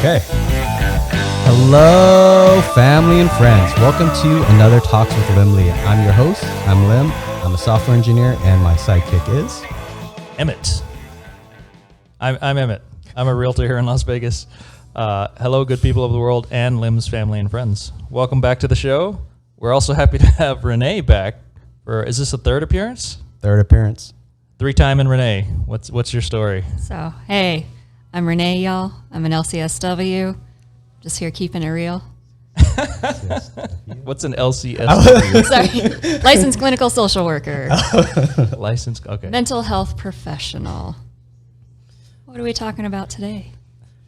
Okay. Hello, family and friends. Welcome to another Talks with Liem. I'm your host. I'm Liem. I'm a software engineer, and my sidekick is Emmett. I'm Emmett. I'm a realtor here in Las Vegas. Hello, good people of the world and Liem's family and friends. Welcome back to the show. We're also happy to have Renee back. Is this a third appearance? Third appearance. 3-time in Renee. What's your story? So, hey, I'm Renee, y'all. I'm an LCSW. Just here keeping it real. What's an LCSW? Sorry. Licensed clinical social worker. Licensed, okay. Mental health professional. What are we talking about today?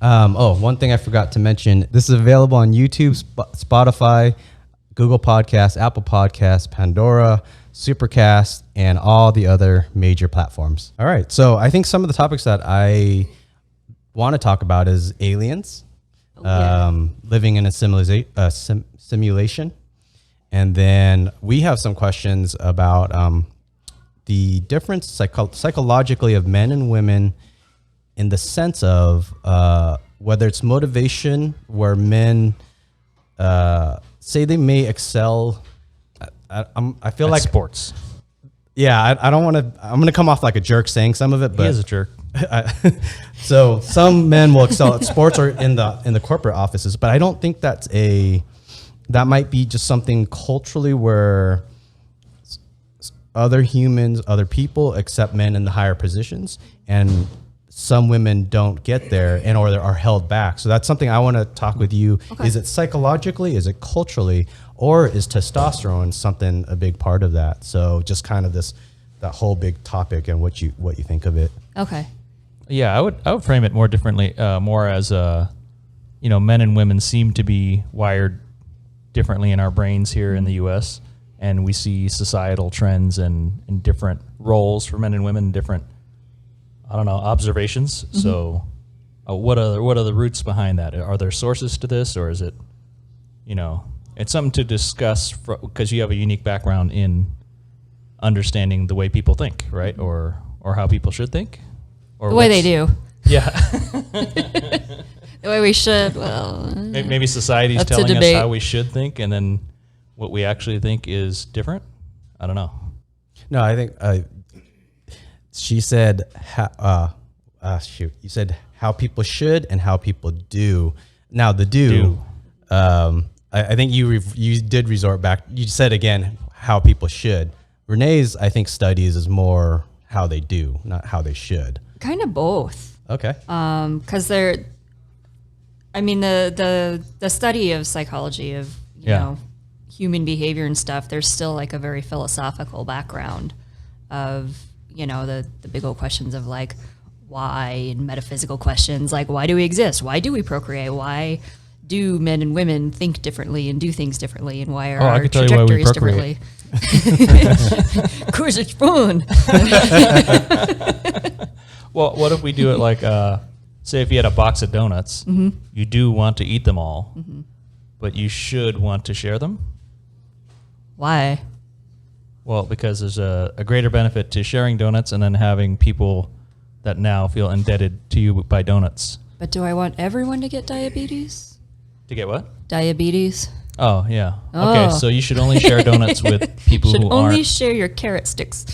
One thing I forgot to mention. This is available on YouTube, Spotify, Google Podcasts, Apple Podcasts, Pandora, Supercast, and all the other major platforms. All right. So I think some of the topics that I want to talk about is aliens, living in a simulation. And then we have some questions about the difference psychologically of men and women in the sense of whether it's motivation where men say they may excel. I feel like sports. Yeah, I don't want to. I'm going to come off like a jerk saying some of it, but he is a jerk. So some men will excel at sports or in the corporate offices, but I don't think that might be just something culturally where other humans, other people accept men in the higher positions, and some women don't get there or are held back. So that's something I want to talk with you. Okay. Is it psychologically? Is it culturally? Or is testosterone a big part of that? So just kind of that whole big topic and what you think of it. Okay. Yeah, I would frame it more differently, more as men and women seem to be wired differently in our brains here in the U.S., and we see societal trends and different roles for men and women, different observations. Mm-hmm. So what are the roots behind that? Are there sources to this, or is it, it's something to discuss because you have a unique background in understanding the way people think, right? Mm-hmm. Or how people should think? Or the way they do. Yeah. The way we should, well. Maybe society's telling us how we should think, and then what we actually think is different? I don't know. No, I think she said, you said how people should and how people do. Now, the do. I think you did resort back. You said again how people should. Renee's, I think, studies is more how they do, not how they should. Kind of both. Okay. Because the study of psychology of human behavior and stuff, there's still like a very philosophical background of the big old questions of like why, and metaphysical questions like why do we exist? Why do we procreate? Why do men and women think differently and do things differently, and why are our trajectories differently? Cause it's fun. Well, what if we do it like, say if you had a box of donuts, mm-hmm. you do want to eat them all, mm-hmm. but you should want to share them? Why? Well, because there's a greater benefit to sharing donuts and then having people that now feel indebted to you by donuts. But do I want everyone to get diabetes? To get what? Diabetes. Oh, yeah. Oh. Okay, so you should only share donuts with people who aren't. Only share your carrot sticks.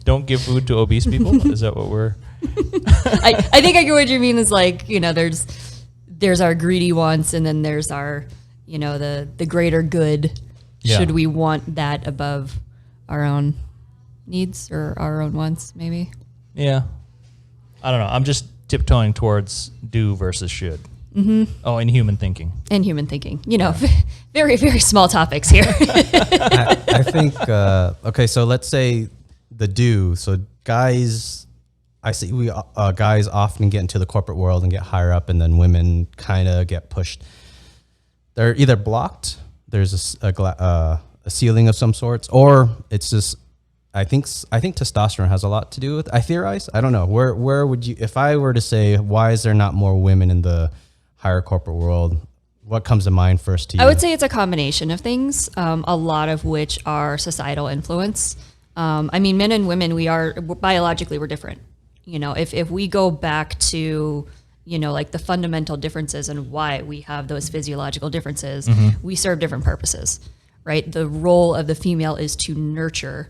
Don't give food to obese people? Is that what we're... I think I get what you mean is like, there's our greedy wants, and then there's our, the greater good. Yeah. Should we want that above our own needs or our own wants, maybe? Yeah. I don't know. I'm just tiptoeing towards do versus should. Mm-hmm. Oh, in human thinking. In human thinking. Very, very small topics here. I think, okay, so let's say the do. So guys, I see guys often get into the corporate world and get higher up, and then women kind of get pushed. They're either blocked, there's a ceiling of some sorts, or it's just, I think testosterone has a lot to do with, I theorize. I don't know. Where would you, if I were to say, why is there not more women in the higher corporate world, what comes to mind first to you? I would say it's a combination of things, a lot of which are societal influence. Men and women, biologically, we're different. you know, if we go back to, you know, like the fundamental differences and why we have those physiological differences, we serve different purposes, right? The role of the female is to nurture.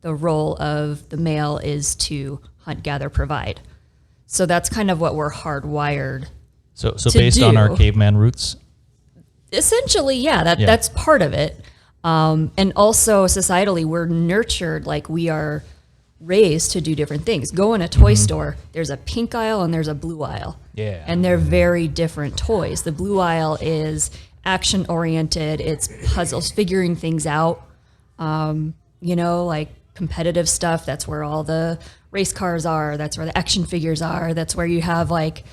The role of the male is to hunt, gather, provide. So that's kind of what we're hardwired. So based on our caveman roots? Essentially, yeah, that's part of it. And also societally, we're nurtured, like we are raised to do different things. Go in a toy store, there's a pink aisle and there's a blue aisle. Yeah. And they're very different toys. The blue aisle is action oriented, it's puzzles, figuring things out. You know, like competitive stuff, that's where all the race cars are, that's where the action figures are, that's where you have like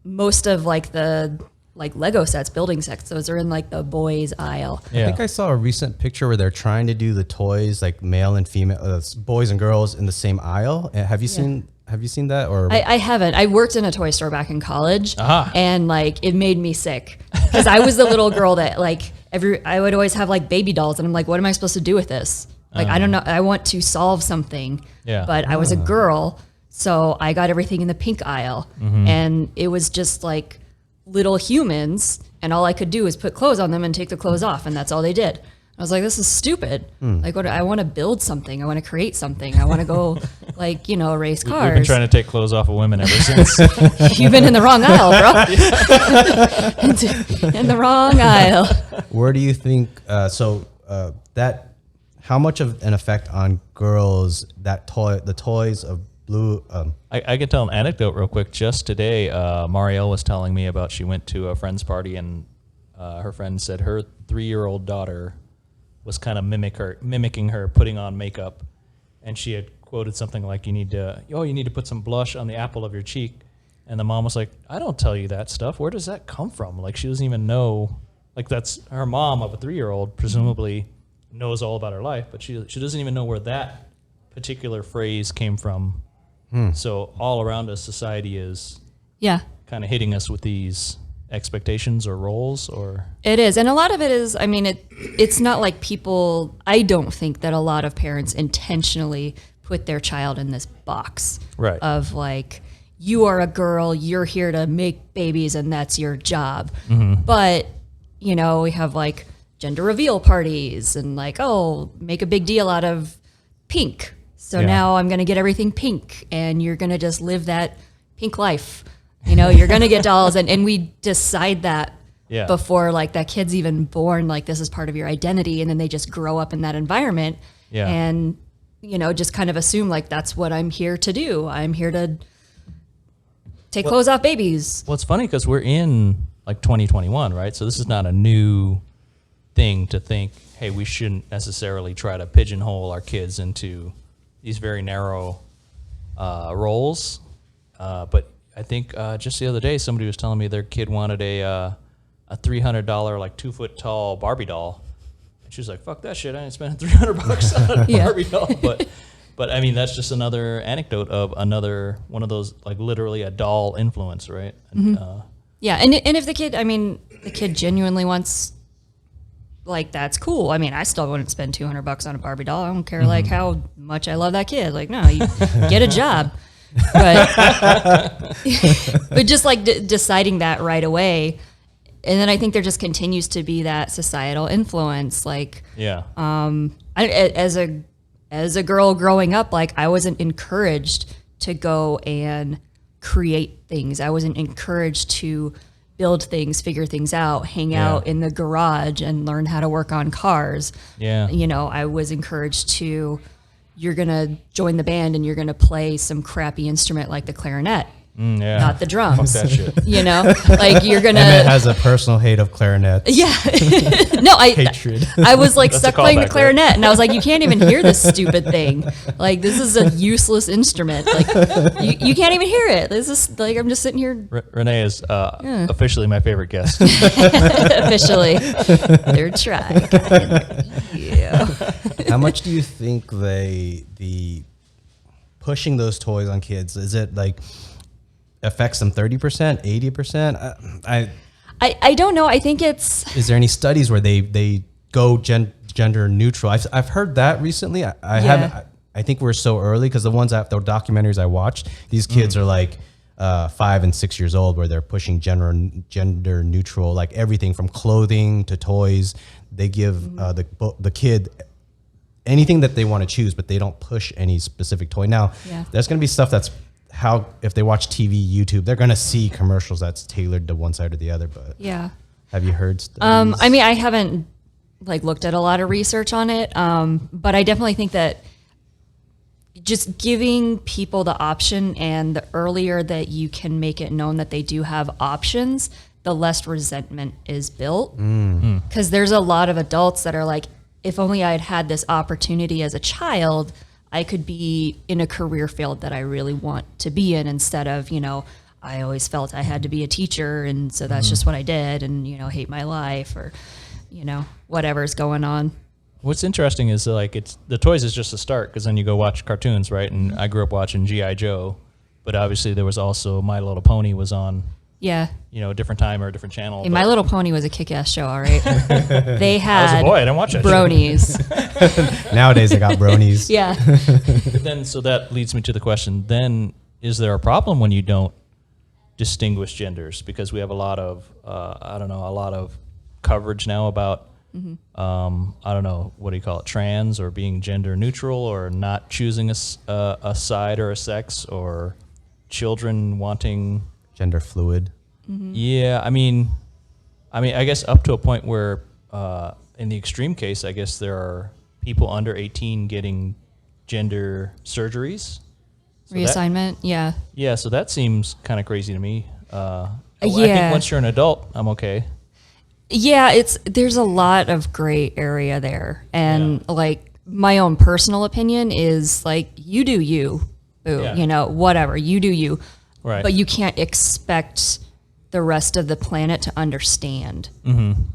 most of like the Lego sets, building sets, those are in like the boys aisle. I think I saw a recent picture where they're trying to do the toys like male and female, boys and girls in the same aisle. Have you seen that? Or I haven't. I worked in a toy store back in college, and like it made me sick because I was the little girl that like I would always have like baby dolls, and I'm like, what am I supposed to do with this? Like I don't know. I want to solve something, but I was a girl, so I got everything in the pink aisle, and it was just like little humans, and all I could do was put clothes on them and take the clothes off, and that's all they did. I was like, this is stupid. Like, what? I want to build something. I want to create something. I want to go, like, you know, race cars. We've been trying to take clothes off of women ever since. You've been in the wrong aisle, bro. In the wrong aisle. Where do you think? That how much of an effect on girls the toys of blue? I can tell an anecdote real quick. Just today, Marielle was telling me about she went to a friend's party and her friend said her 3-year-old daughter was kind of mimicking her putting on makeup, and she had quoted something like, you need to put some blush on the apple of your cheek, and the mom was like, I don't tell you that stuff. Where does that come from? Like, she doesn't even know. Like, that's her mom of a 3-year-old presumably knows all about her life, but she doesn't even know where that particular phrase came from. So all around us, society is kind of hitting us with these expectations or roles, or it is. And a lot of it is, I mean, it's not like people, I don't think that a lot of parents intentionally put their child in this box of like, you are a girl, you're here to make babies and that's your job. But, you know, we have like gender reveal parties and like, oh, make a big deal out of pink. So now I'm going to get everything pink and you're going to just live that pink life. You know, you're going to get dolls. And we decide that before like that kid's even born, like this is part of your identity. And then they just grow up in that environment and, you know, just kind of assume like that's what I'm here to do. I'm here to take clothes off babies. Well, it's funny because we're in like 2021, right? So this is not a new thing to think, hey, we shouldn't necessarily try to pigeonhole our kids into these very narrow roles. But I think just the other day, somebody was telling me their kid wanted a $300 like 2-foot tall Barbie doll, and she was like, "Fuck that shit! I ain't spending $300 on a Barbie doll." But I mean, that's just another anecdote of another one of those like literally a doll influence, right? And, and if the kid genuinely wants, like, that's cool. I mean, I still wouldn't spend $200 on a Barbie doll. I don't care like how much I love that kid. Like, no, you get a job. But just like deciding that right away, and then I think there just continues to be that societal influence. Like, as a girl growing up, like I wasn't encouraged to go and create things. I wasn't encouraged to build things, figure things out, hang out in the garage and learn how to work on cars. You know, I was encouraged to, you're going to join the band and you're going to play some crappy instrument like the clarinet, not the drums. Fuck that shit. You know, like you're going to... Emmett has a personal hate of clarinets. Hatred. I was like stuck playing the clarinet, right? And I was like, you can't even hear this stupid thing. Like, this is a useless instrument. Like, you can't even hear it. This is like, I'm just sitting here. Renee is officially my favorite guest. Officially. Third try. How much do you think the pushing those toys on kids, is it like affects them 30%, 80%? I don't know. I think it's... Is there any studies where they go gender neutral? I've heard that recently. I I think we're so early because the documentaries I watched, these kids are like 5 and 6 years old, where they're pushing gender neutral, like everything from clothing to toys. They give the kid anything that they want to choose, but they don't push any specific toy. Now, there's going to be stuff that's if they watch TV, YouTube, they're going to see commercials that's tailored to one side or the other. But have you heard studies? I mean, I haven't looked at a lot of research on it, but I definitely think that just giving people the option, and the earlier that you can make it known that they do have options, the less resentment is built. Because there's a lot of adults that are like, if only I had had this opportunity as a child, I could be in a career field that I really want to be in, instead of, I always felt I had to be a teacher, and so that's just what I did, and, hate my life, or, whatever's going on. What's interesting is the toys is just a start, because then you go watch cartoons, right? And I grew up watching G.I. Joe, but obviously there was also My Little Pony was on. Yeah. A different time or a different channel. Hey, My Little Pony was a kick-ass show, all right? They had I was a boy, I didn't watch that bronies. Nowadays they got bronies. Yeah. But then, so that leads me to the question, then is there a problem when you don't distinguish genders? Because we have a lot of coverage now about I don't know, what do you call it, trans, or being gender neutral, or not choosing a side or a sex, or children wanting gender fluid. Yeah, I mean, I guess up to a point where, in the extreme case, I guess there are people under 18 getting gender surgeries. So Reassignment, yeah. Yeah, so that seems kind of crazy to me. I think once you're an adult, I'm okay. Yeah, there's a lot of gray area there. And my own personal opinion is you do you, whatever, you do you. Right. But you can't expect the rest of the planet to understand, and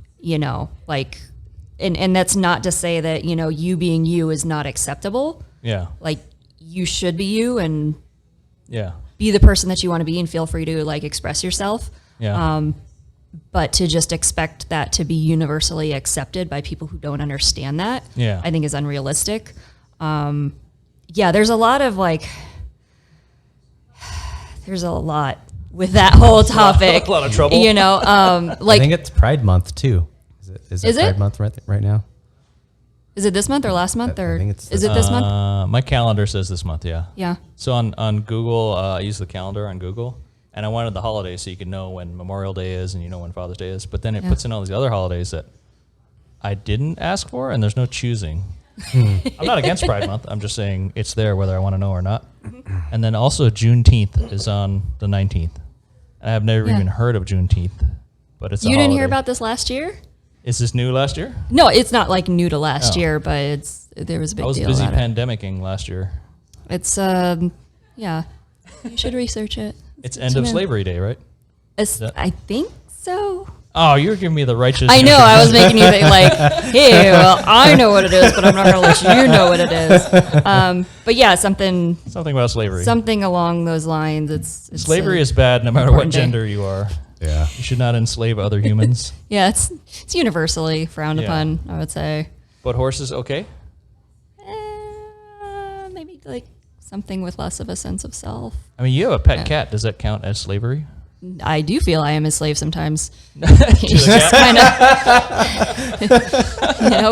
that's not to say that, you being you is not acceptable. Yeah. You should be you, and be the person that you want to be, and feel free to express yourself. Yeah. But to just expect that to be universally accepted by people who don't understand that, I think is unrealistic. There's a lot of there's a lot with that whole topic. A lot of trouble. I think it's Pride Month too. Is it Pride Month right now? Is it this month or last month, or I think it's is it this month? My calendar says this month. Yeah. Yeah. So on Google, I use the calendar on Google, and I wanted the holidays so you could know when Memorial Day is and when Father's Day is. But then it puts in all these other holidays that I didn't ask for, and there's no choosing. I'm not against Pride Month. I'm just saying it's there whether I want to know or not. And then also Juneteenth is on the 19th. I have never even heard of Juneteenth, but it's a holiday. You didn't hear about this last year? Is this new last year? No, it's not new to last year, but there was a big deal. I was busy pandemicking last year. It's you should research it. It's end of slavery day, right? I think so. Oh, you're giving me the righteous. I know. I was making you think hey, well, I know what it is, but I'm not going to let you know what it is. But yeah, something about slavery. Something along those lines. It's slavery is bad no matter what gender you are. Yeah. You should not enslave other humans. Yeah, it's universally frowned upon, I would say. But horses, okay? Maybe something with less of a sense of self. I mean, you have a pet cat. Does that count as slavery? I do feel I am a slave sometimes. Just kind of,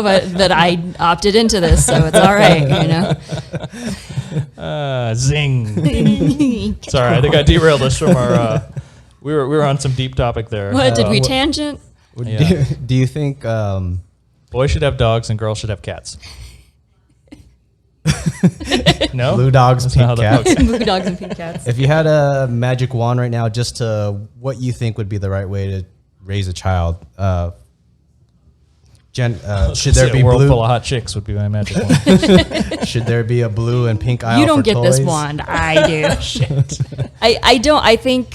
but I opted into this, so it's all right, Zing. Sorry, I think I derailed us from our. We were on some deep topic there. What did we tangent? Do you think boys should have dogs and girls should have cats? No? Blue dogs, pink cats. Blue dogs and pink cats. If you had a magic wand right now, just to what you think would be the right way to raise a child, should there be a world blue? Full of hot chicks would be my magic wand. Should there be a blue and pink aisle? You don't for get toys? this wand. I do. Shit. I don't. I think.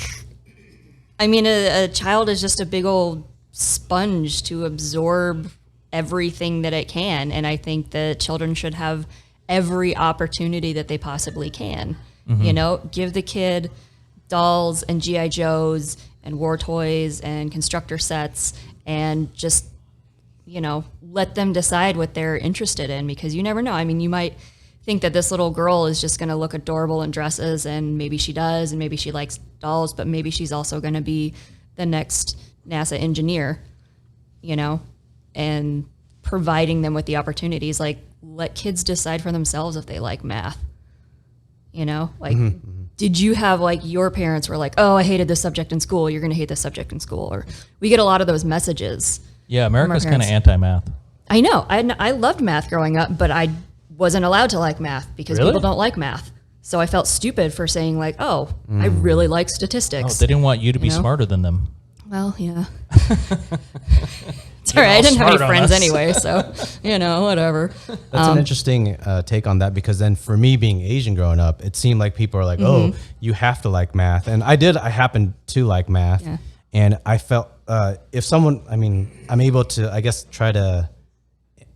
I mean, a child is just a big old sponge to absorb everything that it can, and I think that children should have every opportunity that they possibly can. Give the kid dolls and G.I. Joes and war toys and constructor sets, and just let them decide what they're interested in, because you never know. I mean, you might think that this little girl is just going to look adorable in dresses, and maybe she does, and maybe she likes dolls, but maybe she's also going to be the next NASA engineer, you know, and providing them with the opportunities. Like, let kids decide for themselves if they like math, you know, like, did you have like your parents were like, oh, I hated this subject in school, you're going to hate this subject in school? Or we get a lot of those messages. Yeah, America's kind of anti-math. I know. I loved math growing up, but I wasn't allowed to like math because people don't like math. So I felt stupid for saying like, oh, I really like statistics. Oh, they didn't want you to be smarter than them. Well, yeah. It's all right. I didn't have any friends anyway, so, you know, whatever. That's an interesting take on that, because then for me being Asian growing up, it seemed like people are like, oh, you have to like math. And I happened to like math. Yeah. And I felt if someone, I mean, I'm able to, I guess, try to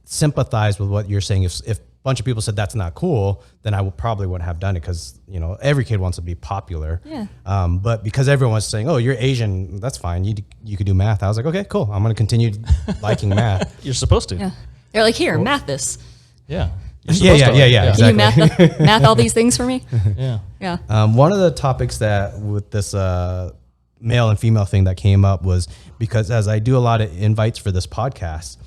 sympathize with what you're saying. If a bunch of people said that's not cool, then I probably wouldn't have done it, because, you know, every kid wants to be popular. Yeah. But because everyone was saying, oh, you're Asian, that's fine, you could do math, I was like, okay, cool, I'm going to continue liking math. You're supposed to. Yeah. They're like, here, math this. Yeah. Yeah, exactly. Can you math all these things for me? Yeah. Yeah. One of the topics that with this male and female thing that came up was because as I do a lot of invites for this podcast,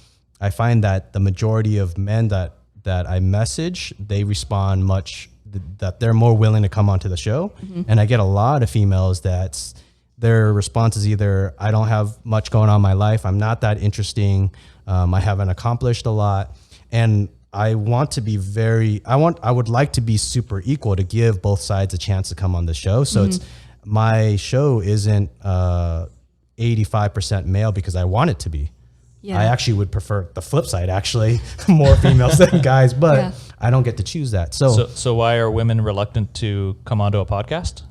I find that the majority of men that I message, they respond that they're more willing to come onto the show. And I get a lot of females that's their response is either, I don't have much going on in my life, I'm not that interesting, I haven't accomplished a lot. And I want to be I would like to be super equal to give both sides a chance to come on the show. So my show isn't 85% male because I want it to be. Yeah. I actually would prefer the flip side, actually, more females than guys, but I don't get to choose that. So why are women reluctant to come onto a podcast?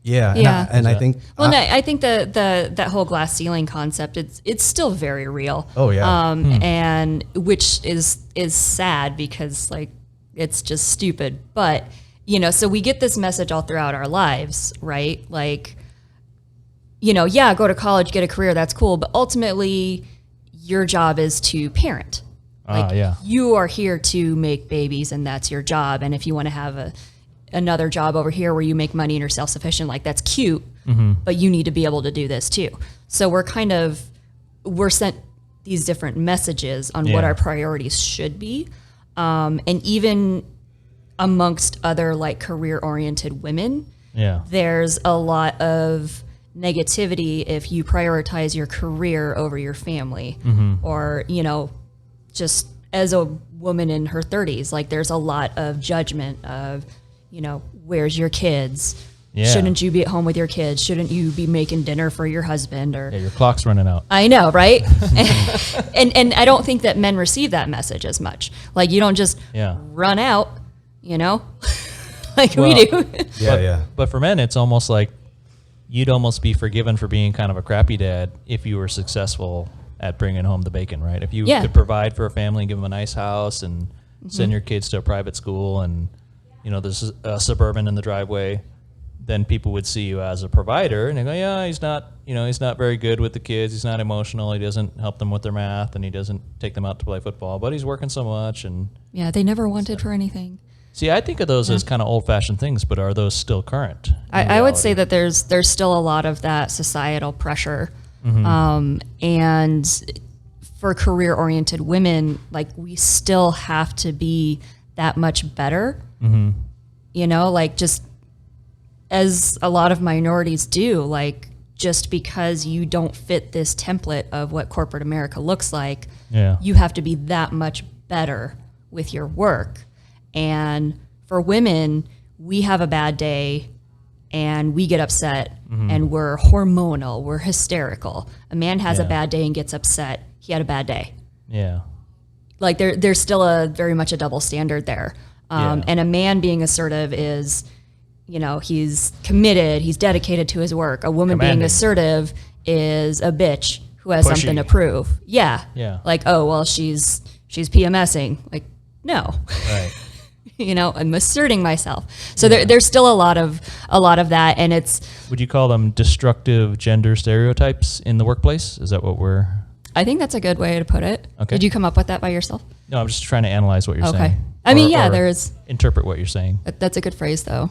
Yeah. And I think, well, no, I think that whole glass ceiling concept, it's still very real. Oh yeah. And which is sad because like, it's just stupid, but you know, so we get this message all throughout our lives, right? Like, you know, yeah, go to college, get a career, that's cool, but ultimately your job is to parent. Like you are here to make babies and that's your job. And if you want to have another job over here where you make money and you're self-sufficient, like that's cute, but you need to be able to do this too. So we're sent these different messages on what our priorities should be. And even amongst other like career-oriented women, there's a lot of negativity if you prioritize your career over your family, or, you know, just as a woman in her 30s, like there's a lot of judgment of, you know, where's your kids? Shouldn't you be at home with your kids? Shouldn't you be making dinner for your husband? Or your clock's running out. I know, right? and I don't think that men receive that message as much. Like you don't just run out, you know, like we do. But for men, it's almost like you'd almost be forgiven for being kind of a crappy dad if you were successful at bringing home the bacon, right? If you could provide for a family and give them a nice house and send your kids to a private school and, you know, there's a Suburban in the driveway, then people would see you as a provider and they go, yeah, he's not very good with the kids. He's not emotional. He doesn't help them with their math and he doesn't take them out to play football, but he's working so much. And they never wanted for anything. See, I think of those as kind of old-fashioned things, but are those still current? I would say that there's still a lot of that societal pressure. And for career-oriented women, like we still have to be that much better. You know, like just as a lot of minorities do, like just because you don't fit this template of what corporate America looks like, you have to be that much better with your work. And for women, we have a bad day and we get upset and we're hormonal, we're hysterical. A man has a bad day and gets upset, he had a bad day. Like there's still very much a double standard there. And a man being assertive is, you know, he's committed, he's dedicated to his work. A woman being assertive is a bitch who has something to prove. Like, oh, well, she's PMSing. Like, no. Right. You know, I'm asserting myself. So there's still a lot of that, and it's. Would you call them destructive gender stereotypes in the workplace? Is that what we're? I think that's a good way to put it. Okay. Did you come up with that by yourself? No, I'm just trying to analyze what you're Okay. saying. I mean, Or there's. interpret what you're saying. That's a good phrase, though.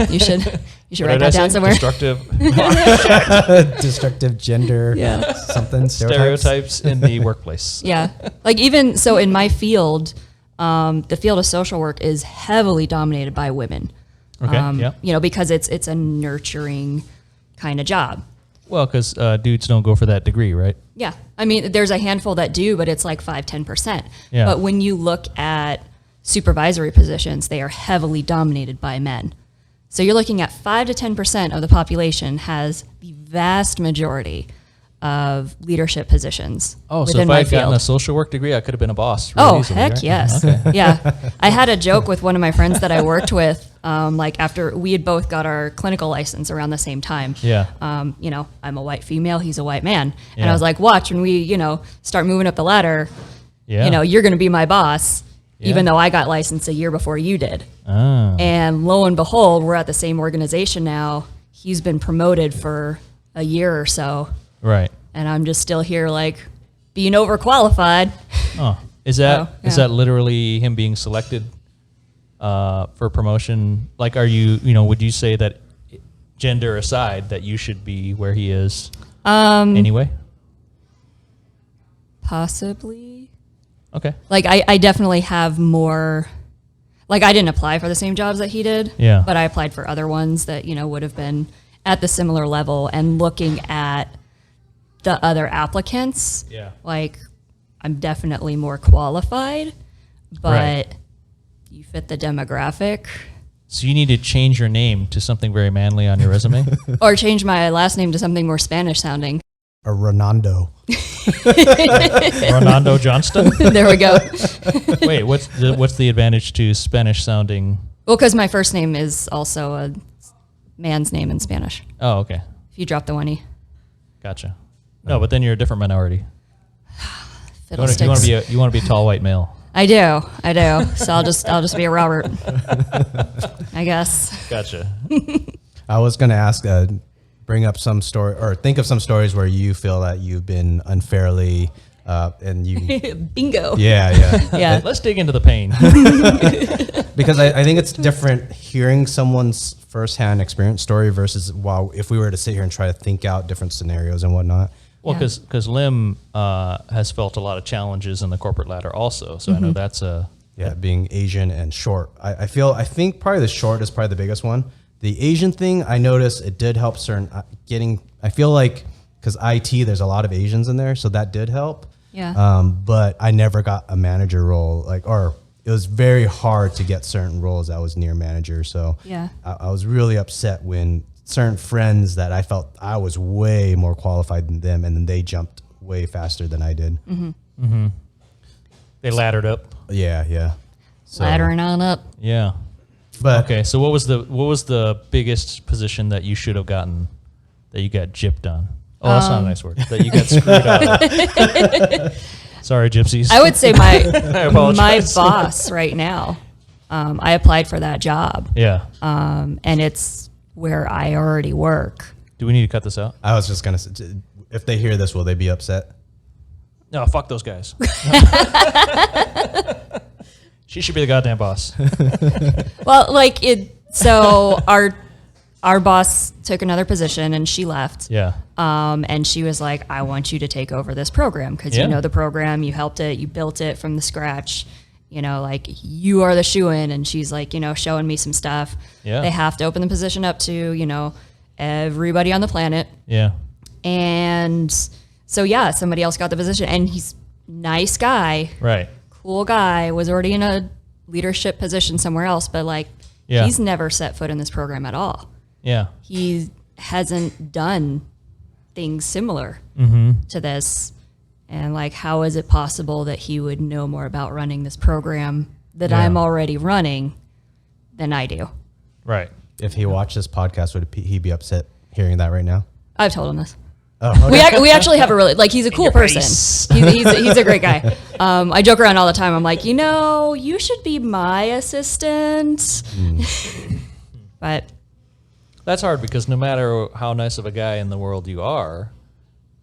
You should What write did I that down say? somewhere. Destructive gender, Yeah. something Stereotypes in the workplace. Yeah. Like even so in my field, the field of social work is heavily dominated by women. Okay. Yeah. You know, because it's a nurturing kind of job. Well, because dudes don't go for that degree, right? Yeah. I mean, there's a handful that do, but it's like 5-10%. Yeah. But when you look at supervisory positions, they are heavily dominated by men. So you're looking at 5 to 10% of the population has the vast majority of leadership positions. Oh, so within if my I had gotten field. a social work degree, I could have been a boss. Really easily, Heck right? yes. Okay. Yeah. I had a joke with one of my friends that I worked with, like after we had both got our clinical license around the same time. Yeah. You know, I'm a white female, he's a white man. And Yeah. I was like, watch, when we, you know, start moving up the ladder, Yeah. you know, you're going to be my boss, Yeah. even though I got licensed a year before you did. Ah. And lo and behold, we're at the same organization now. He's been promoted for a year or so. Right. And I'm just still here, like, being overqualified. Oh, is that So, is yeah. that literally him being selected for promotion? Like, are you would you say that gender aside that you should be where he is anyway? Possibly. Okay. Like, I definitely have more. Like, I didn't apply for the same jobs that he did. Yeah. But I applied for other ones that, you know, would have been at the similar level. And looking at the other applicants, Yeah. like, I'm definitely more qualified, but Right. you fit the demographic. So you need to change your name to something very manly on your resume. Or change my last name to something more Spanish sounding. A Ronaldo. Ronaldo Johnston. There we go. Wait, what's the advantage to Spanish sounding? Well, because my first name is also a man's name in Spanish. Oh, okay, If you drop the one E. gotcha. No, but then you're a different minority. You want Fiddlesticks. to be a tall white male. I do. So I'll just be a Robert. I guess. Gotcha. I was going to ask, bring up some story or think of some stories where you feel that you've been unfairly and you. Bingo. Yeah. Yeah. Let's dig into the pain. Because I think it's different hearing someone's firsthand experience story versus if we were to sit here and try to think out different scenarios and whatnot. Well, Yeah. because Liem has felt a lot of challenges in the corporate ladder also. So I know that's a being Asian and short. I think probably the short is probably the biggest one. The Asian thing, I noticed it did help certain I feel like because IT, there's a lot of Asians in there, so that did help. Yeah. But I never got a manager role, or it was very hard to get certain roles that was near manager. So Yeah. I was really upset when certain friends that I felt I was way more qualified than them, and then they jumped way faster than I did. they laddered up. Yeah. So, Laddering on up. Yeah. but Okay. So what was the biggest position that you should have gotten that you got gypped on? Oh, that's not a nice word. That you got screwed out of. Sorry, gypsies. I would say I my apologize. boss right now. I applied for that job, Yeah. and it's where I already work. Do we need to cut this out? I was just gonna say, if they hear this, will they be upset? No, fuck those guys. She should be the goddamn boss. Well, like it. So our boss took another position and she left. Yeah. And she was like, I want you to take over this program because Yeah. you know the program, you helped it, you built it from the scratch. You know, like you are the shoo-in. And she's like, you know, showing me some stuff. Yeah. They have to open the position up to, you know, everybody on the planet. Yeah. And so, yeah, somebody else got the position and he's nice guy, Right. cool guy, was already in a leadership position somewhere else. But like, Yeah. he's never set foot in this program at all. Yeah. He hasn't done things similar to this. And like, how is it possible that he would know more about running this program that Yeah. I'm already running than I do? Right. If he watched this podcast, would he be upset hearing that right now? I've told him this. Oh, okay. We actually have a really, like, he's a cool person. He's a great guy. I joke around all the time. I'm like, you know, you should be my assistant. But That's hard because no matter how nice of a guy in the world you are,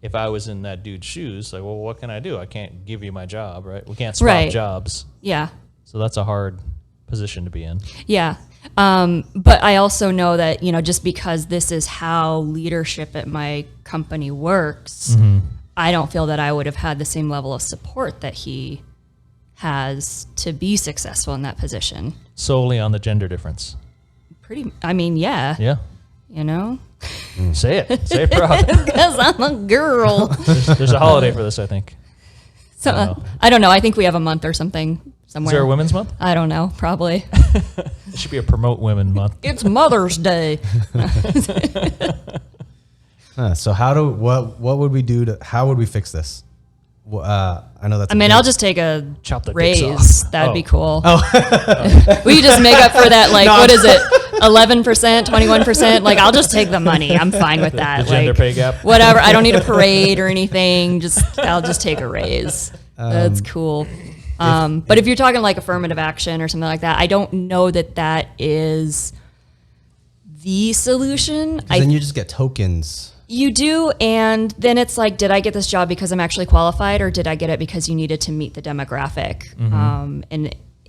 if I was in that dude's shoes, like, well, what can I do? I can't give you my job, right? We can't swap jobs. Yeah. So that's a hard position to be in. Yeah. But I also know that, just because this is how leadership at my company works, I don't feel that I would have had the same level of support that he has to be successful in that position. Solely on the gender difference. Yeah. Yeah. Say it proud. Because I'm a girl. There's a holiday for this, I think. So I don't know. I think we have a month or something somewhere. Is there a Women's Month? I don't know. Probably. It should be a Promote Women Month. It's Mother's Day. So what would we do how would we fix this? I know that's. I'll just take a Chop the raise. dicks off. That'd be cool. Oh. We just make up for that. Like, what is it? 11%, 21%. Like, I'll just take the money. I'm fine with that. The gender pay gap. Whatever. I don't need a parade or anything. I'll just take a raise. That's cool. But if you're talking like affirmative action or something like that, I don't know that is the solution. Then you just get tokens. You do, and then it's like, did I get this job because I'm actually qualified, or did I get it because you needed to meet the demographic?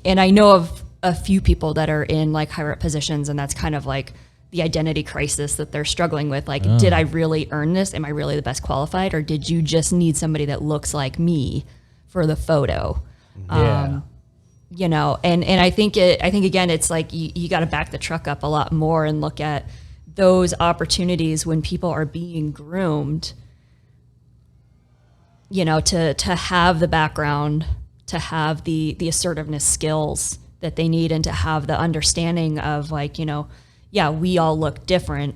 And I know of a few people that are in like higher up positions, and that's kind of like the identity crisis that they're struggling with. Like, did I really earn this? Am I really the best qualified, or did you just need somebody that looks like me for the photo? Yeah. And I think again, it's like you got to back the truck up a lot more and look at those opportunities when people are being groomed, to have the background, to have the assertiveness skills that they need, and to have the understanding of like, we all look different,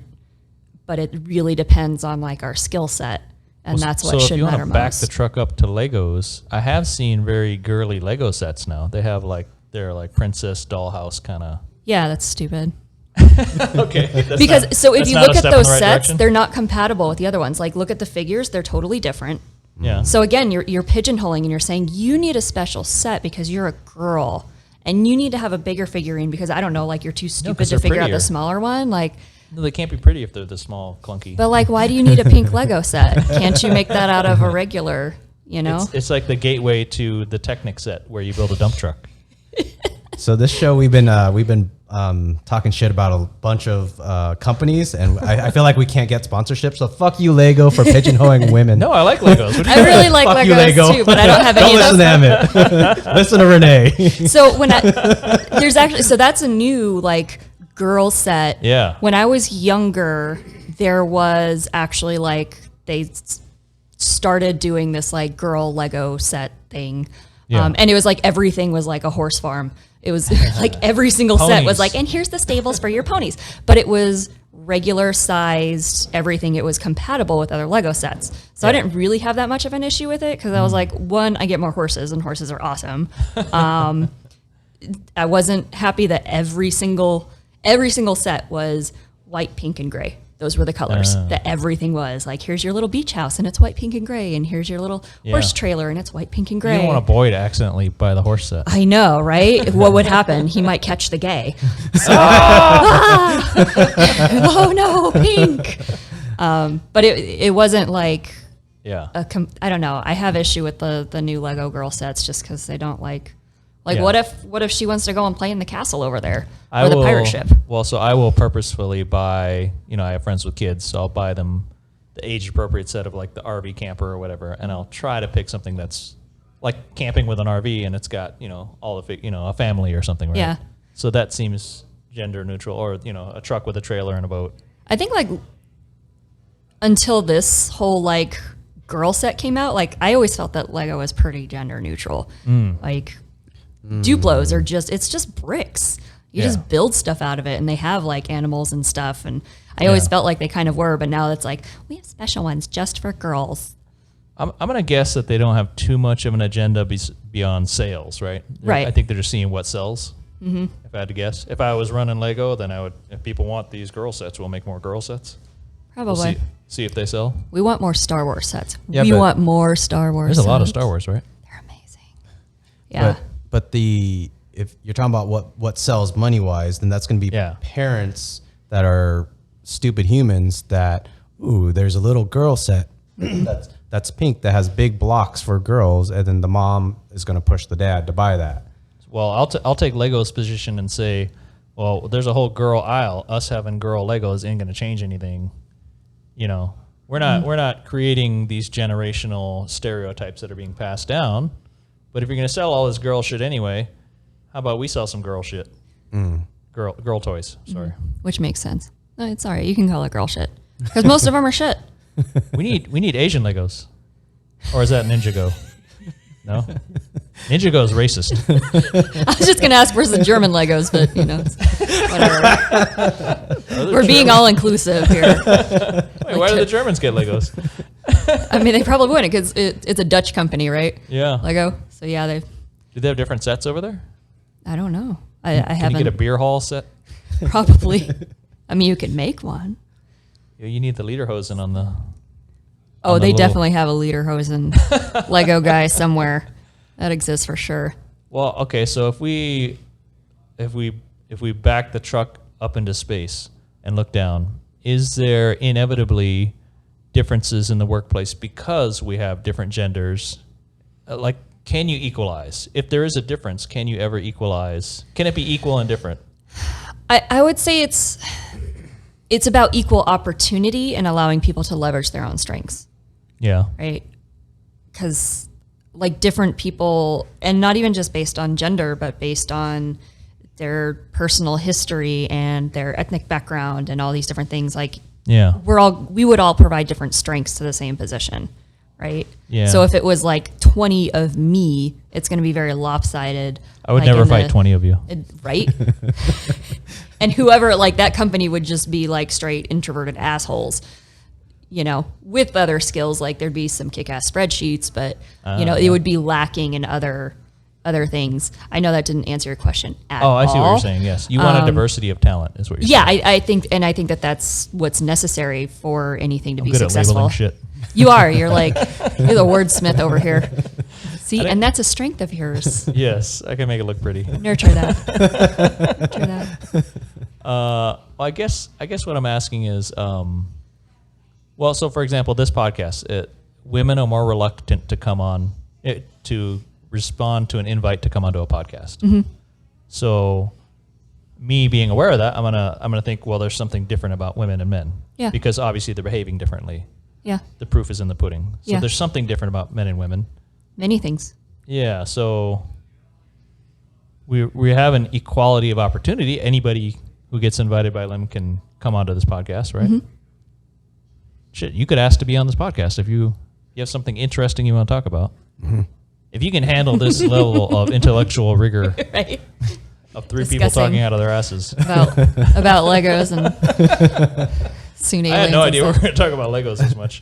but it really depends on like our skill set. And that's what should matter most. So if you want to back the truck up to Legos, I have seen very girly Lego sets now. They have they're like princess dollhouse kind of. Yeah, that's stupid. Okay. If you look at those sets, they're not compatible with the other ones. Like, look at the figures; they're totally different. Yeah. So again, you're pigeonholing, and you're saying you need a special set because you're a girl, and you need to have a bigger figurine because I don't know, like you're too stupid to figure out the smaller one. Like, no, they can't be pretty if they're the small, clunky. But like, why do you need a pink Lego set? Can't you make that out of a regular? It's like the gateway to the Technic set where you build a dump truck. So this show we've been talking shit about a bunch of companies, and I feel like we can't get sponsorship. So fuck you, Lego, for pigeonholing women. No, I like Legos. I really like fuck Legos you, Lego. too, but I don't have any. Don't listen to Emmett. Listen to Renee. So that's a new like girl set. Yeah. When I was younger, there was actually like they started doing this like girl Lego set thing. Yeah. And it was like everything was like a horse farm. It was like every single set was like, and here's the stables for your ponies. But it was regular sized everything. It was compatible with other Lego sets. So I didn't really have that much of an issue with it because I was like, one, I get more horses and horses are awesome. I wasn't happy that every single set was white, pink, and gray. Those were the colors that everything was. Like, here's your little beach house, and it's white, pink, and gray. And here's your little horse trailer, and it's white, pink, and gray. You don't want a boy to accidentally buy the horse set. I know, right? What would happen? He might catch the gay. So, oh, no, pink. But it wasn't like I don't know. I have issue with the new Lego girl sets just because they don't like what if she wants to go and play in the castle over there or the pirate ship? Well, so I will purposefully buy, I have friends with kids, so I'll buy them the age appropriate set of like the RV camper or whatever, and I'll try to pick something that's like camping with an RV and it's got, all the a family or something, right? Yeah. So that seems gender neutral, or a truck with a trailer and a boat. I think like until this whole like girl set came out, like I always felt that Lego was pretty gender neutral. Like Duplos are it's just bricks. You just build stuff out of it, and they have like animals and stuff. And I always felt like they kind of were, but now it's like we have special ones just for girls. I'm gonna guess that they don't have too much of an agenda beyond sales, right? Right. I think they're just seeing what sells. Mm-hmm. If I had to guess, if I was running Lego, then I would. If people want these girl sets, we'll make more girl sets. Probably. We'll see if they sell. We want more Star Wars sets. Yeah, we want more Star Wars. There's a lot of Star Wars, right? They're amazing. Yeah. But if you're talking about what sells money wise, then that's going to be parents that are stupid humans that, there's a little girl set. that's pink that has big blocks for girls, and then the mom is going to push the dad to buy that. Well, I'll take Lego's position and say, well, there's a whole girl aisle. Us having girl Legos ain't going to change anything. You know, we're not creating these generational stereotypes that are being passed down. But if you're going to sell all this girl shit anyway, how about we sell some girl shit? Girl toys. Sorry. Which makes sense. No, it's all right. You can call it girl shit because most of them are shit. We need Asian Legos, or is that Ninjago? No, Ninjago is racist. I was just gonna ask where's the German Legos, but whatever. We're being all inclusive here. Wait, why do the Germans get Legos? I mean, they probably wouldn't because it's a Dutch company, right? Yeah. Lego. So yeah, Do they have different sets over there? I don't know. I Can haven't. you get a beer hall set? Probably. I mean, you could make one. Yeah, you need the lederhosen on the. Oh, they definitely have a lederhosen Lego guy somewhere. That exists for sure. Well, okay, so if we back the truck up into space and look down, is there inevitably differences in the workplace because we have different genders? Like, can you equalize? If there is a difference, can you ever equalize? Can it be equal and different? I would say it's about equal opportunity and allowing people to leverage their own strengths. Yeah. Right? Because like different people, and not even just based on gender, but based on their personal history and their ethnic background and all these different things, like yeah, we would all provide different strengths to the same position, right? Yeah. So if it was like 20 of me, it's going to be very lopsided. I would like never fight 20 of you. Right? And whoever, like that company would just be like straight introverted assholes, you know, with other skills. Like there'd be some kick-ass spreadsheets, but it would be lacking in other things. I know that didn't answer your question at all. Oh, I see what you're saying. Yes. You want a diversity of talent is what you're saying. Yeah, I think that that's what's necessary for anything to be good successful. At labeling shit. You are. You're the wordsmith over here. See, and that's a strength of yours. Yes, I can make it look pretty. Nurture that. Nurture that. Well, I guess what I'm asking is, well, so for example, this podcast, women are more reluctant to come on, to respond to an invite to come onto a podcast. Mm-hmm. So, me being aware of that, I'm gonna think, well, there's something different about women and men. Yeah. Because obviously they're behaving differently. Yeah. The proof is in the pudding. So there's something different about men and women. Many things. Yeah. So we have an equality of opportunity. Anybody who gets invited by Liem can come onto this podcast, right? Mm-hmm. Shit, you could ask to be on this podcast if you have something interesting you want to talk about. Mm-hmm. If you can handle this level of intellectual rigor right. of three people talking out of their asses about Legos and soon aliens. I had no idea we were going to talk about Legos as much.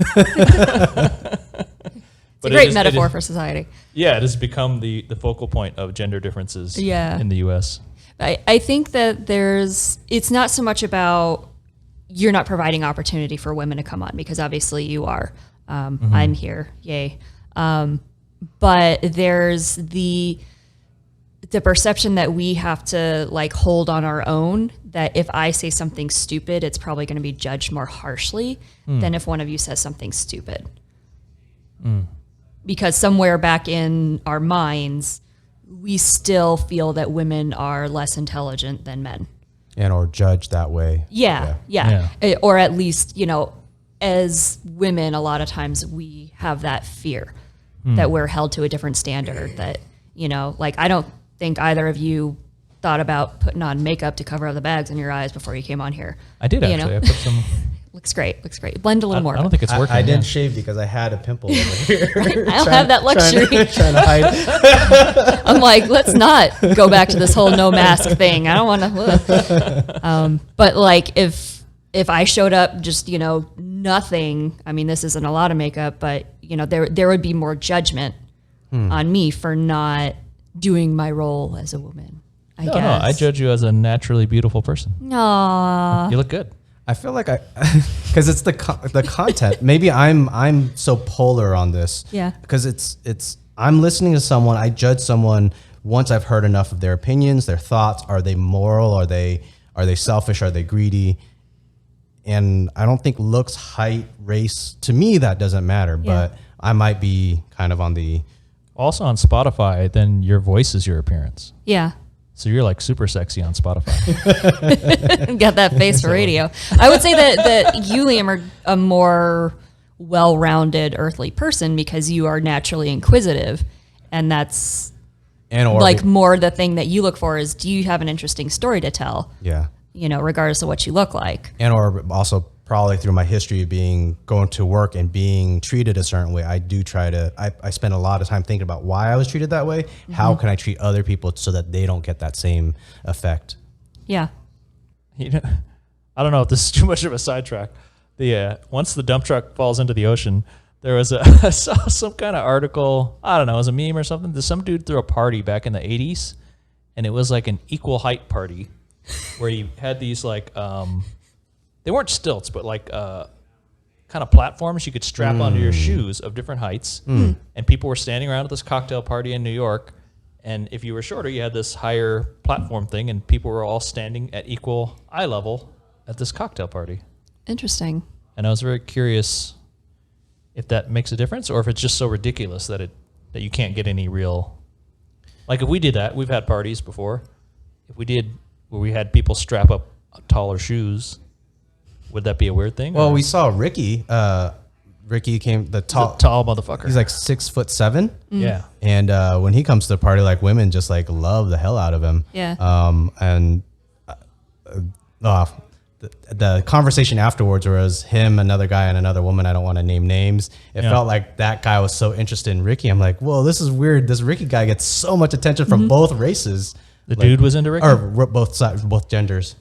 It's a great metaphor for society. Yeah, it has become the focal point of gender differences in the U.S. I think that it's not so much about you're not providing opportunity for women to come on, because obviously you are. Mm-hmm. I'm here, yay. But there's the perception that we have to like hold on our own, that if I say something stupid, it's probably going to be judged more harshly than if one of you says something stupid. Because somewhere back in our minds, we still feel that women are less intelligent than men. And or judged that way. Yeah. Or at least, as women, a lot of times we have that fear that we're held to a different standard, that, like I don't think either of you thought about putting on makeup to cover up the bags in your eyes before you came on here. I did actually. I put some... Looks great. Blend a little more. I don't think it's working. I didn't shave because I had a pimple over here. I don't have that luxury. Trying to hide it. I'm like, let's not go back to this whole no mask thing. I don't want to. But like, if I showed up just nothing. I mean, this isn't a lot of makeup, but there would be more judgment on me for not doing my role as a woman. I guess. No, I judge you as a naturally beautiful person. Aww. You look good. I feel like because it's the content. Maybe I'm so polar on this. Yeah. Because it's I'm listening to someone. I judge someone once I've heard enough of their opinions, their thoughts. Are they moral? Are they selfish? Are they greedy? And I don't think looks, height, race, to me, that doesn't matter. But I might be kind of on the... Also on Spotify, then your voice is your appearance. Yeah. So you're like super sexy on Spotify. Got that face for radio. I would say that you, Liam, are a more well-rounded earthly person because you are naturally inquisitive. And that's like more the thing that you look for is, do you have an interesting story to tell? Yeah. You know, regardless of what you look like. And or also probably through my history of going to work and being treated a certain way, I do try to, I spend a lot of time thinking about why I was treated that way. Mm-hmm. How can I treat other people so that they don't get that same effect? Yeah. You know, I don't know if this is too much of a sidetrack. Once the dump truck falls into the ocean, there was I saw some kind of article, I don't know, it was a meme or something. Some dude threw a party back in the 80s, and it was like an equal height party where you had these like, they weren't stilts, but like kind of platforms you could strap onto your shoes of different heights. And people were standing around at this cocktail party in New York. And if you were shorter, you had this higher platform thing, and people were all standing at equal eye level at this cocktail party. Interesting. And I was very curious if that makes a difference, or if it's just so ridiculous that you can't get any real. Like if we did that, we've had parties before. If we did where we had people strap up taller shoes, would that be a weird thing? Well, we saw Ricky. Ricky came He's a tall motherfucker. He's like 6'7". Yeah. And when he comes to the party, like women just like love the hell out of him. Yeah. The conversation afterwards was him, another guy, and another woman. I don't want to name names. It felt like that guy was so interested in Ricky. I'm like, whoa, this is weird. This Ricky guy gets so much attention from both races. The dude was into Ricky? Or both sides, both genders.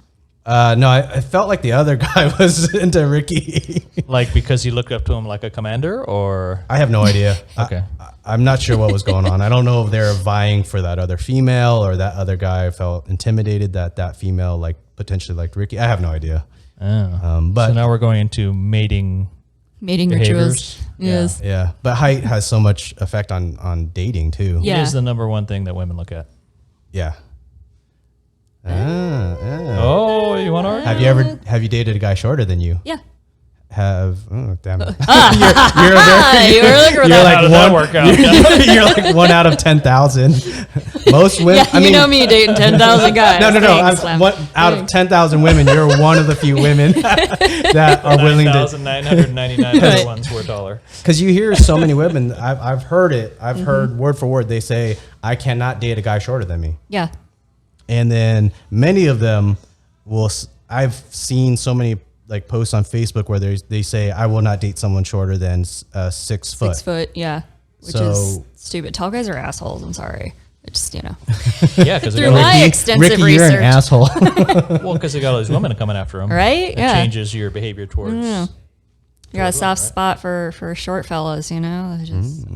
No, I felt like the other guy was into Ricky. Like because he looked up to him like a commander, or? I have no idea. Okay. I'm not sure what was going on. I don't know if they're vying for that other female, or that other guy felt intimidated that female like potentially liked Ricky. I have no idea. Oh. But so now we're going into mating rituals. Yes. Yeah. But height has so much effect on dating too. Yeah. It is the number one thing that women look at. Yeah. Oh, you want to? Have you dated a guy shorter than you? Yeah. Damn it. You're like 1 out of 10,000. Most women. Yeah, you know me dating 10,000 guys. No. I'm one out of 10,000 women. You're one of the few women that are willing to. 9,999 other ones were taller. Because you hear so many women. I've heard it. I've heard word for word. They say, "I cannot date a guy shorter than me." Yeah. And then many of them will. I've seen so many like posts on Facebook where they say, "I will not date someone shorter than 6 foot." 6 foot, yeah, which is stupid. Tall guys are assholes. I'm sorry. It's just, Yeah, because through my extensive Ricky, research, you're an asshole. well, because they got all these women coming after them, right? It Yeah, changes your behavior towards. You got a soft spot for short fellas, you know. It's just,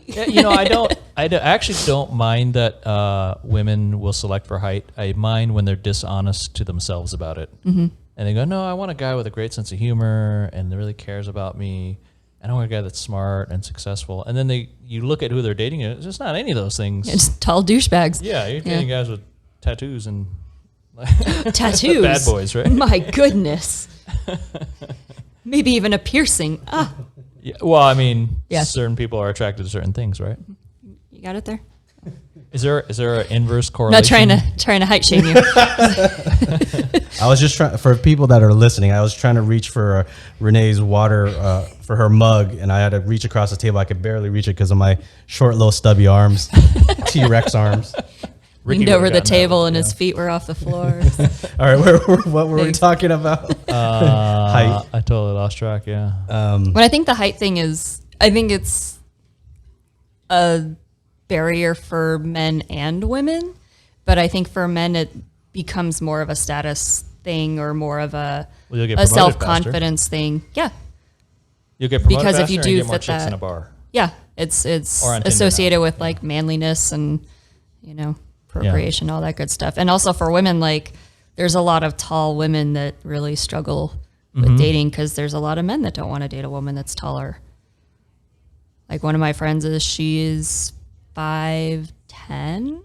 Yeah, you know, I actually don't mind that women will select for height. I mind when they're dishonest to themselves about it. Mm-hmm. And they go, no, I want a guy with a great sense of humor and that really cares about me. And I want a guy that's smart and successful. And then you look at who they're dating, and it's just not any of those things. it's tall douchebags. Yeah, you're dating guys with tattoos and tattoos. Bad boys, right? My goodness. Maybe even a piercing. Yeah, well, I mean, certain people are attracted to certain things, right? You got it there. Is there an inverse correlation? Not trying to height shame you. I was just trying, for people that are listening, I was trying to reach for Renee's water for her mug, and I had to reach across the table. I could barely reach it because of my short, little, stubby arms, T-Rex arms. Leaned over the table and his feet were off the floor. All right, what were we talking about? Height. I totally lost track. Yeah. But I think the height thing is, I think it's a barrier for men and women, but I think for men it becomes more of a status thing or more of a self-confidence thing. Yeah. You'll get promoted because faster if you and do get more fit chicks that in a bar. Yeah, it's Tinder associated with like manliness and procreation, all that good stuff. And also for women, like there's a lot of tall women that really struggle with dating because there's a lot of men that don't want to date a woman that's taller. Like one of my friends she is 5'10",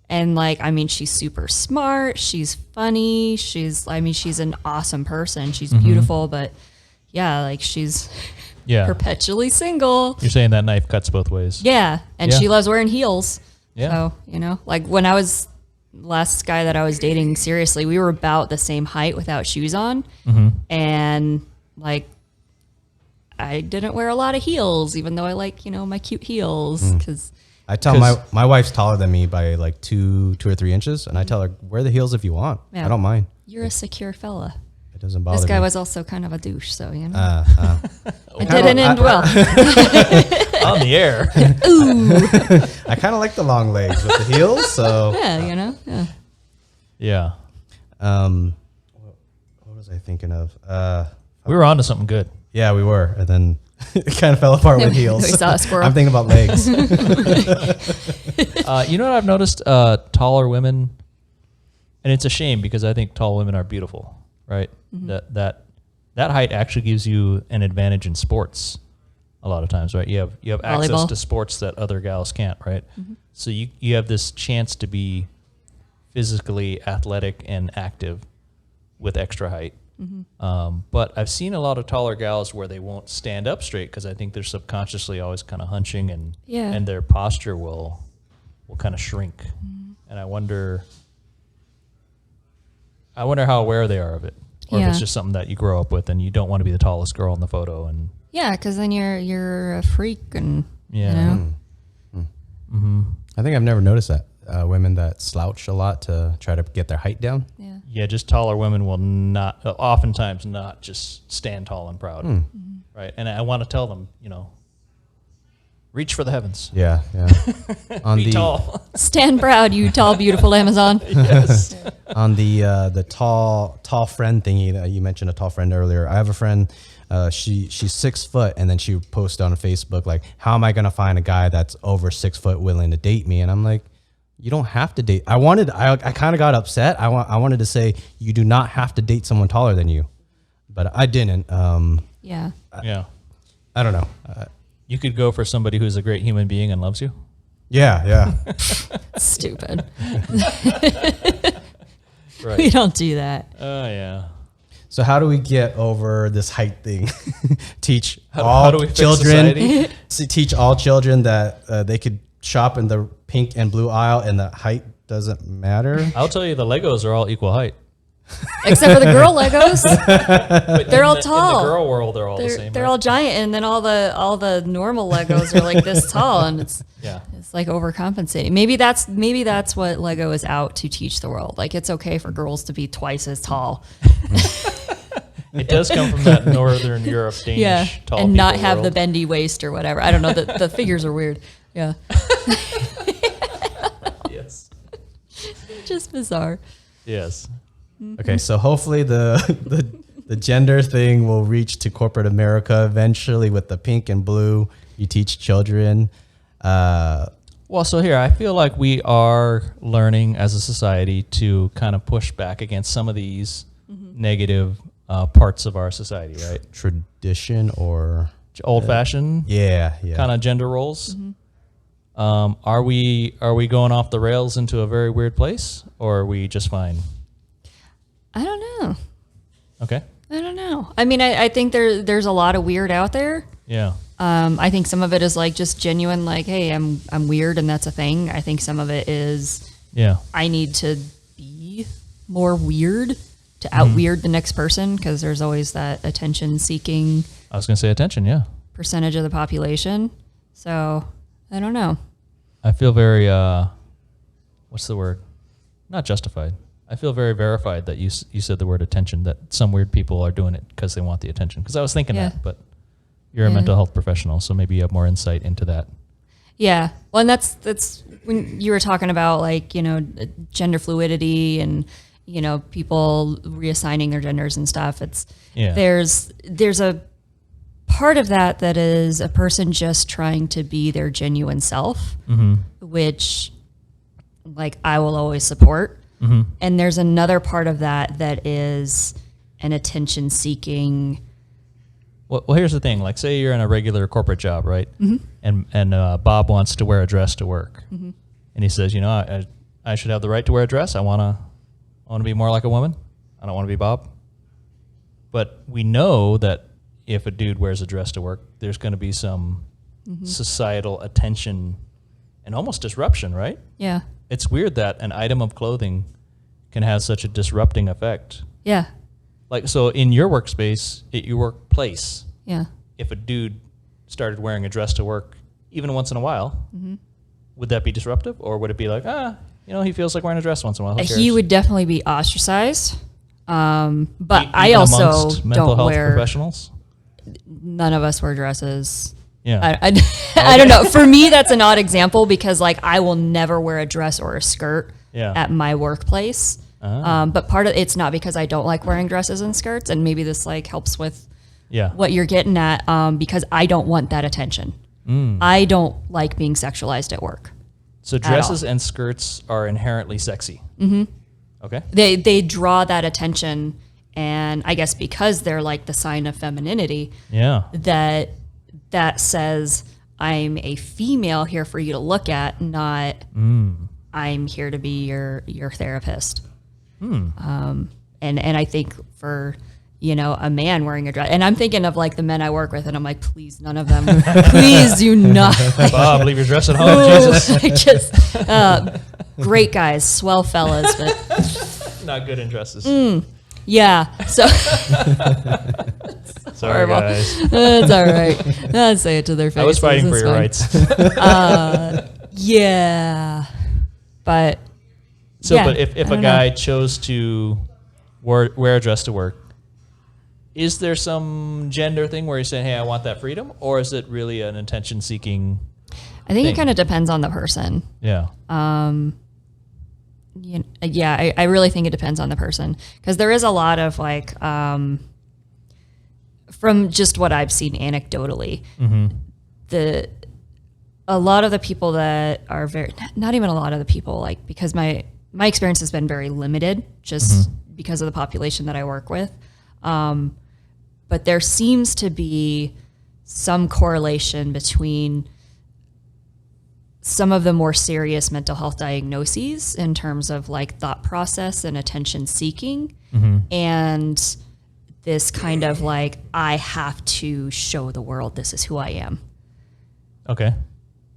And like, I mean, she's super smart. She's funny. She's an awesome person. She's beautiful, but yeah, like she's perpetually single. You're saying that knife cuts both ways. Yeah. And she loves wearing heels. Yeah. So, like when I was last guy that I was dating seriously, we were about the same height without shoes on. And like, I didn't wear a lot of heels, even though I like, my cute heels. Because I tell my wife's taller than me by like 2 or 3 inches, and I tell her, wear the heels if you want. I don't mind. You're a secure fella. It doesn't bother me. This guy was also kind of a douche, so it didn't end well. On the air. Ooh. I kind of like the long legs with the heels, so. Yeah, Yeah. What was I thinking of? We were on to something good. Yeah, we were, and then it kind of fell apart with heels. We saw a squirrel. I'm thinking about legs. You know what I've noticed? Taller women, and it's a shame because I think tall women are beautiful, right? That height actually gives you an advantage in sports a lot of times, right? You have access Volleyball. to sports that other gals can't, right? So you have this chance to be physically athletic and active with extra height. But I've seen a lot of taller gals where they won't stand up straight because I think they're subconsciously always kind of hunching and their posture will kind of shrink. And I wonder how aware they are of it, or if it's just something that you grow up with and you don't want to be the tallest girl in the photo. And because then you're a freak, and I think I've never noticed that. Women that slouch a lot to try to get their height down. Yeah, just taller women will oftentimes not just stand tall and proud, right? And I want to tell them, reach for the heavens. Yeah. Be tall. Stand proud, you tall, beautiful Amazon. Yes. On the tall friend thingy that you mentioned, a tall friend earlier. I have a friend. She's 6 foot, and then she posted on Facebook like, "How am I gonna find a guy that's over 6 foot willing to date me?" And I'm like, you don't have to date. I kind of got upset. I wanted to say you do not have to date someone taller than you, but I didn't. Yeah. I don't know. You could go for somebody who's a great human being and loves you. Yeah. Stupid. Right. We don't do that. Oh yeah. So how do we get over this height thing? Teach How all do we fix children. society? Teach all children that they could shop in the pink and blue aisle, and the height doesn't matter. I'll tell you, the Legos are all equal height. Except for the girl Legos. But They're all in tall. the girl world, they're all the same. They're right? all giant, and then all the normal Legos are like this tall, and it's like overcompensating. Maybe that's what Lego is out to teach the world. Like, it's okay for girls to be twice as tall. It does come from that Northern Europe, Danish tall and not have world. the bendy waist or whatever. I don't know. The figures are weird. Yeah. Yes. Just bizarre. Yes. Okay, so hopefully the gender thing will reach to corporate America eventually with the pink and blue. You teach children. Well, so here, I feel like we are learning as a society to kind of push back against some of these negative parts of our society, right? Tradition or old-fashioned, kind of gender roles. Are we going off the rails into a very weird place, or are we just fine? I don't know. Okay. I don't know. I mean, I think there's a lot of weird out there. Yeah. I think some of it is like just genuine, like, hey, I'm weird and that's a thing. I think some of it is, I need to be more weird to out weird the next person, because there's always that attention seeking. I was going to say attention, percentage of the population. So I don't know. I feel very, what's the word? Not justified. I feel very verified that you said the word attention, that some weird people are doing it because they want the attention. Because I was thinking that, but you're a mental health professional, so maybe you have more insight into that. Yeah. Well, and that's when you were talking about, like, gender fluidity and, people reassigning their genders and stuff. It's there's a part of that is a person just trying to be their genuine self, which, like, I will always support. And there's another part of that is an attention seeking. Well, here's the thing. Like, say you're in a regular corporate job, right? And Bob wants to wear a dress to work. And he says, I I should have the right to wear a dress. I want to be more like a woman. I don't want to be Bob. But we know that if a dude wears a dress to work, there's going to be some societal attention and almost disruption, right? Yeah. It's weird that an item of clothing can have such a disrupting effect. Yeah. Like, so in your workspace, at your workplace, Yeah. if a dude started wearing a dress to work, even once in a while, would that be disruptive? Or would it be like, he feels like wearing a dress once in a while? He would definitely be ostracized. But I Even also amongst mental don't health wear, professionals? none of us wear dresses. Yeah. I don't know. For me, that's an odd example because like I will never wear a dress or a skirt at my workplace. But part of it's not because I don't like wearing dresses and skirts, and maybe this like helps with what you're getting at, because I don't want that attention. I don't like being sexualized at work. So dresses and skirts are inherently sexy. Okay. They draw that attention, and I guess because they're like the sign of femininity, that says I'm a female here for you to look at, not I'm here to be your therapist. And I think for a man wearing a dress, and I'm thinking of like the men I work with, and I'm like, please, none of them, please do not. Bob, leave your dress at home. Jesus. Great guys, swell fellas, but not good in dresses. Yeah. So sorry, guys. It's all right. I'll say it to their face. I was fighting for your rights. Yeah. But but if a guy chose to wear a dress to work, is there some gender thing where you're saying, hey, I want that freedom? Or is it really an attention-seeking I think thing? it kind of depends on the person. Yeah. I really think it depends on the person, because there is a lot of like, from just what I've seen anecdotally, a lot of the people that are not even a lot of the people, like, because my experience has been very limited just because of the population that I work with. But there seems to be some correlation between some of the more serious mental health diagnoses in terms of like thought process and attention seeking, and this kind of like, I have to show the world this is who I am. Okay. I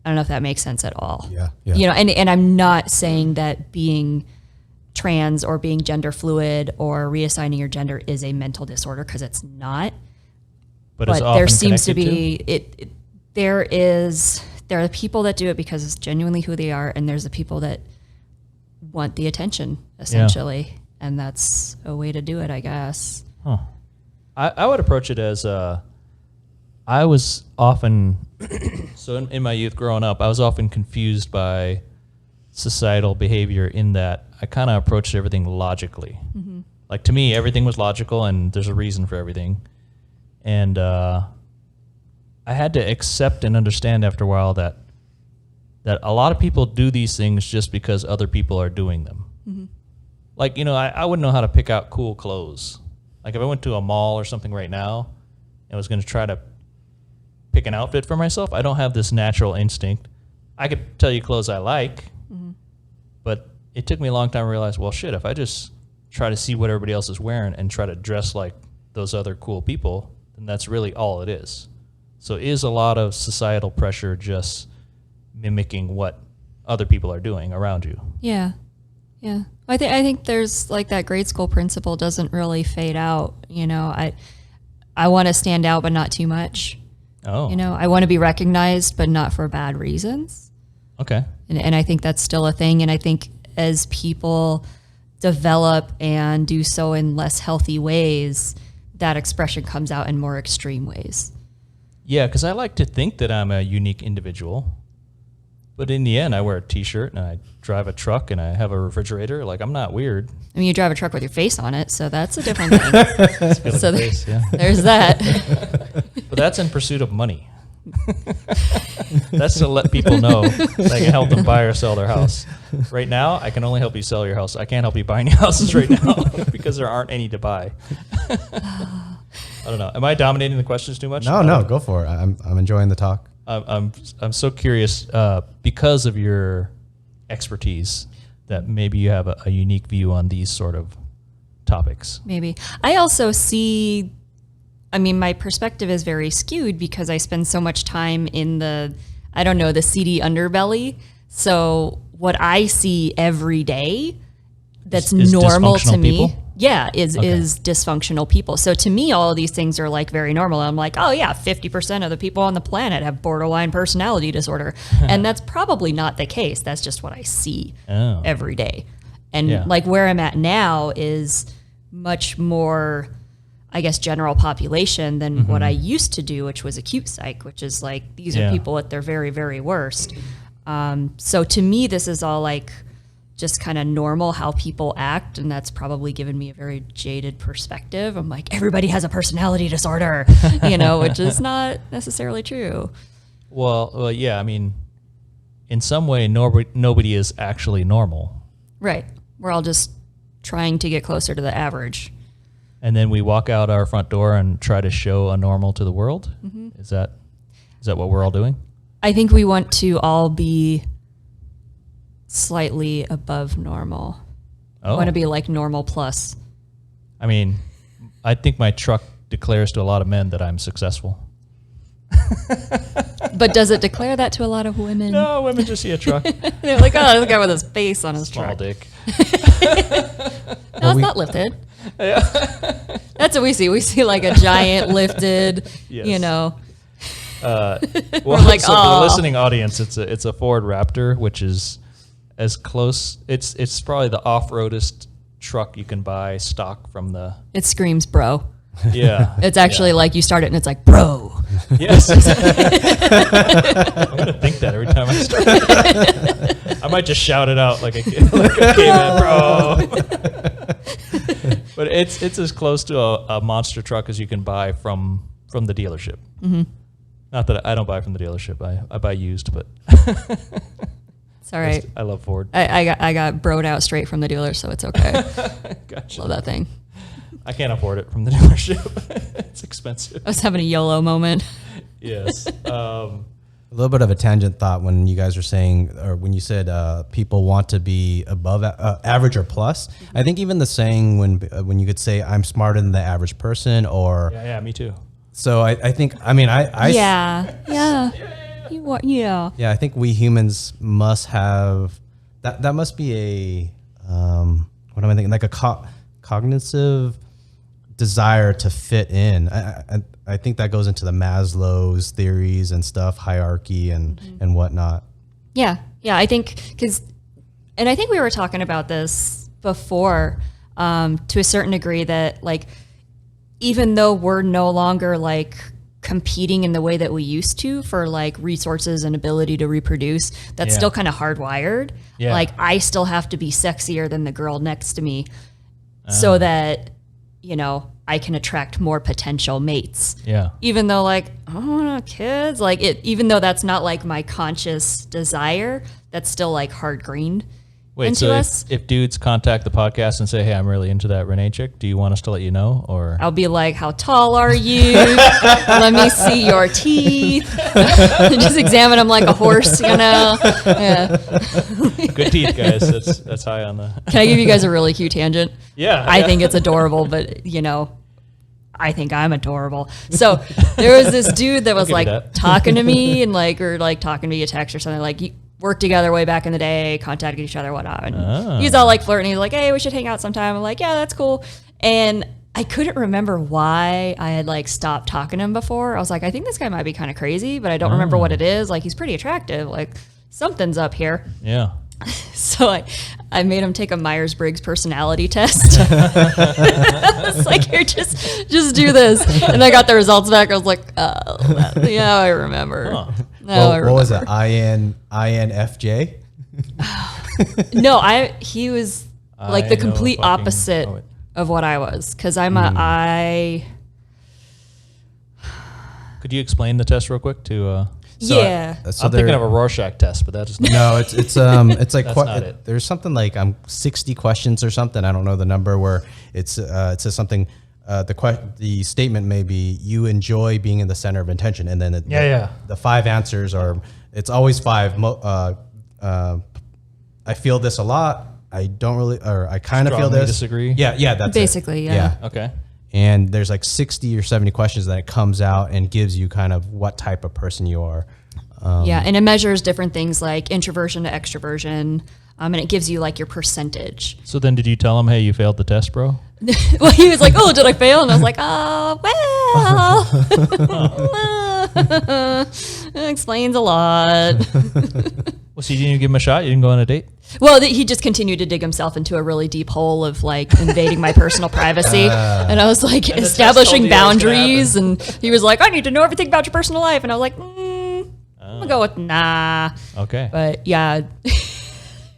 don't know if that makes sense at all. Yeah. And I'm not saying that being trans or being gender fluid or reassigning your gender is a mental disorder, because it's not. But there seems to be there are the people that do it because it's genuinely who they are, and there's the people that want the attention essentially, and that's a way to do it, I guess. Huh. I would approach it as I was often so in my youth growing up, I was often confused by societal behavior in that I kind of approached everything logically. Like, to me, everything was logical and there's a reason for everything. And I had to accept and understand after a while that a lot of people do these things just because other people are doing them. Like, I wouldn't know how to pick out cool clothes. Like, if I went to a mall or something right now and was going to try to pick an outfit for myself, I don't have this natural instinct. I could tell you clothes I like, but it took me a long time to realize, well, shit, if I just try to see what everybody else is wearing and try to dress like those other cool people, then that's really all it is. So is a lot of societal pressure just mimicking what other people are doing around you? Yeah. I think there's like that grade school principle doesn't really fade out. I want to stand out, but not too much. Oh. I want to be recognized, but not for bad reasons. Okay. And I think that's still a thing. And I think as people develop and do so in less healthy ways, that expression comes out in more extreme ways. Yeah, because I like to think that I'm a unique individual. But in the end, I wear a T-shirt and I drive a truck and I have a refrigerator. Like, I'm not weird. I mean, you drive a truck with your face on it, so that's a different thing. So there's that. But that's in pursuit of money. That's to let people know that I can help them buy or sell their house. Right now, I can only help you sell your house. I can't help you buy any houses right now because there aren't any to buy. I don't know. Am I dominating the questions too much? No, go for it. I'm enjoying the talk. I'm so curious because of your expertise. that maybe you have a unique view on these sort of topics. Maybe. I also see, I mean, my perspective is very skewed because I spend so much time in the seedy underbelly. So what I see every day that's Is normal to dysfunctional me, people? is dysfunctional people. So to me, all of these things are like very normal. I'm like, oh yeah, 50% of the people on the planet have borderline personality disorder. And that's probably not the case. That's just what I see every day. And like where I'm at now is much more, I guess, general population than what I used to do, which was acute psych, which is like, these are people at their very, very worst. So to me, this is all like just kind of normal how people act. And that's probably given me a very jaded perspective. I'm like, everybody has a personality disorder, which is not necessarily true. Well, yeah, I mean, in some way, nobody is actually normal. Right. We're all just trying to get closer to the average. And then we walk out our front door and try to show a normal to the world. Is that what we're all doing? I think we want to all be slightly above normal. I want to be like normal plus. I mean, I think my truck declares to a lot of men that I'm successful. But does it declare that to a lot of women? No, women just see a truck. They're like, oh, the guy with his face on his Small truck. dick. No, it's not lifted. That's what we see. We see like a giant lifted, Well, like, so for the listening audience, it's a Ford Raptor, which is as close. It's probably the off-roadest truck you can buy stock from the. It screams, bro. Yeah. It's actually like you start it and it's like, bro. Yes. I'm gonna think that every time I start. I might just shout it out like a caveman, bro. But it's as close to a monster truck as you can buy from the dealership. Not that I don't buy from the dealership. I buy used, but It's all right. I love Ford. I got broed out straight from the dealer, so it's okay. Gotcha. Love that thing. I can't afford it from the dealership. It's expensive. I was having a YOLO moment. Yes. A little bit of a tangent thought when you guys were saying, or when you said people want to be above average or plus. I think even the saying when you could say I'm smarter than the average person, or Yeah, me too. so I think Yeah. I think we humans must have that must be a what am I thinking, like a cognitive desire to fit in. I think that goes into the Maslow's theories and stuff, hierarchy and whatnot. Yeah. I think I think we were talking about this before, to a certain degree, that like, even though we're no longer like competing in the way that we used to for like resources and ability to reproduce, that's still kind of hardwired. Yeah. Like I still have to be sexier than the girl next to me so that, I can attract more potential mates. Yeah. Even though like, I don't want kids, like even though that's not like my conscious desire, that's still like hard greened. Wait, into so us. If dudes contact the podcast and say, hey, I'm really into that Renee chick, do you want us to let you know? Or I'll be like, how tall are you? Let me see your teeth. Just examine them like a horse, Yeah. Good teeth, guys. That's high on the. Can I give you guys a really cute tangent? Yeah. I think it's adorable, but I think I'm adorable. So there was this dude that was like talking to me and or talking to me a text or something, like worked together way back in the day, contacted each other, whatnot. And he's all like flirting. He's like, hey, we should hang out sometime. I'm like, yeah, that's cool. And I couldn't remember why I had like stopped talking to him before. I was like, I think this guy might be kind of crazy, but I don't remember what it is. Like, he's pretty attractive. Like, something's up here. Yeah. So I made him take a Myers-Briggs personality test. I was like, here, just do this. And I got the results back. I was like, oh, yeah, I remember. Huh. What was it? INFJ? No, he was like the complete opposite of what I was, because I'm a I. Could you explain the test real quick to? I'm thinking of a Rorschach test, but that is not. No, it's like there's something like 60 questions or something. I don't know the number, where it says something. The statement may be, you enjoy being in the center of attention, and then the 5 answers are, it's always 5. I feel this a lot, I don't really, or I kind of feel Strongly this. disagree? Yeah, that's it. Basically, yeah. Okay. And there's like 60 or 70 questions that it comes out and gives you kind of what type of person you are. Yeah, and it measures different things like introversion to extroversion, and it gives you like your percentage. So then did you tell him, hey, you failed the test, bro? Well, he was like, "Oh, did I fail?" And I was like, well, it explains a lot." Well, so you didn't even give him a shot? You didn't go on a date? Well, he just continued to dig himself into a really deep hole of like invading my personal privacy. And I was like And the test establishing told you what was gonna boundaries. And he was like, "I need to know everything about your personal life." And I was like, I'm going to go with nah. Okay. But yeah,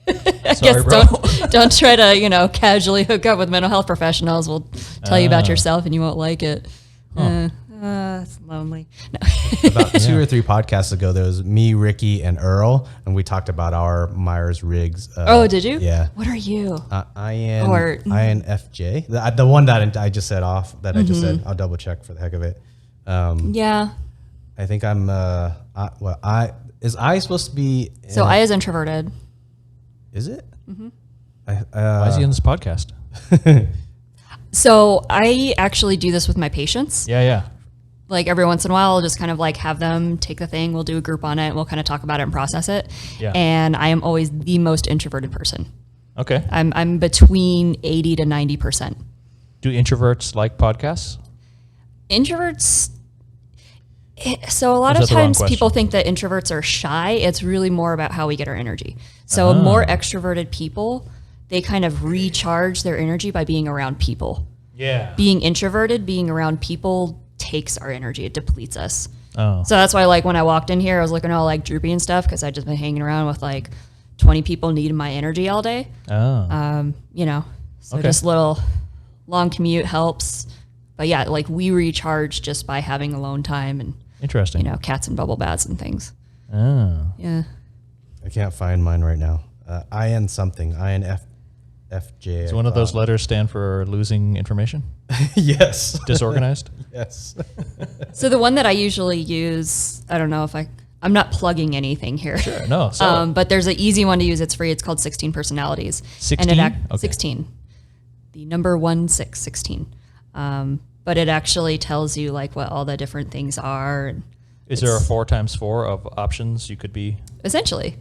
I Sorry, guess bro. don't try to, casually hook up with mental health professionals. We'll tell you about yourself and you won't like it. It's lonely. No. About 2 or 3 podcasts ago, there was me, Ricky, and Earl, and we talked about our Myers-Briggs. Oh, did you? Yeah. What are you? INFJ. The one that I just said off, that I just said, I'll double check for the heck of it. Yeah. I think I'm, is I supposed to be? So I is introverted. Is it? Why is he on this podcast? So I actually do this with my patients. Yeah. Like every once in a while, I'll just kind of like have them take the thing. We'll do a group on it and we'll kind of talk about it and process it. Yeah. And I am always the most introverted person. Okay. I'm between 80 to 90%. Do introverts like podcasts? Introverts. So a lot Is of that the wrong times question? people think that introverts are shy. It's really more about how we get our energy. So more extroverted people, they kind of recharge their energy by being around people. Yeah. Being introverted, being around people takes our energy. It depletes us. Oh. So that's why, like, when I walked in here, I was looking all like droopy and stuff because I'd just been hanging around with like 20 people needing my energy all day. Oh. So Okay. just little long commute helps. But yeah, like we recharge just by having alone time and, Interesting. cats and bubble baths and things. Oh. Yeah. I can't find mine right now. IN something. INFJ. Does one of those letters stand for losing information? Yes. Disorganized? Yes. So the one that I usually use, I don't know if I'm not plugging anything here. Sure. No. So But there's an easy one to use. It's free. It's called 16 Personalities. 16? Okay. 16. The number 16. But it actually tells you like what all the different things are. And is there a 4 times 4 of options you could be? essentially.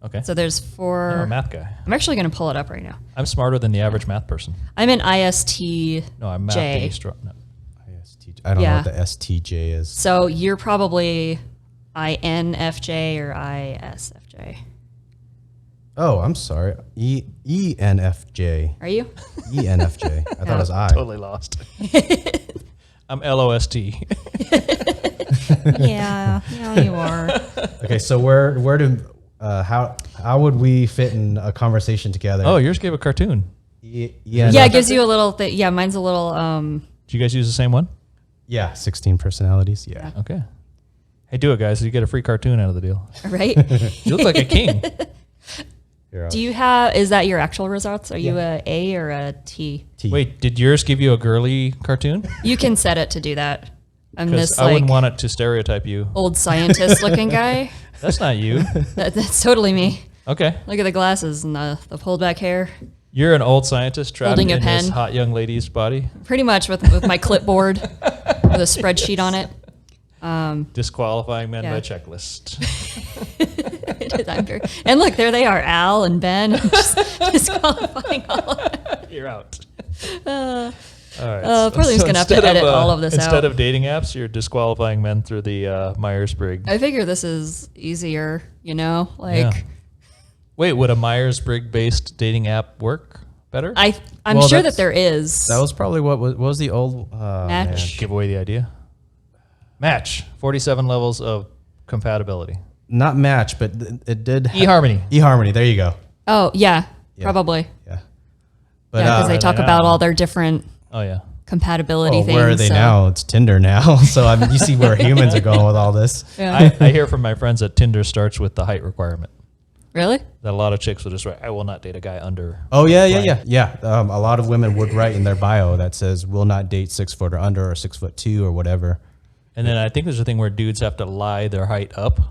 Okay. So there's I'm a 4. math guy. I'm actually going to pull it up right now. I'm smarter than the average math person. I'm an ISTJ. No, I'm math J. no. ISTJ. I don't know Yeah. what the STJ is. So you're probably INFJ or ISFJ. Oh, I'm sorry. ENFJ. Are you? ENFJ. I thought it was I. Totally lost. I'm LOST. Yeah, you are. Okay, so how would we fit in a conversation together? Oh, yours gave a cartoon. Yeah, it gives you a little thing. Yeah, mine's a little. Do you guys use the same one? Yeah, 16 personalities. Yeah. Okay. Hey, do it, guys. You get a free cartoon out of the deal. Right? You look like a king. Here, Do you have? Is that your actual results? Are you a A or a T? T. Wait, did yours give you a girly cartoon? You can set it to do that. I'm Because this I like wouldn't want it to stereotype you. old scientist looking guy. That's not you. That's totally me. Okay. Look at the glasses and the pulled back hair. You're an old scientist trapped Holding a in this pen. hot young lady's body. Pretty much with my clipboard with a spreadsheet on it. Disqualifying men Yeah. by checklist. And look, there they are, Al and Ben, just disqualifying all of it. You're out. All right. Probably just gonna have to instead edit all of this instead out. of dating apps, you're disqualifying men through the Myers-Briggs. I figure this is easier, like Yeah. Wait, would a Myers-Briggs based dating app work better? I'm Well, sure that that's- there is. That was probably what was the old Match. Give away the idea. Match. 47 levels of compatibility. Not Match, but it did. eHarmony. eHarmony. There you go. Oh yeah, Yeah. probably. Yeah. But Because they talk they about now? all their different Oh yeah. compatibility well, things. where are they so- now? It's Tinder now. So you see where humans are going with all this. Yeah. I hear from my friends that Tinder starts with the height requirement. Really? That a lot of chicks will just write, I will not date a guy under. Oh yeah. A lot of women would write in their bio that says will not date 6 foot or under or 6'2" or whatever. And then I think there's a thing where dudes have to lie their height up.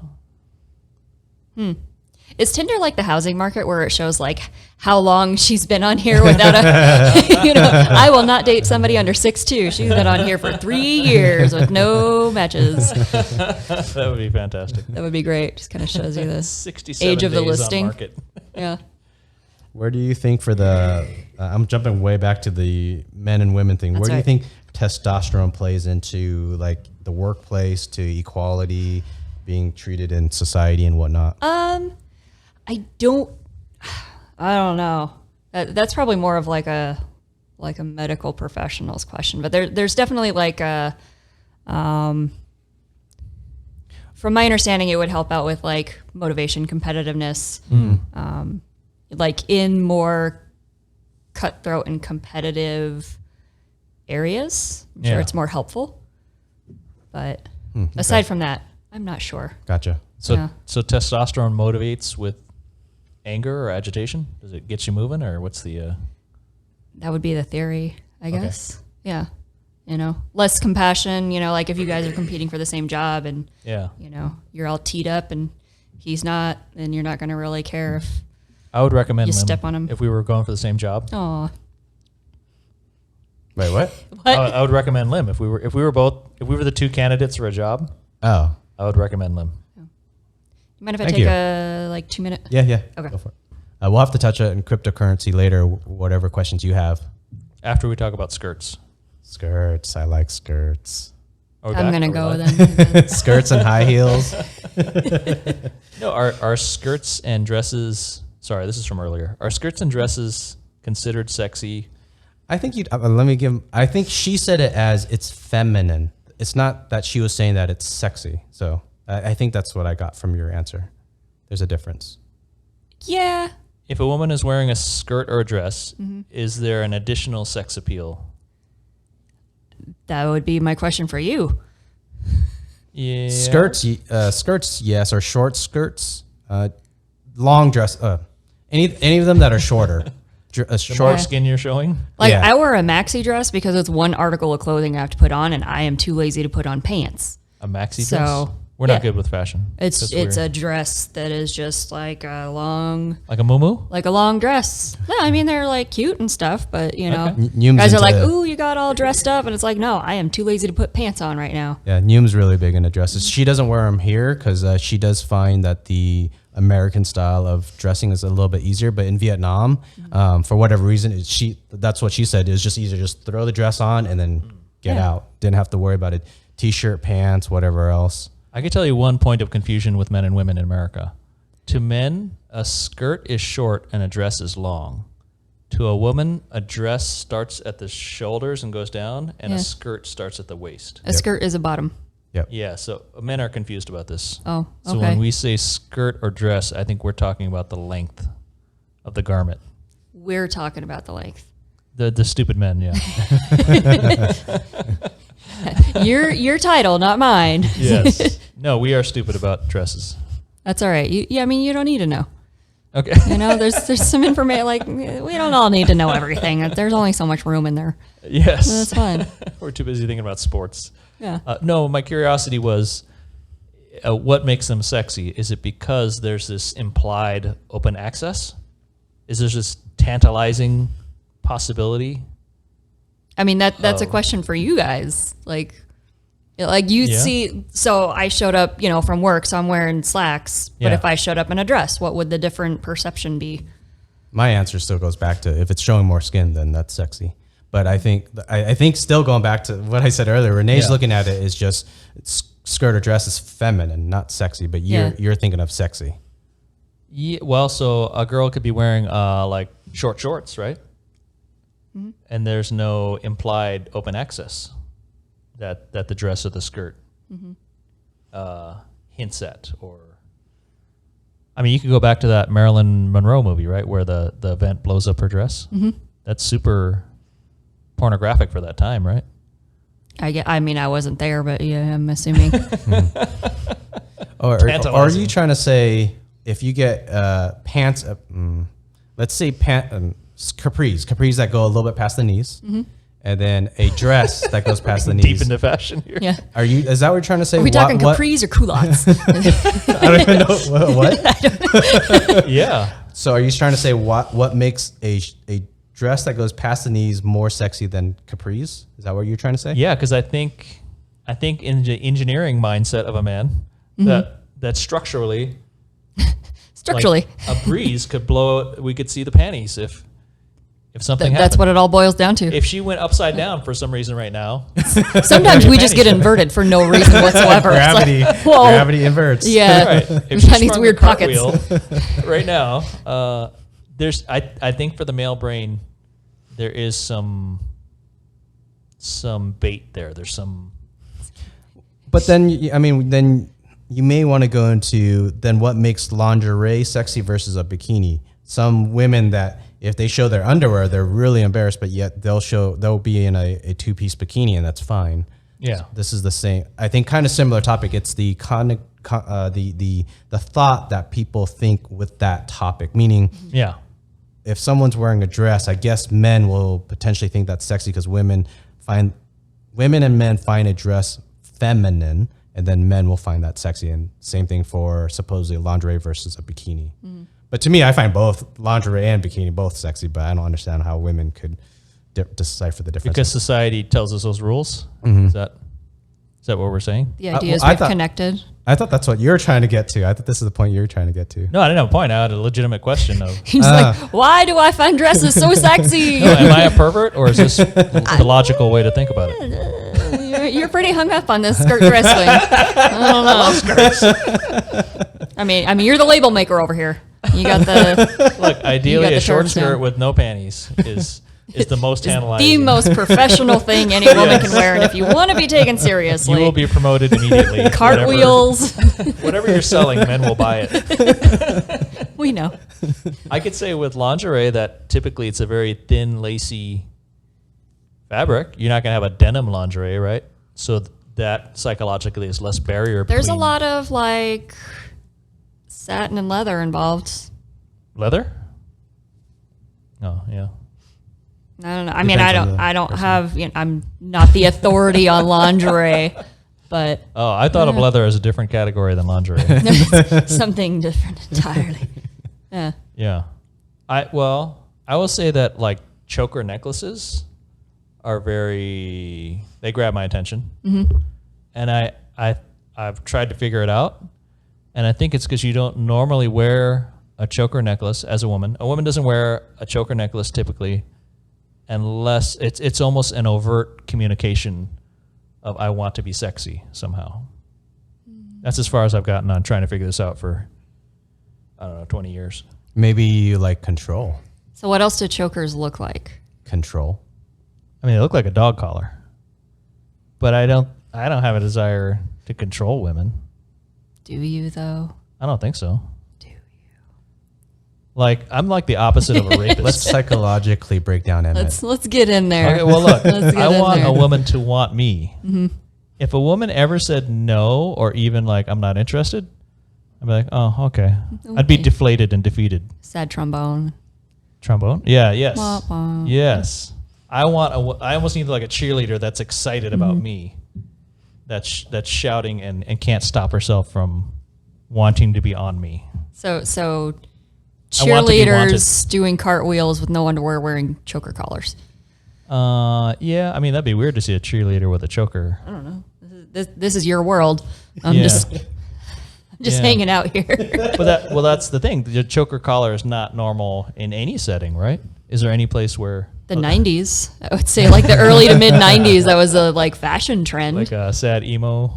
Is Tinder like the housing market where it shows like how long she's been on here without a, I will not date somebody under 6'2". She's been on here for 3 years with no matches. That would be fantastic. That would be great. Just kind of shows you the 67 age of the days on listing. market. Yeah. Where do you think for the, I'm jumping way back to the men and women thing. Where do you think testosterone plays into like the workplace, to equality, being treated in society and whatnot? I don't know. That's probably more of like a medical professional's question, but there's definitely like from my understanding, it would help out with like motivation, competitiveness, like in more cutthroat and competitive areas. I'm sure it's more helpful, but aside from that, I'm not sure. Gotcha. So testosterone motivates with anger or agitation? Does it get you moving, or what's the... That would be the theory, I guess. Yeah. Less compassion, like if you guys are competing for the same job and, you're all teed up and he's not, then you're not going to really care if I would recommend you Liem step on him. if we were going for the same job. Aw. Wait, what? I would recommend Liem if we were the two candidates for a job. Oh, I would recommend Liem. You mind if I Thank take you. a 2 minute? yeah. Okay. Go for it. We'll have to touch on cryptocurrency later, whatever questions you have. After we talk about skirts. Skirts. I like skirts. I'm going to go then. Skirts and high heels. No, are skirts and dresses... Sorry, this is from earlier. Are skirts and dresses considered sexy? I think I think she said it as it's feminine. It's not that she was saying that it's sexy. So I think that's what I got from your answer. There's a difference. Yeah. If a woman is wearing a skirt or a dress, is there an additional sex appeal? That would be my question for you. Yeah. Skirts, yes, or short skirts. Long dress, any of them that are shorter. The more skin you're showing? Like I wear a maxi dress because it's one article of clothing I have to put on, and I am too lazy to put on pants. A maxi dress? We're not good with fashion. It's a dress that is just like a long... Like a muumuu? Like a long dress. No, I mean, they're like cute and stuff, but Neum's guys are like, into- ooh, you got all dressed up. And it's like, no, I am too lazy to put pants on right now. Yeah, Neum's really big into dresses. She doesn't wear them here because she does find that the American style of dressing is a little bit easier. But in Vietnam, for whatever reason, that's what she said. It was just easier. Just throw the dress on and then get out. Didn't have to worry about it. T-shirt, pants, whatever else. I can tell you one point of confusion with men and women in America. To men, a skirt is short and a dress is long. To a woman, a dress starts at the shoulders and goes down, and a skirt starts at the waist. A skirt is a bottom. Yep. Yeah, so men are confused about this. Oh, okay. So when we say skirt or dress, I think we're talking about the length of the garment. We're talking about the length. The stupid men, yeah. Your title, not mine. Yes. No, we are stupid about dresses. That's all right. You don't need to know. Okay. There's some information, like, we don't all need to know everything. There's only so much room in there. Yes. That's fine. We're too busy thinking about sports. Yeah. No, my curiosity was, what makes them sexy? Is it because there's this implied open access? Is there this tantalizing possibility? I mean, that's a question for you guys. Like you see, so I showed up, from work, so I'm wearing slacks. But if I showed up in a dress, what would the different perception be? My answer still goes back to if it's showing more skin, then that's sexy. But I think still going back to what I said earlier, Renee's looking at it as just skirt or dress is feminine, not sexy. But you're thinking of sexy. Yeah. Well, so a girl could be wearing like short shorts, right? Mm-hmm. And there's no implied open access that the dress or the skirt hints at. Or, I mean, you could go back to that Marilyn Monroe movie, right, where the vent blows up her dress. Mm-hmm. That's super pornographic for that time, right? I mean, I wasn't there, but yeah, I'm assuming. Or are you trying to say if you get pants, let's say capris that go a little bit past the knees, and then a dress that goes past the knees. Deep into fashion here. Yeah. Is that what you're trying to say? Are we talking capris or culottes? I don't even know what. Yeah. So are you trying to say what makes a dress that goes past the knees more sexy than capris? Is that what you're trying to say? Yeah, because I think in the engineering mindset of a man that structurally like, a breeze could blow. We could see the panties if something happened. That's what it all boils down to. If she went upside down for some reason right now, Sometimes we just get inveted for no reason whatsoever. Gravity, It's like, whoa. gravity inverts. Yeah. right? If We she find these sprung weird a pockets. cartwheel right now, there's I think for the male brain, there is some bait there. There's some. But then then you may want to go into then what makes lingerie sexy versus a bikini. Some women that if they show their underwear, they're really embarrassed, but yet they'll be in a two-piece bikini and that's fine. Yeah. So this is the same. I think kind of similar topic. It's the the thought that people think with that topic. Meaning, Yeah. if someone's wearing a dress, I guess men will potentially think that's sexy because women and men find a dress feminine, and then men will find that sexy. And same thing for supposedly lingerie versus a bikini. But to me, I find both lingerie and bikini both sexy, but I don't understand how women could decipher the difference. Because society tells us those rules. Is that what we're saying? The idea is I we've thought- connected. I thought that's what you're trying to get to. I thought this is the point you're trying to get to. No, I didn't have a point. I had a legitimate question of, He's like, why do I find dresses so sexy? am I a pervert or is this the logical way to think about it? You're pretty hung up on this skirt dress thing. I don't know. I mean, you're the label maker over here. You got the Look, ideally, the a short terms skirt down. with no panties is the most the tantalizing. most professional thing any woman can wear, and if you want to be taken seriously, You will be promoted immediately. cartwheels. Whatever you're selling, men will buy it. We know. I could say with lingerie that typically it's a very thin, lacy fabric. You're not going to have a denim lingerie, right? So that psychologically is less barrier. There's a between lot of like satin and leather involved. leather. Oh yeah. I don't know. I mean, Depends on the I don't person. have. I'm not the authority on lingerie, but Oh, I thought of leather as a different category than lingerie. something different entirely. Yeah. Yeah. I will say that like choker necklaces are they grab my attention. And I've tried to figure it out. And I think it's because you don't normally wear a choker necklace as a woman. A woman doesn't wear a choker necklace typically unless it's almost an overt communication of I want to be sexy somehow. That's as far as I've gotten on trying to figure this out for, I don't know, 20 years. Maybe you like control. So what else do chokers look like? Control. I mean, they look like a dog collar, but I don't have a desire to control women. Do you though? I don't think so. Do you? Like, I'm like the opposite of a rapist. Let's psychologically break down Emmett. Let's get in there. Okay, well, look, Let's get I in want there. a woman to want me. If a woman ever said no or even like, I'm not interested, I'd be like, oh, okay. I'd be Okay. deflated and defeated. Sad trombone. Trombone? Yeah, yes. Wah, wah. Yes. I almost need like a cheerleader that's excited about me. That's shouting and can't stop herself from wanting to be on me. So I want to be cheerleaders doing cartwheels with no underwear, wearing choker collars. Yeah, I mean, that'd be weird to see a cheerleader with a choker. I don't know. This is your world. I'm Yeah. just Yeah. hanging out here. But that's the thing. The choker collar is not normal in any setting, right? Is there any place where The 90s, I would say, like the early to mid 90s, that was a like fashion trend. like a sad emo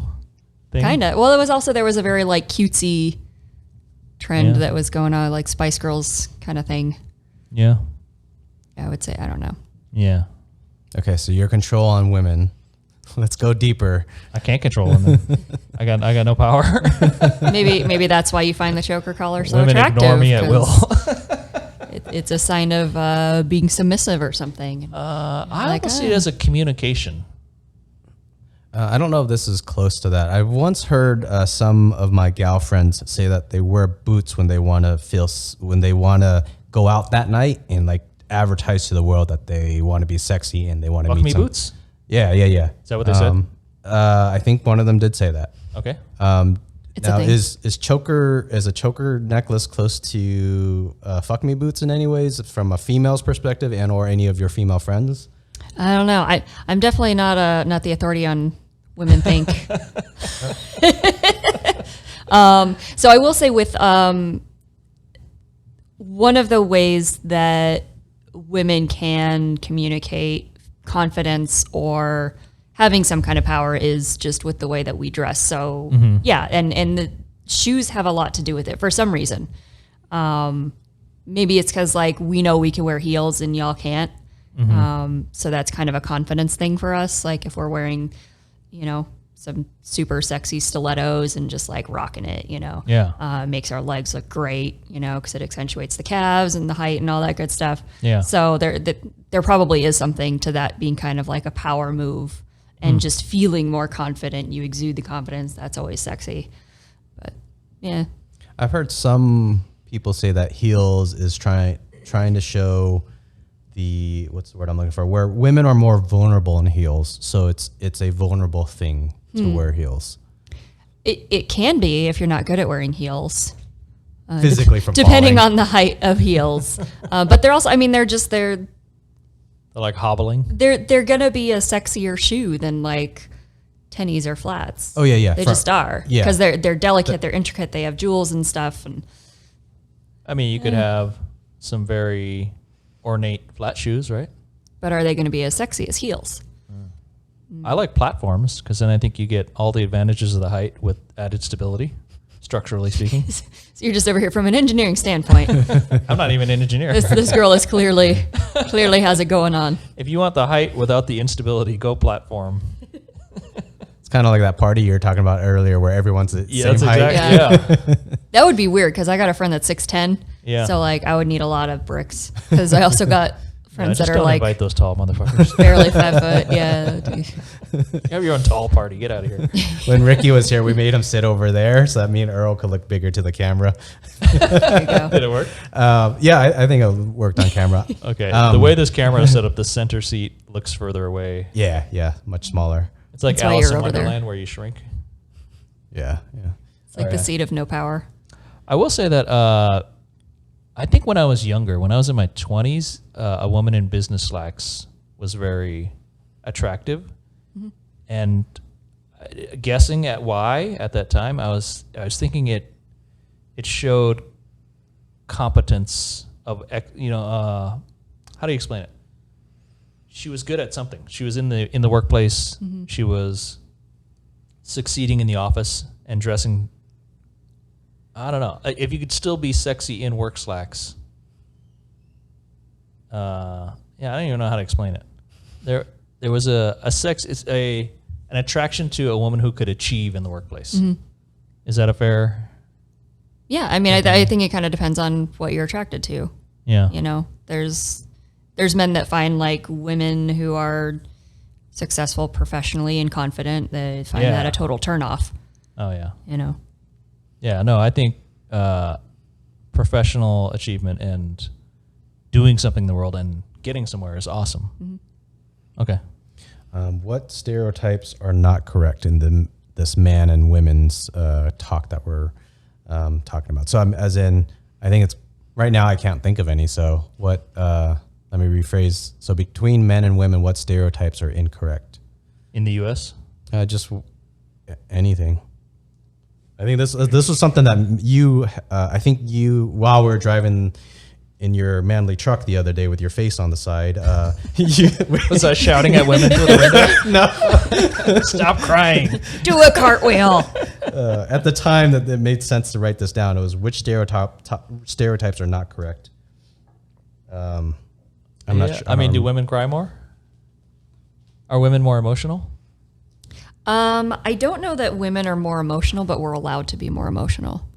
thing? Kind of. Well, there was a very like cutesy trend Yeah. that was going on, like Spice Girls kind of thing. Yeah. I would say, I don't know. Yeah. Okay, so your control on women. Let's go deeper. I can't control women. I got no power. Maybe that's why you find the choker collar so Women attractive. ignore me at 'cause will. it's a sign of being submissive or something. I Like, almost see it as a communication. I don't know if this is close to that. I've once heard some of my gal friends say that they wear boots when they want to go out that night and like advertise to the world that they want to be sexy and they want to Fuck meet me some. boots? Yeah. Is that what they said? I think one of them did say that. Okay. It's a Now, thing. is a choker necklace close to fuck me boots in any ways from a female's perspective and or any of your female friends? I don't know. I'm definitely not the authority on women think. So I will say with one of the ways that women can communicate confidence or having some kind of power is just with the way that we dress. So yeah, and the shoes have a lot to do with it for some reason. Maybe it's because like we know we can wear heels and y'all can't. So that's kind of a confidence thing for us. Like if we're wearing, some super sexy stilettos and just like rocking it, makes our legs look great, because it accentuates the calves and the height and all that good stuff. Yeah. So there probably is something to that being kind of like a power move and just feeling more confident. You exude the confidence. That's always sexy. But yeah. I've heard some people say that heels is trying to show what's the word I'm looking for, where women are more vulnerable in heels. So it's a vulnerable thing to wear heels. It can be if you're not good at wearing heels. Physically from depending falling. on the height of heels. But they're also, they're like hobbling. they're gonna be a sexier shoe than like tennies or flats. Oh yeah. They just are. Yeah. Because they're delicate, they're intricate, they have jewels and stuff. And I mean, you could have some very ornate flat shoes, right? but are they going to be as sexy as heels? I like platforms because then I think you get all the advantages of the height with added stability, structurally speaking. So you're just over here from an engineering standpoint. I'm not even an engineer. This girl is clearly has it going on. If you want the height without the instability, go platform. It's kind of like that party you were talking about earlier where everyone's the same that's height. exactly. Yeah. That would be weird because I got a friend that's 6'10". Yeah. So like I would need a lot of bricks because I also got friends just that are don't like invite those tall motherfuckers. barely 5 foot. Yeah. You have your own tall party. Get out of here. When Ricky was here, we made him sit over there so that me and Earl could look bigger to the camera. There you go. Did it work? Yeah, I think it worked on camera. Okay. The way this camera is set up, the center seat looks further away. Yeah, much smaller. It's like That's why Alice you're in over there. Wonderland where you shrink. Yeah. It's like the seat of no power. I will say that I think when I was younger, when I was in my 20s, a woman in business slacks was very attractive. Mm-hmm. And guessing at why at that time, I was thinking it showed competence of, how do you explain it? She was good at something. She was in the workplace. Mm-hmm. She was succeeding in the office and dressing. I don't know if you could still be sexy in work slacks. I don't even know how to explain it. There was an attraction to a woman who could achieve in the workplace. Mm-hmm. Is that a fair? Yeah, I mean, I think it kind of depends on what you're attracted to. Yeah, there's men that find like women who are successful professionally and confident. They find that a total turnoff. Oh yeah. Yeah, no, I think professional achievement and doing something in the world and getting somewhere is awesome. Mm-hmm. Okay. What stereotypes are not correct in this man and women's talk that we're talking about? So I think it's right now I can't think of any. So what? Let me rephrase. So between men and women, what stereotypes are incorrect? In the U.S.? Just anything. I think this was something that you while we were driving in your manly truck the other day with your face on the side. Was I shouting at women through the window? No. Stop crying. do a cartwheel. At the time that it made sense to write this down, it was which stereotypes are not correct. I'm not sure. I mean, do women cry more? Are women more emotional? I don't know that women are more emotional, but we're allowed to be more emotional.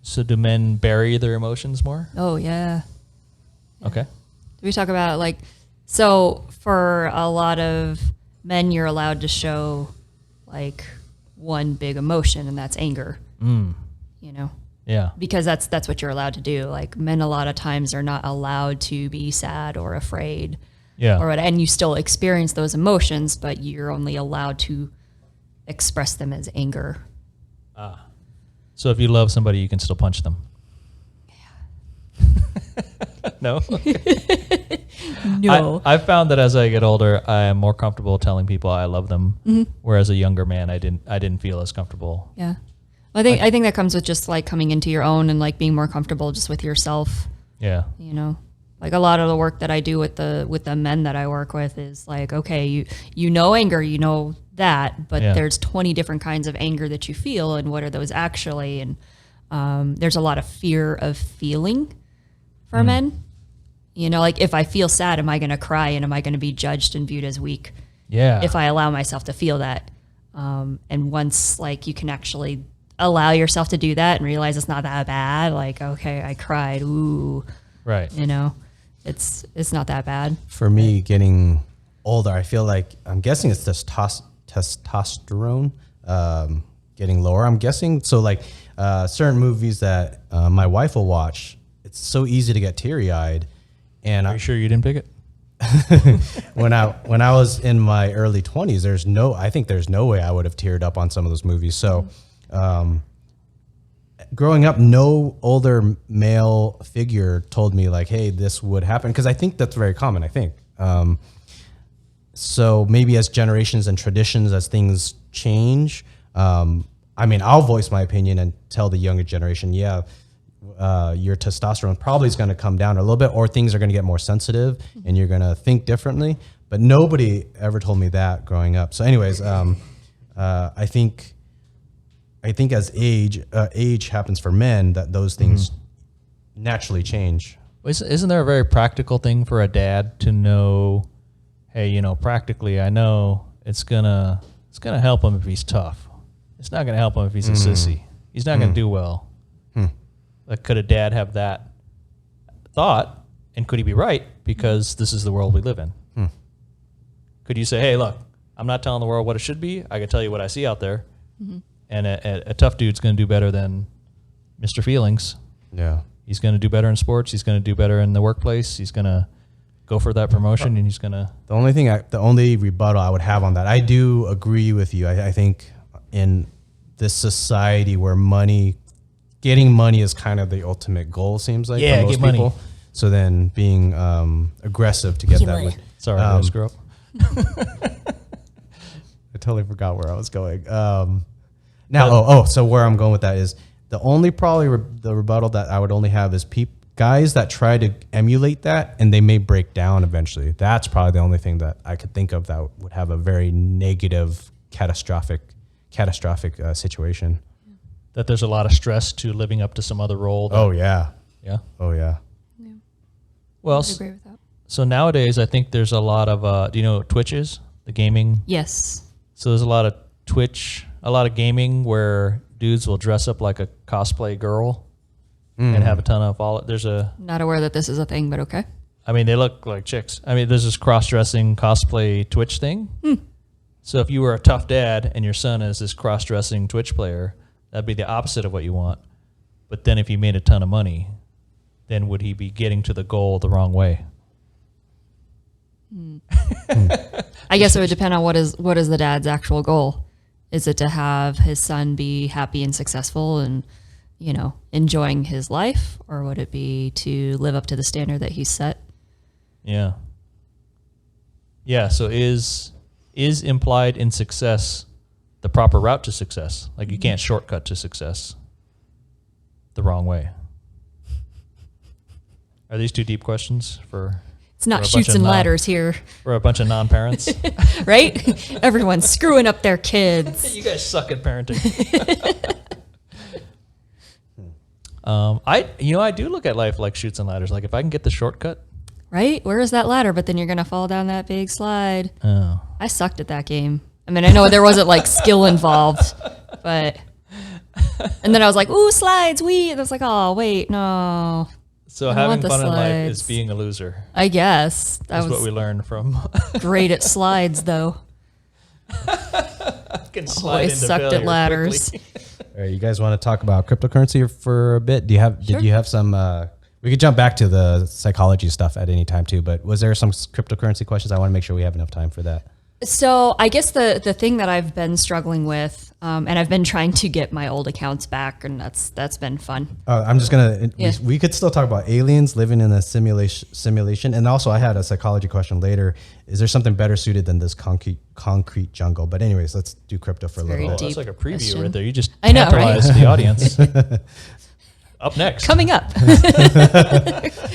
So do men bury their emotions more? Oh, yeah. Okay. We talk about so for a lot of men, you're allowed to show like one big emotion, and that's anger. Yeah. Because that's what you're allowed to do. Like men a lot of times are not allowed to be sad or afraid. Yeah. And you still experience those emotions, but you're only allowed to express them as anger. So if you love somebody, you can still punch them. Yeah. No? No. I found that as I get older, I am more comfortable telling people I love them. Whereas a younger man, I didn't feel as comfortable. Yeah. I think that comes with just like coming into your own and like being more comfortable just with yourself. Yeah. You know, like a lot of the work that I do with the men that I work with is like, okay, you know anger, you know that, but there's 20 different kinds of anger that you feel, and what are those actually? And there's a lot of fear of feeling for men. You know, like if I feel sad, am I going to cry and am I going to be judged and viewed as weak? Yeah. If I allow myself to feel that. And once like you can actually allow yourself to do that and realize it's not that bad, like, okay, I cried. Ooh. Right. You know, it's not that bad. For me, getting older, I feel like, I'm guessing it's testosterone getting lower. I'm guessing. So like certain movies that my wife will watch, it's so easy to get teary-eyed. And Are you sure you didn't pick it? when I was in my early 20s, I think there's no way I would have teared up on some of those movies. So growing up, no older male figure told me like, hey, this would happen. Because I think that's very common, I think. So maybe as generations and traditions, as things change, I mean, I'll voice my opinion and tell the younger generation, your testosterone probably is going to come down a little bit, or things are going to get more sensitive and you're going to think differently. But nobody ever told me that growing up. So anyways, I think as age happens for men, that those things naturally change. Isn't there a very practical thing for a dad to know, hey, you know, practically, I know it's gonna help him if he's tough. It's not gonna help him if he's a sissy. He's not gonna do well. Like, could a dad have that thought, and could he be right? Because this is the world we live in. Could you say, hey, look, I'm not telling the world what it should be. I can tell you what I see out there. And a tough dude's going to do better than Mr. Feelings. Yeah. He's going to do better in sports. He's going to do better in the workplace. He's going to go for that promotion, and he's going to... The only rebuttal I would have on that, I do agree with you. I think in this society where getting money is kind of the ultimate goal, seems like, for most people. Money. So then being aggressive to get that. Sorry, I screw up. I totally forgot where I was going. So where I'm going with that is the only probably the rebuttal that I would only have is guys that try to emulate that, and they may break down eventually. That's probably the only thing that I could think of that would have a very negative, catastrophic situation. That there's a lot of stress to living up to some other role. Oh yeah. Yeah. Oh yeah. Well, I agree with that. So nowadays, I think there's a lot of, do you know what Twitch is? The gaming? Yes. So there's a lot of Twitch, a lot of gaming where dudes will dress up like a cosplay girl and have a ton of followers. Not aware that this is a thing, but okay. I mean, they look like chicks. I mean, there's this cross-dressing cosplay Twitch thing. So if you were a tough dad and your son is this cross-dressing Twitch player, that'd be the opposite of what you want. But then if he made a ton of money, then would he be getting to the goal the wrong way? I guess it would depend on what is the dad's actual goal. Is it to have his son be happy and successful and, you know, enjoying his life, or would it be to live up to the standard that he's set? Yeah. Yeah. So is implied in success the proper route to success? Like, you can't shortcut to success the wrong way. Are these too deep questions for? It's not shoots and ladders here. We're a bunch of non-parents. Right? Everyone's screwing up their kids. You guys suck at parenting. I do look at life like shoots and ladders. Like, if I can get the shortcut. Right? Where is that ladder? But then you're going to fall down that big slide. Oh. I sucked at that game. I mean, I know there wasn't like skill involved, but... And then I was like, ooh, slides, wee. And I was like, oh, wait, no. So having fun in life is being a loser. I guess. That's what we learned from. Great at slides, though. I can slide into sucked at ladders. right, you guys want to talk about cryptocurrency for a bit? Did you have some? We could jump back to the psychology stuff at any time too. But was there some cryptocurrency questions? I want to make sure we have enough time for that. So I guess the thing that I've been struggling with, and I've been trying to get my old accounts back, and that's been fun. I'm just gonna. We could still talk about aliens living in a simulation, and also I had a psychology question later. Is there something better suited than this concrete jungle? But anyways, let's do crypto for a little bit. That's like a preview right there. You just I know, right? tantalized the audience. Up next, Coming up. All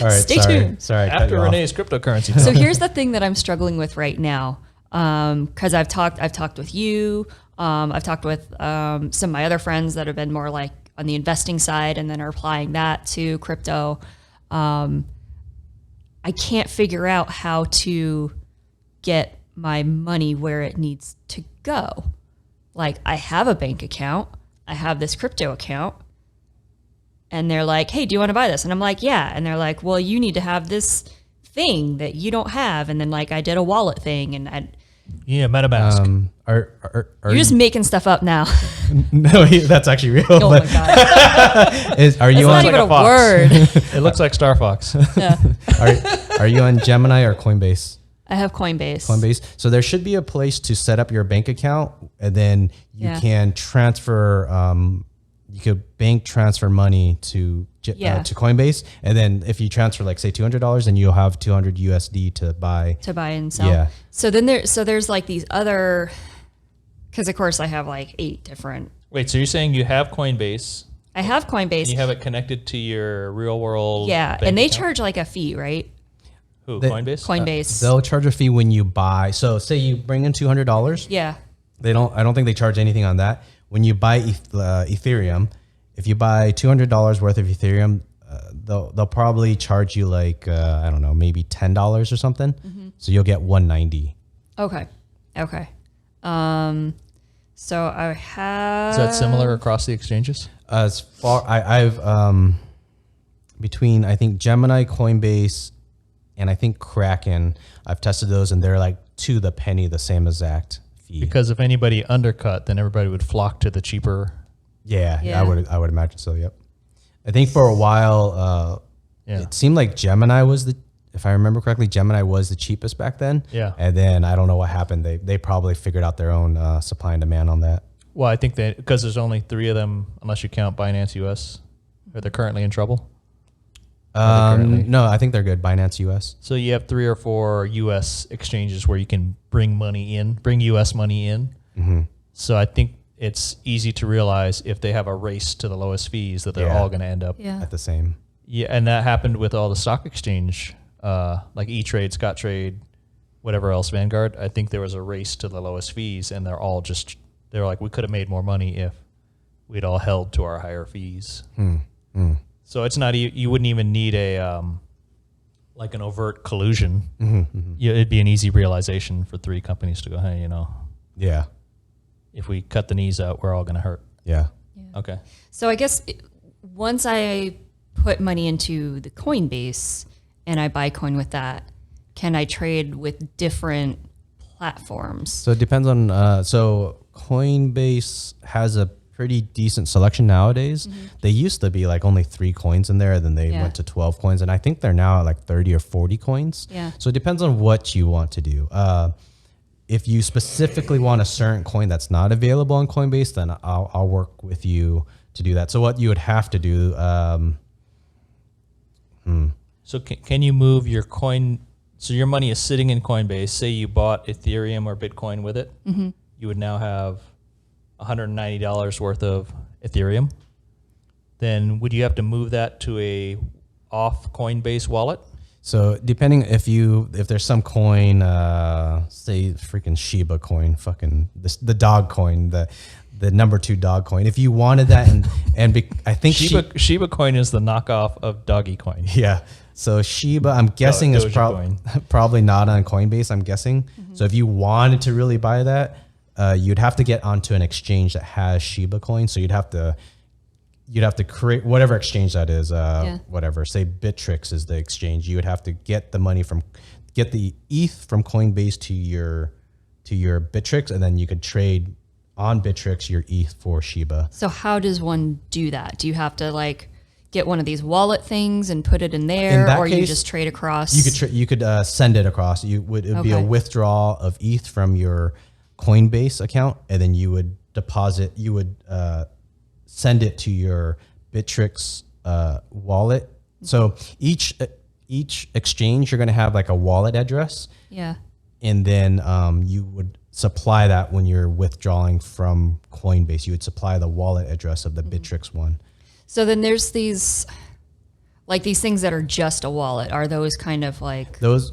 right, Stay tuned. Sorry, after Renee's cryptocurrency. So here's the thing that I'm struggling with right now. Because I've talked with you, I've talked with some of my other friends that have been more like on the investing side and then are applying that to crypto. I can't figure out how to get my money where it needs to go. Like, I have a bank account, I have this crypto account, and they're like, hey, do you want to buy this? And I'm like, yeah. And they're like, well, you need to have this thing that you don't have. And then like I did a wallet thing, and MetaMask. Are you're just making stuff up now. No, that's actually real. Oh my god! Are you That's on? not even a fox. word. It looks like Star Fox. Yeah. Are you on Gemini or Coinbase? I have Coinbase. So there should be a place to set up your bank account, and then you can transfer. You could bank transfer money to Coinbase, and then if you transfer like say $200, then you'll have 200 USD to buy and sell. Yeah. So then there's like these other, because of course I have like 8 different. Wait, so you're saying you have Coinbase? I have Coinbase. And you have it connected to your real world. Yeah, bank and they account? charge like a fee, right? Who? They- Coinbase. they'll charge a fee when you buy. So say you bring in $200. Yeah. I don't think they charge anything on that. When you buy Ethereum, if you buy $200 worth of Ethereum, they'll probably charge you like I don't know, maybe $10 or something. Mm-hmm. So you'll get $190. Okay. So I have. Is that similar across the exchanges? As far I've between I think Gemini, Coinbase, and I think Kraken, I've tested those, and they're like to the penny the same exact fee. Because if anybody undercut, then everybody would flock to the cheaper. Yeah. Yeah. I would imagine so. Yep. I think for a while, it seemed like Gemini was if I remember correctly, Gemini was the cheapest back then. Yeah. And then I don't know what happened. They probably figured out their own supply and demand on that. Well, I think because there's only 3 of them, unless you count Binance US, or they're currently in trouble. No, I think they're good. Binance US. So you have 3 or 4 US exchanges where you can bring US money in. Mm-hmm. So I think it's easy to realize if they have a race to the lowest fees that they're all going to end up at the same. Yeah, and that happened with all the stock exchange, like E-Trade, Scottrade, whatever else, Vanguard. I think there was a race to the lowest fees, and they're like, we could have made more money if we'd all held to our higher fees. So it's not, you wouldn't even need like an overt collusion. It'd be an easy realization for 3 companies to go, hey, Yeah. if we cut the knees out, we're all going to hurt. Yeah. Okay. So I guess once I put money into the Coinbase and I buy coin with that, can I trade with different platforms? So it depends on, so Coinbase has a pretty decent selection nowadays. They used to be like only 3 coins in there. Then they went to 12 coins. And I think they're now at like 30 or 40 coins. Yeah. So it depends on what you want to do. If you specifically want a certain coin that's not available on Coinbase, then I'll work with you to do that. So what you would have to do, So can you move your coin? So your money is sitting in Coinbase. Say you bought Ethereum or Bitcoin with it. You would now have $190 worth of Ethereum. Then would you have to move that to a off Coinbase wallet? So depending if there's some coin, say freaking Shiba coin, fucking the dog coin, the number 2 dog coin. If you wanted that, I think Shiba coin is the knockoff of Doggy coin. Yeah. So Shiba, I'm guessing is probably not on Coinbase. I'm guessing. So if you wanted to really buy that, you'd have to get onto an exchange that has Shiba coin. So you'd have to create whatever exchange that is. Whatever. Say Bittrex is the exchange. You would have to get the ETH from Coinbase to your Bittrex, and then you could trade on Bittrex your ETH for Shiba. So how does one do that? Do you have to like get one of these wallet things and put it in there, or you just trade across? You could send it across. It would be a withdrawal of ETH from your Coinbase account, and then you would deposit. You would send it to your Bittrex wallet. So each exchange, you're going to have like a wallet address. Yeah. And then you would supply that when you're withdrawing from Coinbase. You would supply the wallet address of the Bittrex one. So then there's these things that are just a wallet. Are those kind of like those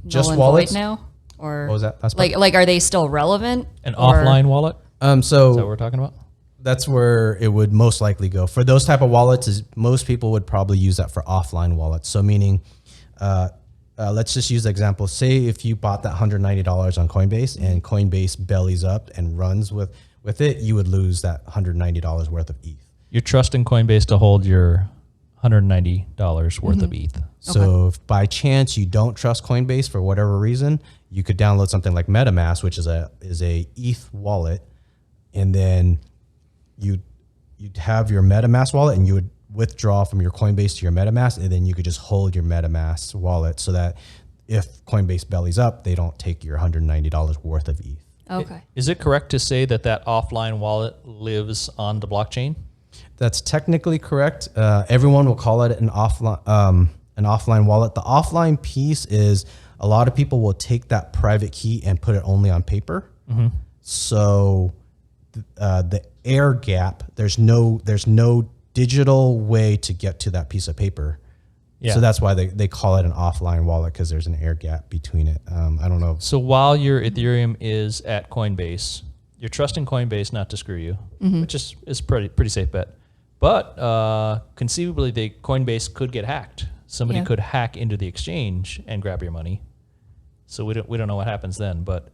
just wallets now? Or what was that? Like are they still relevant? An offline wallet? So is that what we're talking about? That's where it would most likely go. For those type of wallets, most people would probably use that for offline wallets. So meaning, let's just use the example. Say if you bought that $190 on Coinbase and Coinbase bellies up and runs with it, you would lose that $190 worth of ETH. You're trusting Coinbase to hold your $190 worth of ETH. So if by chance you don't trust Coinbase for whatever reason, you could download something like MetaMask, which is a ETH wallet, and then you'd have your MetaMask wallet, and you would withdraw from your Coinbase to your MetaMask, and then you could just hold your MetaMask wallet so that if Coinbase bellies up, they don't take your $190 worth of ETH. Okay. Is it correct to say that offline wallet lives on the blockchain? That's technically correct. Everyone will call it an offline wallet. The offline piece is a lot of people will take that private key and put it only on paper. Mm-hmm. So the air gap, there's no digital way to get to that piece of paper. Yeah. So that's why they call it an offline wallet, because there's an air gap between it. I don't know. So while your Ethereum is at Coinbase, you're trusting Coinbase not to screw you, which is pretty safe bet. But conceivably, Coinbase could get hacked. Somebody could hack into the exchange and grab your money. So we don't know what happens then. But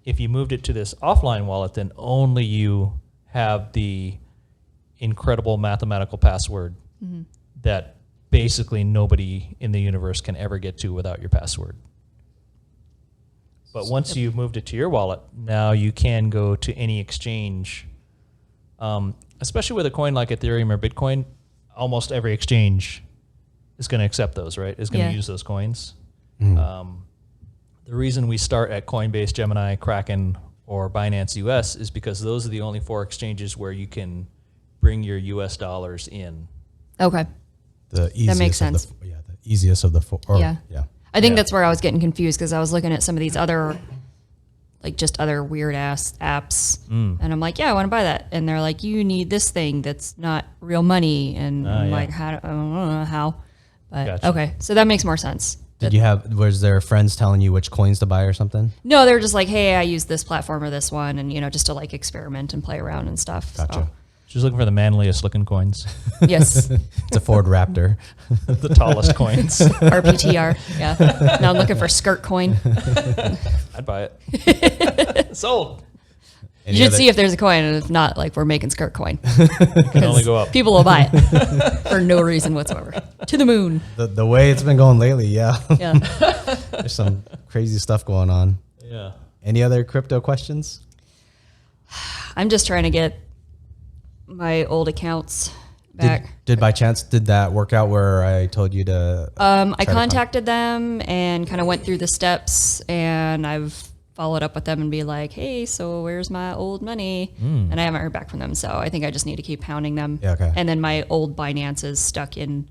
if you moved it to this offline wallet, then only you have the incredible mathematical password that basically nobody in the universe can ever get to without your password. But once you've moved it to your wallet, now you can go to any exchange. Especially with a coin like Ethereum or Bitcoin, almost every exchange is going to accept those, right? Is going to use those coins. The reason we start at Coinbase, Gemini, Kraken, or Binance US is because those are the only 4 exchanges where you can bring your US dollars in. Okay. That makes sense. The easiest of the 4. I think that's where I was getting confused, because I was looking at some of these other, like just other weird ass apps, and I'm like, I want to buy that, and they're like, you need this thing that's not real money, and I'm like, I don't know how, but gotcha. Okay, so that makes more sense. Was there friends telling you which coins to buy or something? No, they were just like, hey, I use this platform or this one, and just to like experiment and play around and stuff. Gotcha. So. She's looking for the manliest looking coins. Yes. It's a Ford Raptor. The tallest coins. RPTR. Yeah. Now I'm looking for skirt coin. I'd buy it. Sold. You should see if there's a coin, and if not, like, we're making skirt coin. It can only go up. People will buy it for no reason whatsoever. To the moon. The way it's been going lately, yeah. There's some crazy stuff going on. Yeah. Any other crypto questions? I'm just trying to get my old accounts back. Did by chance, did that work out where I told you to? I contacted them and kind of went through the steps, and I've followed up with them and be like, hey, so where's my old money? And I haven't heard back from them. So I think I just need to keep pounding them. Yeah, okay. And then my old Binance is stuck in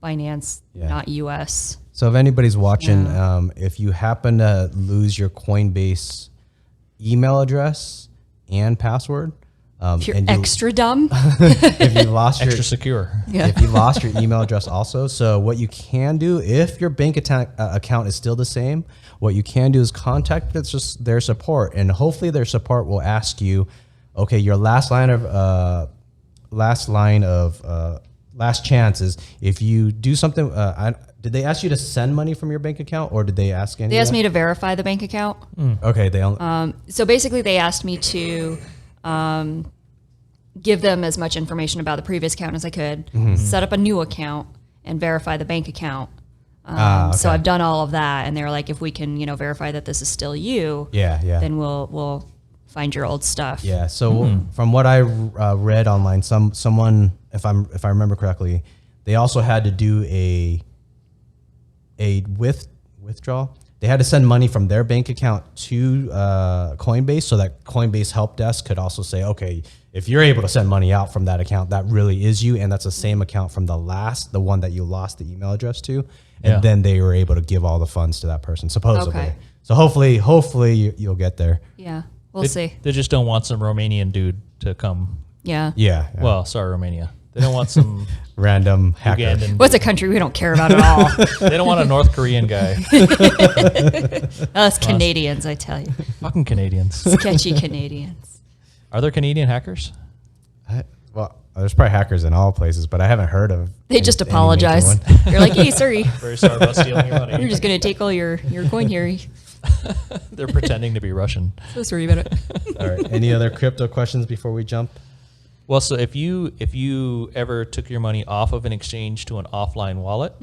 Binance, not US. So if anybody's watching, if you happen to lose your Coinbase email address and password, if you're extra dumb, if you lost extra secure, if you lost your email address also. So what you can do, if your bank account is still the same, what you can do is contact their support, and hopefully their support will ask you, okay, your last chance is if you do something. Did they ask you to send money from your bank account, or did they ask anything? They asked me to verify the bank account. Okay, so basically they asked me to give them as much information about the previous account as I could, set up a new account, and verify the bank account. Okay. So I've done all of that, and they were like, if we can, verify that this is still you, then we'll find your old stuff. Yeah. So from what I read online, someone, if I remember correctly, they also had to do a withdrawal. They had to send money from their bank account to Coinbase, so that Coinbase help desk could also say, okay, if you're able to send money out from that account, that really is you, and that's the same account from the one that you lost the email address to, and then they were able to give all the funds to that person, supposedly. Okay. So hopefully you'll get there. Yeah, we'll see. They just don't want some Romanian dude to come. Yeah. Yeah. Well, sorry, Romania. They don't want some Random hacker. Ugandan. What's a country we don't care about at all? They don't want a North Korean guy. Us Canadians, I tell you. Fucking Canadians. Sketchy Canadians. Are there Canadian hackers? Well, there's probably hackers in all places, but I haven't heard of. They just any apologize. major one. You're like, hey, sorry, Very sorry about stealing your money. we're just going to take all your coin here. They're pretending to be Russian. So sorry about it. All right. Any other crypto questions before we jump? Well, so if you ever took your money off of an exchange to an offline wallet,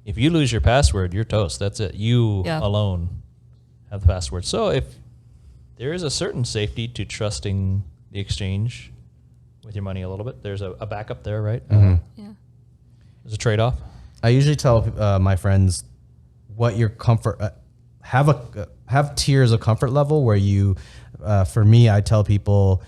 if you lose your password, you're toast. That's it. You alone have the password. So if there is a certain safety to trusting the exchange with your money a little bit, there's a backup there, right? Yeah. There's a trade-off. I usually tell my friends what your comfort have tiers of comfort level where you. For me, I tell people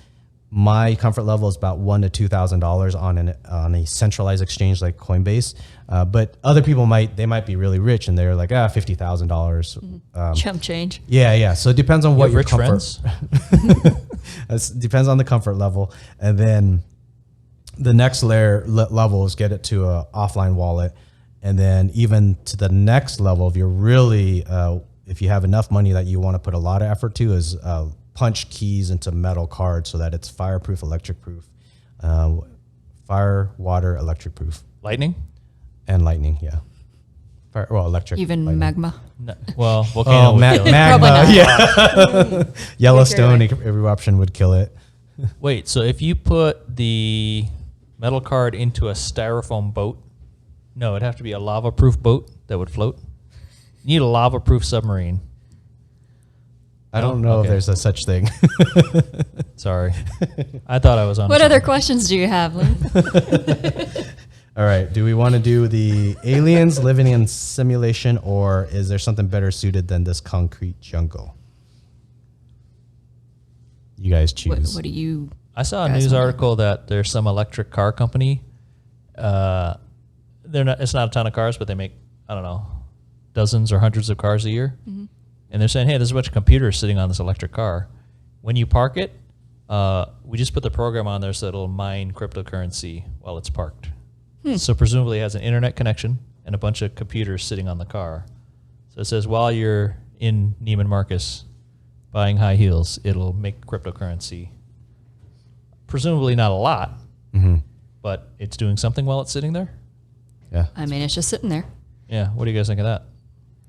my comfort level is about $1,000 to $2,000 on a centralized exchange like Coinbase. But other people might be really rich and they're like $50,000. Chump change. Yeah. So it depends on what your rich comfort. friends? It depends on the comfort level, and then the next level is get it to a offline wallet, and then even to the next level, if you're really if you have enough money that you want to put a lot of effort to, is punch keys into metal cards so that it's fireproof, electric proof, fire, water, electric proof, Lightning? and lightning. Yeah, electric. Even lightning. magma. No. Well, volcano would kill it. magma. Probably Yeah, Yellowstone eruption would kill it. Wait, so if you put the metal card into a styrofoam boat, no, it'd have to be a lava-proof boat that would float. You need a lava-proof submarine. I don't know if there's a such thing. Sorry. I thought I was on. What other questions do you have, Liem? All right. Do we want to do the aliens living in simulation, or is there something better suited than this concrete jungle? You guys choose. What do you? I saw a guys news want? article that there's some electric car company. It's not a ton of cars, but they make, I don't know, dozens or hundreds of cars a year. Mm-hmm. And they're saying, hey, there's a bunch of computers sitting on this electric car. When you park it, we just put the program on there so it'll mine cryptocurrency while it's parked. So presumably it has an internet connection and a bunch of computers sitting on the car. So it says while you're in Neiman Marcus buying high heels, it'll make cryptocurrency. Presumably not a lot, but it's doing something while it's sitting there. Yeah. I mean, it's just sitting there. Yeah. What do you guys think of that?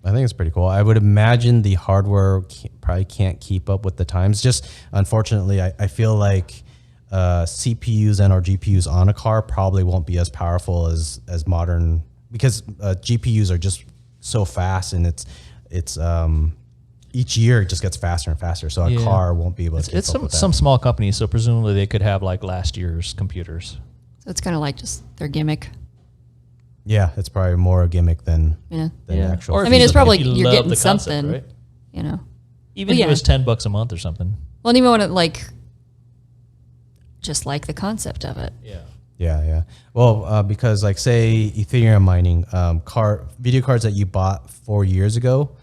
I think it's pretty cool. I would imagine the hardware probably can't keep up with the times. Just unfortunately, I feel like CPUs and or GPUs on a car probably won't be as powerful as modern, because GPUs are just so fast, and it's each year it just gets faster and faster. So a car won't be able to keep It's up with that. some small companies, so presumably they could have like last year's computers. So it's kind of like just their gimmick. Yeah, it's probably more a gimmick than Yeah. actual. Or if I mean, it's probably if you you're love getting the concept, something, right? you know. Even Well, if it was $10 a month or something. Well, and even when it just like the concept of it. Yeah. Yeah. Well, because like say Ethereum mining, video cards that you bought 4 years ago,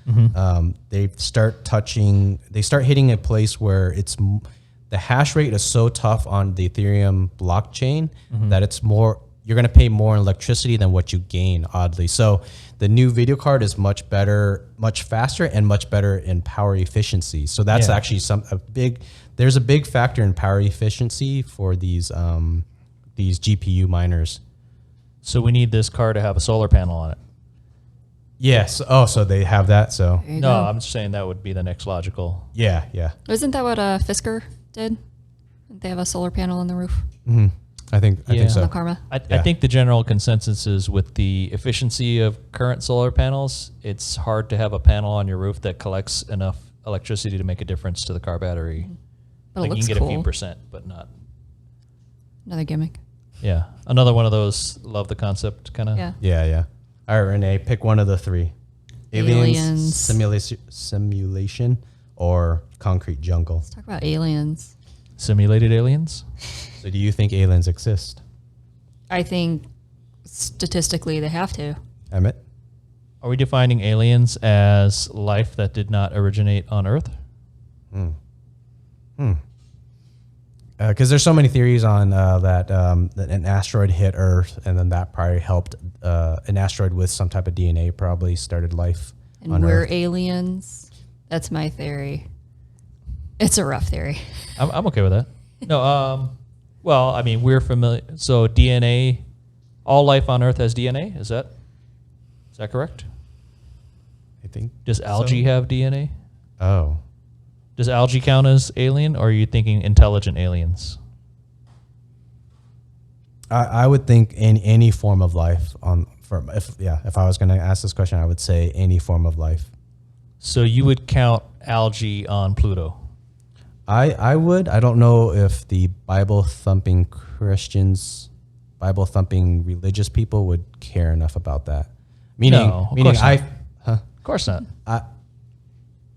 they start hitting a place where the hash rate is so tough on the Ethereum blockchain that you're going to pay more in electricity than what you gain, oddly. So the new video card is much better, much faster, and much better in power efficiency. So that's actually there's a big factor in power efficiency for these GPU miners. So we need this car to have a solar panel on it. Yes. Oh, so they have that. So There you No, go. I'm just saying that would be the next logical. yeah. Isn't that what Fisker did? Didn't they have a solar panel on the roof? I think Yeah. so. On the Karma? I think the general consensus is with the efficiency of current solar panels, it's hard to have a panel on your roof that collects enough electricity to make a difference to the car battery. But like it you looks can get cool. a few percent, but not. Another gimmick. Yeah, another one of those love the concept kind of. Yeah. Yeah. All right, Renee, pick one of the three. Aliens. Simulation, or concrete jungle. Let's talk about aliens. Simulated aliens. So do you think aliens exist? I think statistically they have to. Emmett? Are we defining aliens as life that did not originate on Earth? Because there's so many theories on that an asteroid hit Earth, and then that probably helped. An asteroid with some type of DNA probably started life And on we're Earth. aliens. That's my theory. It's a rough theory. I'm okay with that. No, well, I mean, we're familiar. So DNA, all life on Earth has DNA. Is that correct? I think. Does algae have DNA? Oh, Does algae count as alien, or are you thinking intelligent aliens? I would think in any form of life if I was going to ask this question, I would say any form of life. So you would count algae on Pluto? I would. I don't know if the Bible thumping Christians, Bible thumping religious people would care enough about that. Meaning, No, of course not. Of course not.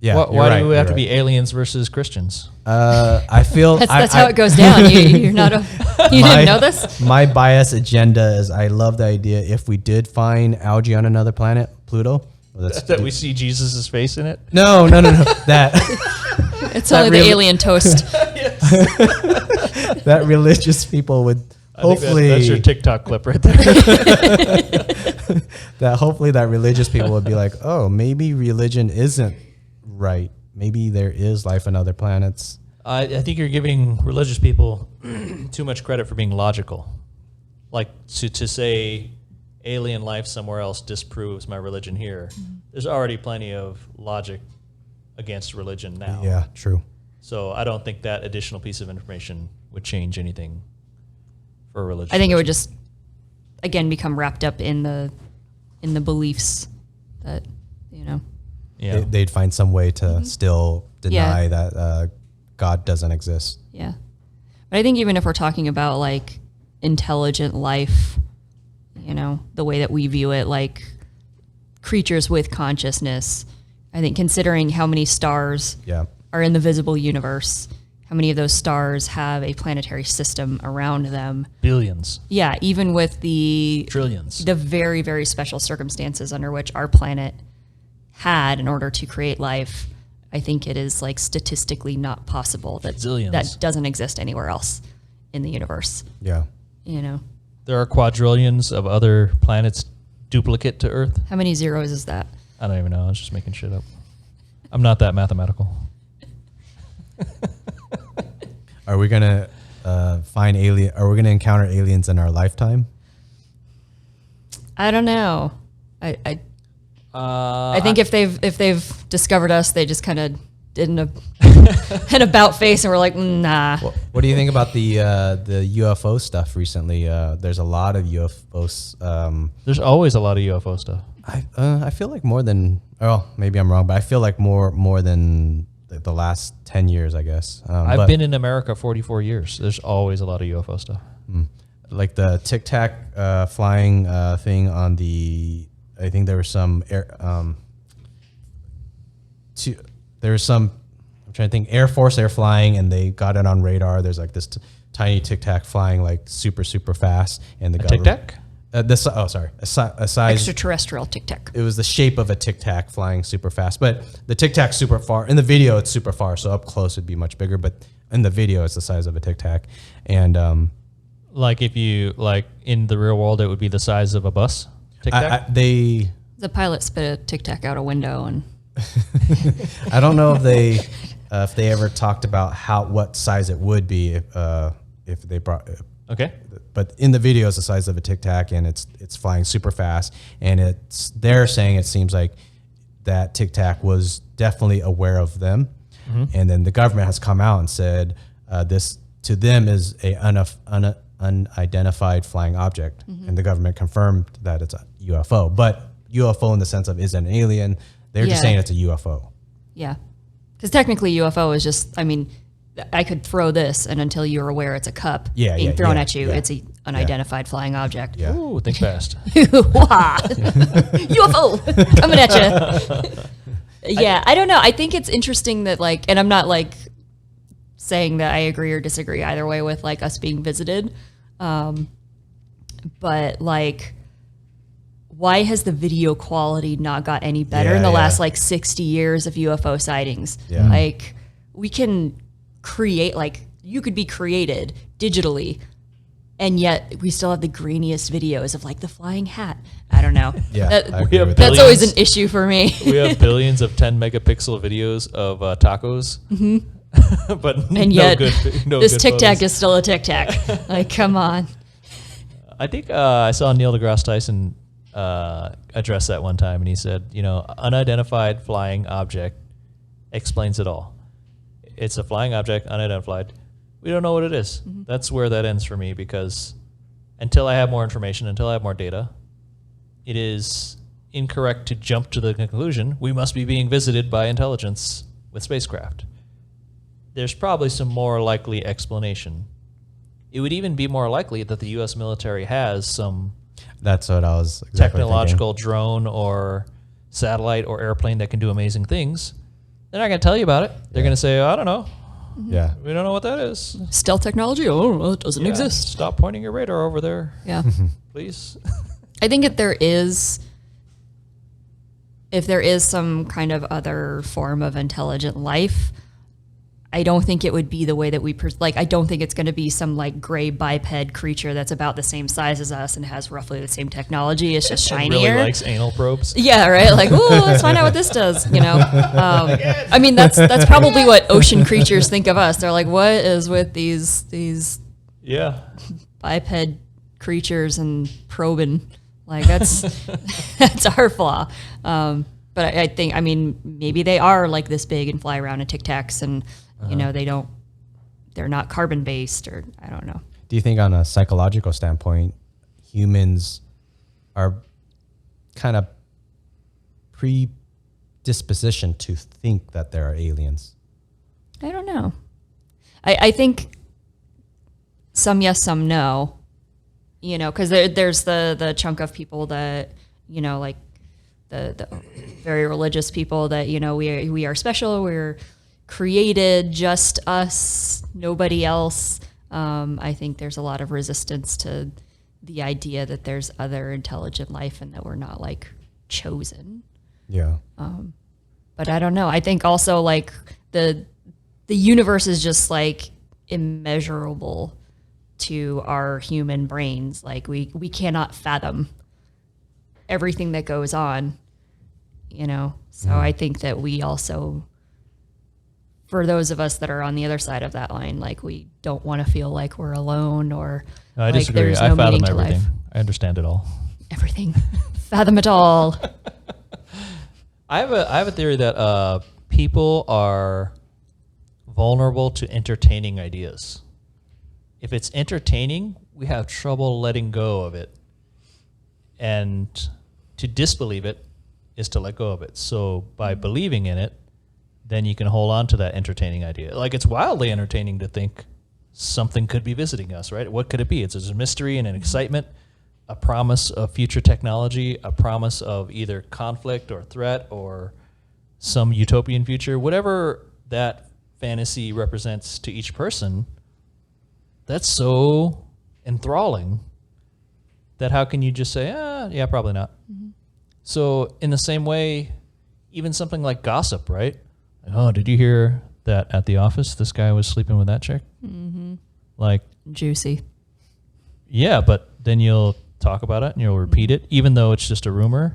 Yeah. Why do we have to be aliens versus Christians? I feel That's how it goes down. You're not you didn't know this? My bias agenda is I love the idea if we did find algae on another planet, Pluto. That we see Jesus' face in it? No. That It's only the alien toast. that religious people would hopefully that's your TikTok clip right there. that hopefully that religious people would be like, oh, maybe religion isn't right. Maybe there is life on other planets. I think you're giving religious people too much credit for being logical. Like to say alien life somewhere else disproves my religion here. There's already plenty of logic against religion now. Yeah, true. So I don't think that additional piece of information would change anything for a religion. I think it would just again become wrapped up in the beliefs that Yeah. They'd find some way to still deny that God doesn't exist. Yeah. But I think even if we're talking about like intelligent life, the way that we view it, like creatures with consciousness, I think considering how many stars are in the visible universe, how many of those stars have a planetary system around them. Billions. Yeah, even with the Trillions. the very, very special circumstances under which our planet had in order to create life, I think it is like statistically not possible that Zillions. that doesn't exist anywhere else in the universe. Yeah. There are quadrillions of other planets duplicate to Earth. How many zeros is that? I don't even know. I was just making shit up. I'm not that mathematical. Are we gonna find alien? Are we gonna encounter aliens in our lifetime? I don't know. I think if they've discovered us, they just kind of did an about face and we're like, nah. What do you think about the UFO stuff recently? There's a lot of UFOs. There's always a lot of UFO stuff. I feel like more than, maybe I'm wrong, but I feel like more than the last 10 years, I guess. I've been in America 44 years. There's always a lot of UFO stuff. Like the Tic Tac flying thing on the, I think there was some I'm trying to think, Air Force Air flying, and they got it on radar. There's like this tiny Tic Tac flying like super fast, and the Tic Tac? a size Extraterrestrial Tic Tac. It was the shape of a Tic Tac flying super fast, but the Tic Tac's super far. In the video, it's super far, so up close it'd be much bigger. But in the video, it's the size of a Tic Tac, and like if you in the real world, it would be the size of a bus. Tic Tac. The pilot spit a Tic Tac out a window, and I don't know if they ever talked about what size it would be if they brought. Okay. But in the video, it's the size of a Tic Tac, and it's flying super fast. And they're saying it seems like that Tic Tac was definitely aware of them, and then the government has come out and said this to them is a unidentified flying object, and the government confirmed that it's a UFO. But UFO in the sense of is it an alien? They're just saying it's a UFO. Yeah, because technically UFO is just, I could throw this, and until you're aware it's a cup being thrown at you, it's an unidentified flying object. Yeah. Ooh, think fast. Wah! UFO coming at you. Yeah, I don't know. I think it's interesting that like, and I'm not like saying that I agree or disagree either way with like us being visited, but like, why has the video quality not got any better in the last like 60 years of UFO sightings? Yeah. Like, we can create, like, you could be created digitally, and yet we still have the grainiest videos of like the flying hat. I don't know. Yeah, That- I agree with that's that. always an issue for me. We have billions of 10 megapixel videos of tacos, but And yet, no this good Tic Tac photos. is still a Tic Tac. Like, come on. I think I saw Neil deGrasse Tyson address that one time, and he said, unidentified flying object explains it all. It's a flying object, unidentified. We don't know what it is. That's where that ends for me, because until I have more information, until I have more data, it is incorrect to jump to the conclusion we must be being visited by intelligence with spacecraft. There's probably some more likely explanation. It would even be more likely that the U.S. military has some That's what I was exactly technological drone or satellite or airplane that can do amazing things. They're not going to tell you about it. They're going to say, I don't know. thinking. Yeah. We don't know what that is. Stealth technology? Oh, well, it doesn't Yeah, exist. Stop pointing your radar over there, Yeah. please. I think if there is some kind of other form of intelligent life, I don't think it would be the way that we I don't think it's going to be some like gray biped creature that's about the same size as us and has roughly the same technology. It's just And shinier. really likes anal probes. Yeah, right. Like, ooh, let's find out what this does. I mean, that's probably what ocean creatures think of us. They're like, what is with these Yeah. biped creatures and probing? Like, that's that's our flaw. But I think, I mean, maybe they are like this big and fly around in Tic Tacs, and they're not carbon based, or I don't know. Do you think on a psychological standpoint, humans are kind of predispositioned to think that there are aliens? I don't know. I think some yes, some no. Because there's the chunk of people that, like the very religious people that, we are special, we're created, just us, nobody else. I think there's a lot of resistance to the idea that there's other intelligent life and that we're not like chosen. Yeah. But I don't know. I think also like the universe is just like immeasurable to our human brains. Like we cannot fathom everything that goes on, So I think that we also, for those of us that are on the other side of that line, like we don't want to feel like we're alone or No, I like disagree. there's I no fathom meaning to everything. life. I understand it all. Everything. Fathom it all. I have a theory that people are vulnerable to entertaining ideas. If it's entertaining, we have trouble letting go of it. And to disbelieve it is to let go of it. So by believing in it, then you can hold on to that entertaining idea. Like, it's wildly entertaining to think something could be visiting us, right? What could it be? It's a mystery and an excitement, a promise of future technology, a promise of either conflict or threat or some utopian future. Whatever that fantasy represents to each person, that's so enthralling that how can you just say, yeah, probably not. Mm-hmm. So in the same way, even something like gossip, right? Oh, did you hear that at the office this guy was sleeping with that chick? Mm-hmm. Like, juicy. Yeah, but then you'll talk about it and you'll repeat it, even though it's just a rumor.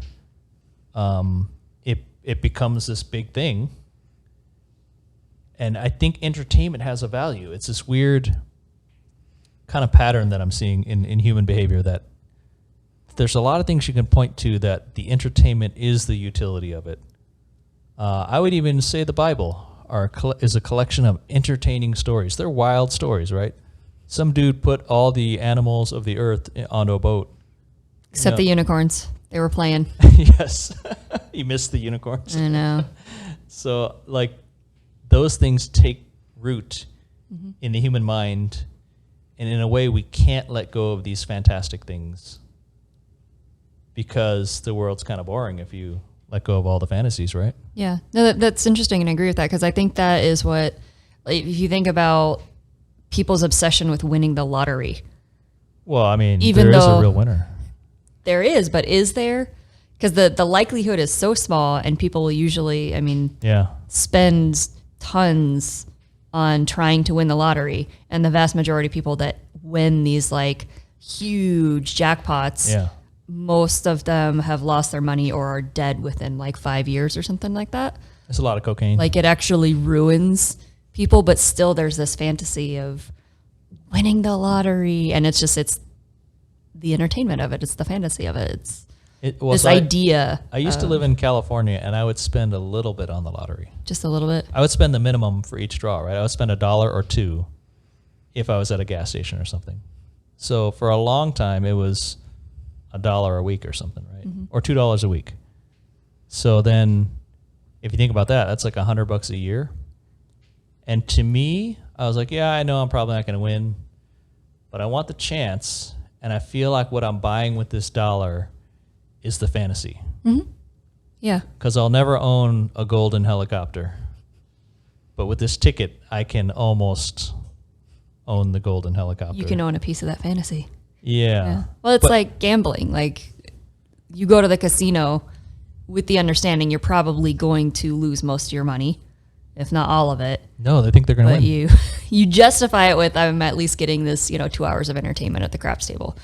It becomes this big thing. And I think entertainment has a value. It's this weird kind of pattern that I'm seeing in human behavior, that there's a lot of things you can point to that the entertainment is the utility of it. I would even say the Bible is a collection of entertaining stories. They're wild stories, right? Some dude put all the animals of the earth onto a boat. Except the unicorns. They were playing. Yes. You missed the unicorns. I know. So, like, those things take root in the human mind. And in a way, we can't let go of these fantastic things because the world's kind of boring if you let go of all the fantasies, right? Yeah. No, that's interesting, and I agree with that, because I think that is what, like, if you think about people's obsession with winning the lottery. Well, I mean, Even there is a though real winner. There is, but is there? Because the likelihood is so small, and people will usually, spend tons on trying to win the lottery. And the vast majority of people that win these like huge jackpots, most of them have lost their money or are dead within like 5 years or something like that. It's a lot of cocaine. Like, it actually ruins people, but still there's this fantasy of winning the lottery. And it's the entertainment of it. It's the fantasy of it. It's idea. I used to live in California, and I would spend a little bit on the lottery. Just a little bit? I would spend the minimum for each draw, right? I would spend $1 or $2 if I was at a gas station or something. So for a long time, it was $1 a week or something, right? Or $2 a week. So then if you think about that, that's like $100 a year. And to me, I was like, yeah, I know I'm probably not going to win, but I want the chance. And I feel like what I'm buying with this dollar is the fantasy. Yeah. Because I'll never own a golden helicopter. But with this ticket, I can almost own the golden helicopter. You can own a piece of that fantasy. Yeah. Well, it's like gambling. Like, you go to the casino with the understanding you're probably going to lose most of your money, if not all of it. No, they think they're going to win. But you justify it with, I'm at least getting this, 2 hours of entertainment at the craps table.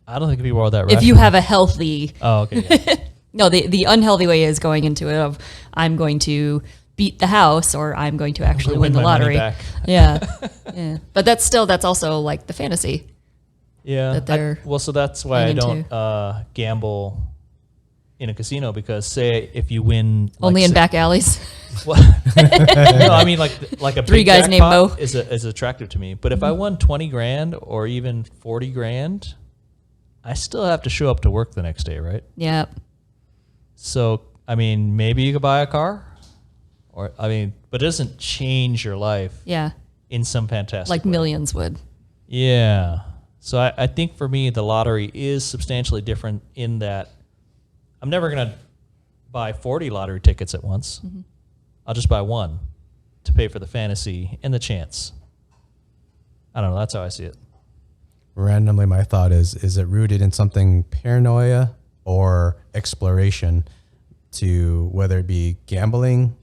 I don't think people are that rational. If you have a healthy... Oh, okay. Yeah. No, the unhealthy way is going into it of, I'm going to beat the house, or I'm going to actually win the lottery. Yeah. But that's also like the fantasy. Yeah. So that's why I don't gamble in a casino, because say if you win... Only in back alleys? No, I mean like a three big guys named Mo is attractive to me. But if I won 20 grand or even 40 grand, I still have to show up to work the next day, right? Yeah. So, I mean, maybe you could buy a car, but it doesn't change your life. Yeah. In some fantastic like way. Millions would. Yeah. So I think for me, the lottery is substantially different in that I'm never going to buy 40 lottery tickets at once. I'll just buy one to pay for the fantasy and the chance. I don't know. That's how I see it. Randomly, my thought is it rooted in something paranoia or exploration, to whether it be gambling,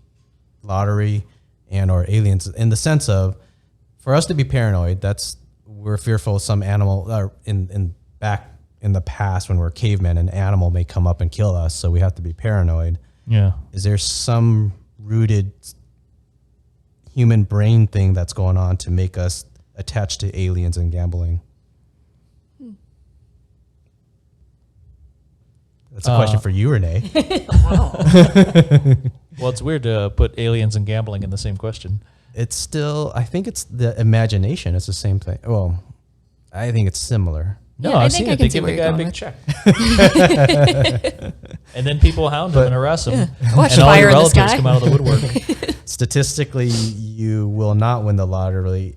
lottery, and or aliens, in the sense of, for us to be paranoid, we're fearful of some animal, back in the past when we're cavemen, an animal may come up and kill us, so we have to be paranoid. Yeah. Is there some rooted human brain thing that's going on to make us attached to aliens and gambling? That's a question for you, Renee. Well, it's weird to put aliens and gambling in the same question. It's still, I think it's the imagination. It's the same thing. Well, I think it's similar. No, yeah, I've seen it. They give the guy a big check. And then people hound him and harass him. Watch and all fire your in the relatives sky. come out of the woodwork. Statistically, you will not win the lottery,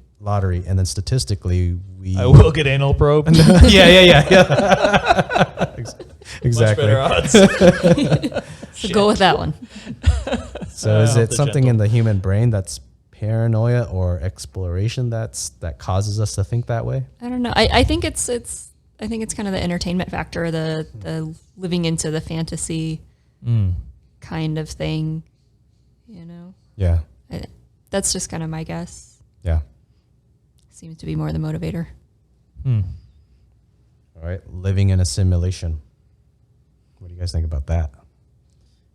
and then statistically, I will get anal probed. Yeah. Exactly. Much better odds. So go with that one. So is it something in the human brain that's paranoia or exploration that causes us to think that way? I don't know. I think it's kind of the entertainment factor, the living into the fantasy kind of thing, Yeah. That's just kind of my guess. Yeah. Seems to be more the motivator. All right. Living in a simulation. What do you guys think about that?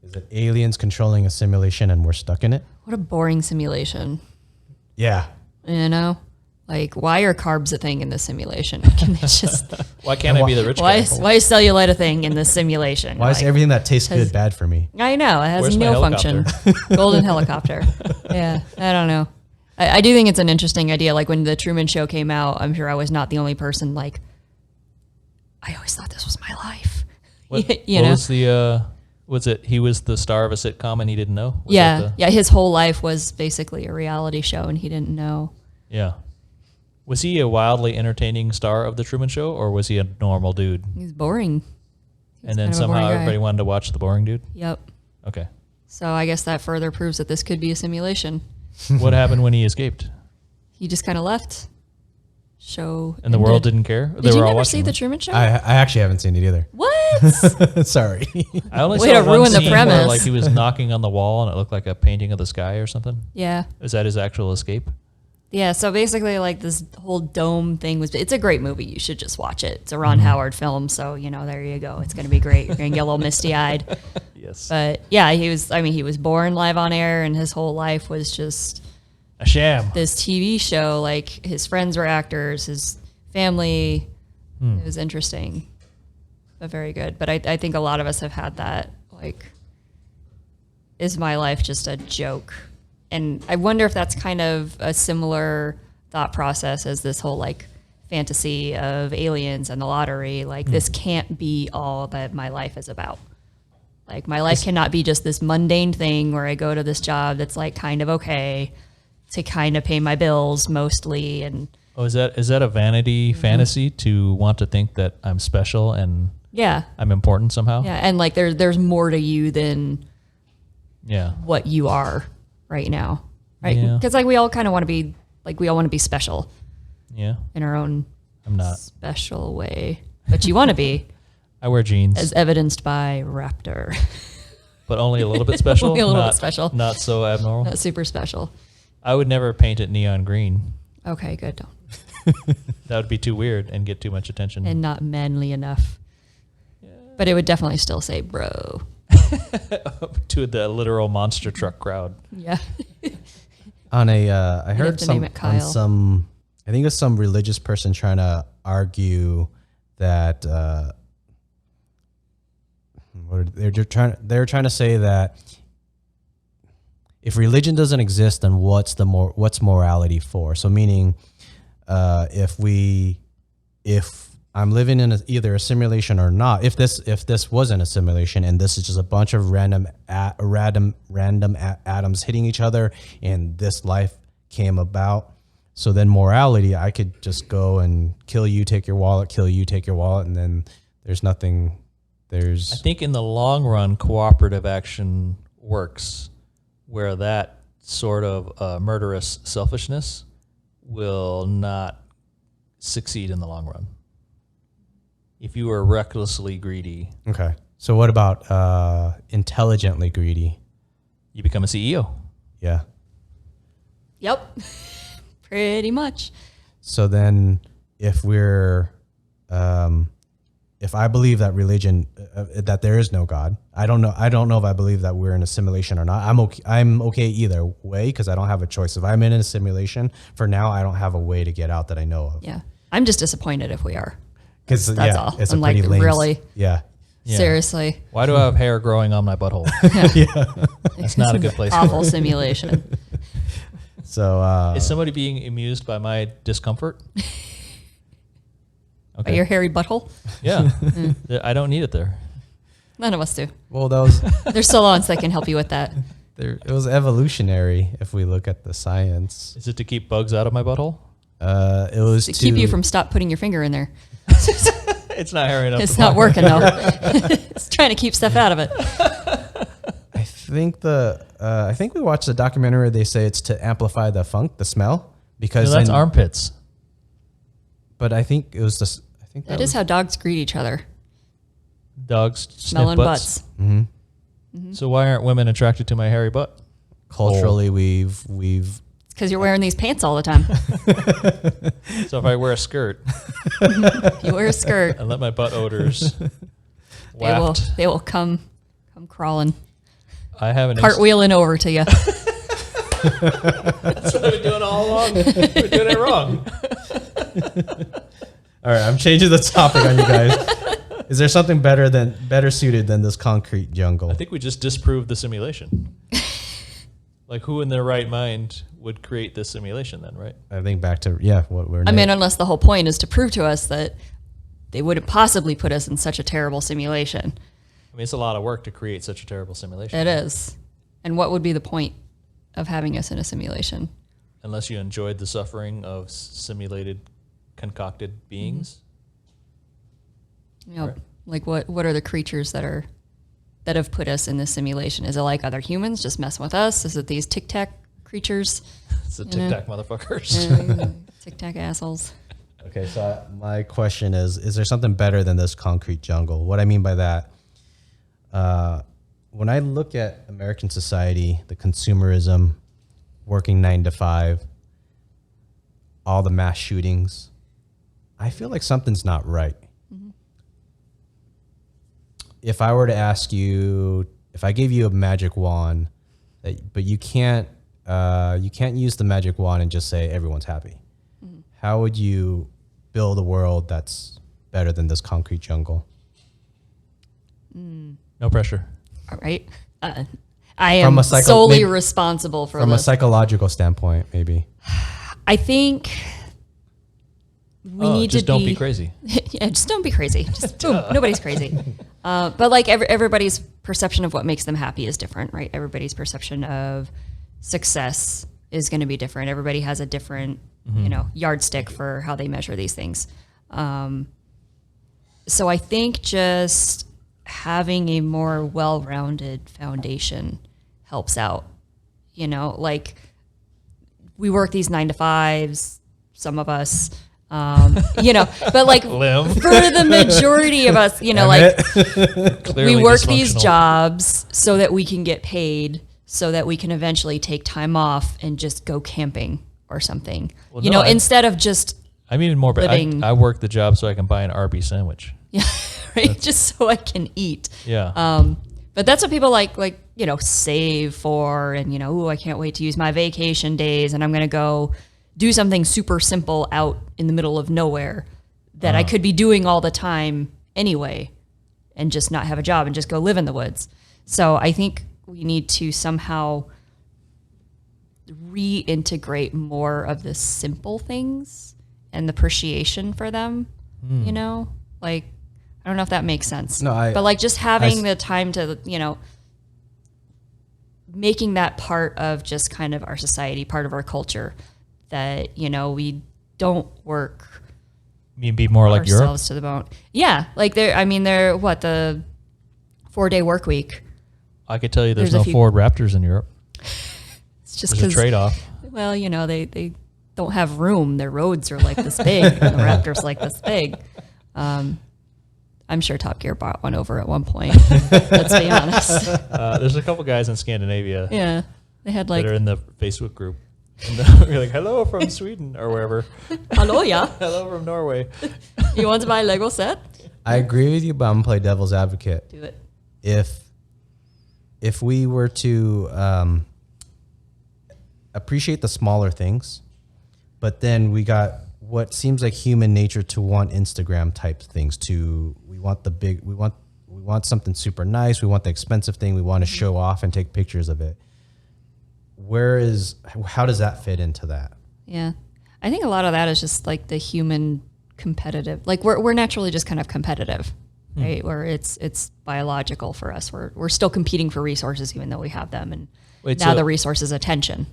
Is it aliens controlling a simulation and we're stuck in it? What a boring simulation. Yeah. Like, why are carbs a thing in this simulation? Can they just... Why can't I be the rich why guy? Why is cellulite a thing in this simulation? Why is everything that tastes good bad for me? I know. It has Where's no my function. Golden helicopter. Yeah. I don't know. I do think it's an interesting idea. Like, when the Truman Show came out, I'm sure I was not the only person like, I always thought this was my life. What was the... Was it he was the star of a sitcom and he didn't know? Yeah. His whole life was basically a reality show and he didn't know. Yeah. Was he a wildly entertaining star of the Truman Show, or was he a normal dude? He's boring. He was And then kind of a somehow boring guy. everybody wanted to watch the boring dude? Yep. Okay. So I guess that further proves that this could be a simulation. What happened when he escaped? He just kind of left. Show And the world didn't care? Did you never see The Truman Show? I actually haven't seen it either. What? Sorry. I only Way saw to one ruin the scene where premise. like he was knocking on the wall and it looked like a painting of the sky or something. Yeah. Is that his actual escape? Yeah, so basically, like, this whole dome thing it's a great movie. You should just watch it. It's a Ron Howard film, so, there you go. It's going to be great. You're going to get a little misty-eyed. Yes. But, yeah, he was born live on air, and his whole life was just A sham. this TV show. Like, his friends were actors, his family. It was interesting, but very good. But I think a lot of us have had that, like, is my life just a joke? And I wonder if that's kind of a similar thought process as this whole like fantasy of aliens and the lottery. Like this can't be all that my life is about. Like my life cannot be just this mundane thing where I go to this job that's like kind of okay to kind of pay my bills mostly. And Oh, is that a vanity fantasy to want to think that I'm special and yeah, I'm important somehow? yeah. And like there's more to you than Yeah. what you are right now. Right. Yeah. Because like we all kind of want to be like, we all want to be special Yeah. in our own I'm not. special way, but you want to be, I wear jeans, as evidenced by Raptor. but only a little bit special. Only a little not, bit special. Not so abnormal. Not super special. I would never paint it neon green. Okay, good. Don't. That would be too weird and get too much attention. And not manly enough. But it would definitely still say bro. To the literal monster truck crowd. Yeah. On a, I have heard to name it on Kyle. some, I think it was some religious person trying to argue that, they're trying to say that if religion doesn't exist, then what's morality for? So meaning, if I'm living in either a simulation or not, if this wasn't a simulation and this is just a bunch of random atoms hitting each other and this life came about, so then morality, I could just go and kill you, take your wallet, kill you, take your wallet, and then there's nothing. I think in the long run, cooperative action works, where that sort of murderous selfishness will not succeed in the long run. If you are recklessly greedy, Okay. So what about intelligently greedy? you become a CEO. Yeah. Yep. Pretty much. So then if we're, if I believe that religion, that there is no God, I don't know if I believe that we're in a simulation or not. I'm okay either way because I don't have a choice. If I'm in a simulation, for now, I don't have a way to get out that I know of. Yeah. I'm just disappointed if we are. Because That's all. it's I'm a pretty like, lame. really? Yeah. Yeah. Seriously. Why do I have hair growing on my butthole? That's not a good place for Awful it. simulation. So Is somebody being amused by my discomfort? By your hairy butthole? Yeah. I don't need it there. None of us do. well, that was There's salons that can help you with that. it was evolutionary if we look at the science. Is it to keep bugs out of my butthole? It was To keep you from stop putting your finger in there. It's not hairy enough. It's to not pop. working though. It's trying to keep stuff out of it. I think we watched a documentary where they say it's to amplify the smell, because No, that's armpits. But I think it was this. I think That is how dogs greet each other. Dogs Smelling sniff butts. butts. So why aren't women attracted to my hairy butt? culturally we've It's because you're wearing these pants all the time. So if I wear a skirt You wear a skirt. and let my butt odors waft, They will come crawling, I have an cartwheeling over to you. That's what I've been doing all along. We're doing it wrong. All right, I'm changing the topic on you guys. Is there something better suited than this concrete jungle? I think we just disproved the simulation. Like, who in their right mind would create this simulation then, right? I think back to what we're. I mean, unless the whole point is to prove to us that they wouldn't possibly put us in such a terrible simulation. I mean, it's a lot of work to create such a terrible simulation. It is. And what would be the point of having us in a simulation? unless you enjoyed the suffering of simulated, concocted beings. Right. Like what are the creatures that have put us in this simulation? Is it like other humans just messing with us? Is it these Tic Tac creatures? It's the Tic Tac motherfuckers. Tic Tac assholes. Okay, so my question is there something better than this concrete jungle? What I mean by that, when I look at American society, the consumerism, working 9 to 5, all the mass shootings, I feel like something's not right. Mm-hmm. If I were to ask you, if I gave you a magic wand, but you can't use the magic wand and just say everyone's happy. Mm-hmm. How would you build a world that's better than this concrete jungle? No pressure. All right. I am solely responsible for from a psychological standpoint, maybe. I think we need to don't be crazy. Yeah, just don't be crazy. Just boom, nobody's crazy. But like everybody's perception of what makes them happy is different, right? Everybody's perception of success is going to be different. Everybody has a different, yardstick for how they measure these things. So I think just having a more well-rounded foundation helps out. Like we work these 9 to 5s, some of us, but like Liem. for the majority of us, like we work these jobs so that we can get paid, so that we can eventually take time off and just go camping or something, instead of just I'm even more, but I work the job so I can buy an Arby's sandwich. Yeah, right. Just so I can eat. Yeah. But that's what people like, save for, and, I can't wait to use my vacation days, and I'm going to go do something super simple out in the middle of nowhere that I could be doing all the time anyway, and just not have a job and just go live in the woods. So I think we need to somehow reintegrate more of the simple things and the appreciation for them, like, I don't know if that makes sense. No, but just having the time to, making that part of just kind of our society, part of our culture, that, we don't work. You mean be more like Europe? Ourselves to the bone. Yeah. Like they're what, the 4-day work week. I could tell you there's no Ford Raptors in Europe. It's just there's a trade-off. Well, they don't have room. Their roads are like this big, and the Raptors like this big. I'm sure Top Gear bought one over at one point. Let's be honest. There's a couple guys in Scandinavia. Yeah, they had that are in the Facebook group. And we're like, hello from Sweden or wherever. Hello, yeah. Hello from Norway. You want to buy a Lego set? I agree with you, but I'm gonna play devil's advocate. Do it. If we were to appreciate the smaller things, but then we got what seems like human nature to want Instagram type things. We want something super nice. We want the expensive thing. We want to show off and take pictures of it. How does that fit into that? Yeah. I think a lot of that is just like the human competitive, like we're naturally just kind of competitive, right? Where it's biological for us. We're still competing for resources, even though we have them. And the resource is attention.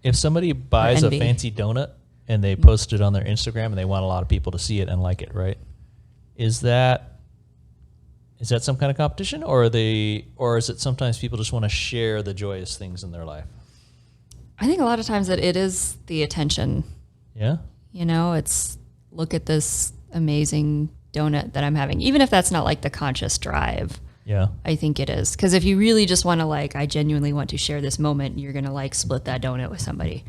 If somebody buys a fancy donut and they post it on their Instagram and they want a lot of people to see it and like it, right? Is that some kind of competition, or is it sometimes people just want to share the joyous things in their life? I think a lot of times that it is the attention. Yeah. It's look at this amazing donut that I'm having, even if that's not like the conscious drive. Yeah. I think it is. Because if you really just want to I genuinely want to share this moment, you're going to split that donut with somebody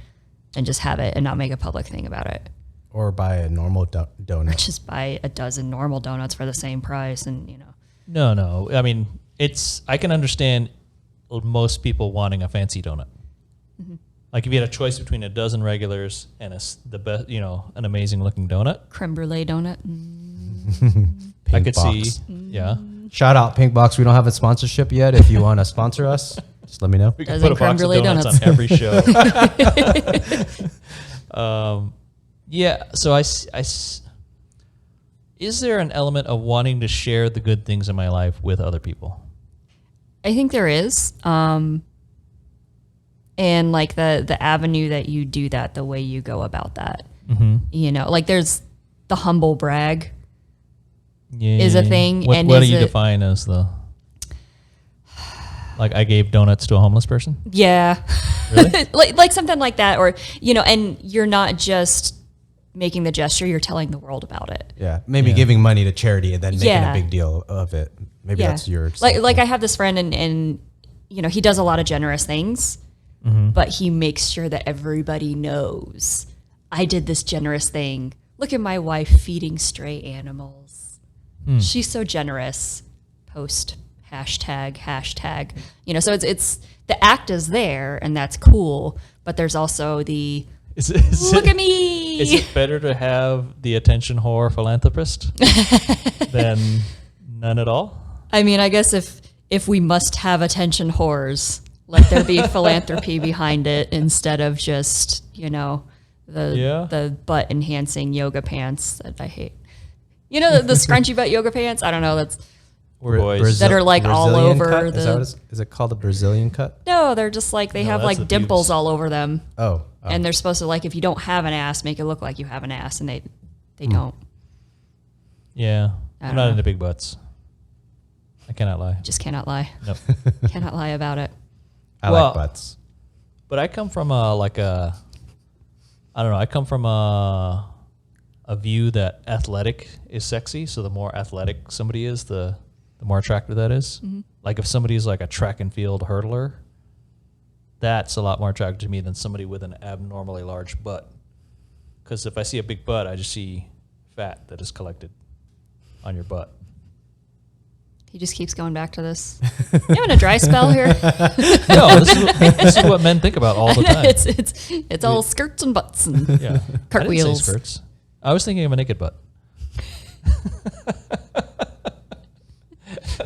and just have it and not make a public thing about it. Or buy a normal donut. Or just buy a dozen normal donuts for the same price and, No. I mean, I can understand most people wanting a fancy donut. Mm-hmm. Like if you had a choice between a dozen regulars and the best, an amazing looking donut. Creme brulee donut. I could see. Yeah. Shout out Pink Box. We don't have a sponsorship yet. If you want to sponsor us, just let me know. We can put a box of donuts on every show. Yeah. So is there an element of wanting to share the good things in my life with other people? I think there is. and like the avenue that you do that, the way you go about that. You know, like there's the humble brag is a thing. What, and what do you define as the, like I gave donuts to a homeless person? Yeah. Really? like something like that. Or, you know, and you're not just making the gesture, you're telling the world about it. Yeah. Maybe giving money to charity and then making a big deal of it. Maybe that's your like I have this friend and you know, he does a lot of generous things, but he makes sure that everybody knows I did this generous thing. Look at my wife feeding stray animals. She's so generous. Post hashtag, you know, so it's the act is there and that's cool, but there's also the look at me. Is it better to have the attention whore philanthropist than none at all? I mean, I guess if we must have attention whores, let there be philanthropy behind it instead of just, you know, the butt enhancing yoga pants that I hate. You know, the scrunchy butt yoga pants? I don't know. That's boys that are like all Brazilian over cut? the. Is it called a Brazilian cut? No, they're just like they have that's like the dimples pubes. all over them. Oh. And they're supposed to, like, if you don't have an ass, make it look like you have an ass, and they don't. Yeah. I I'm don't not know. into big butts. I cannot lie. Just cannot lie. Nope. Cannot lie about it. I Well, like butts. But I come from I come from a view that athletic is sexy. So the more athletic somebody is, the more attractive that is. Like if somebody is like a track and field hurdler, that's a lot more attractive to me than somebody with an abnormally large butt. Because if I see a big butt, I just see fat that is collected on your butt. He just keeps going back to this. You having a dry spell here? No, this is what men think about all the time. it's all skirts and butts and Yeah. cartwheels. I didn't say skirts. I was thinking of a naked butt.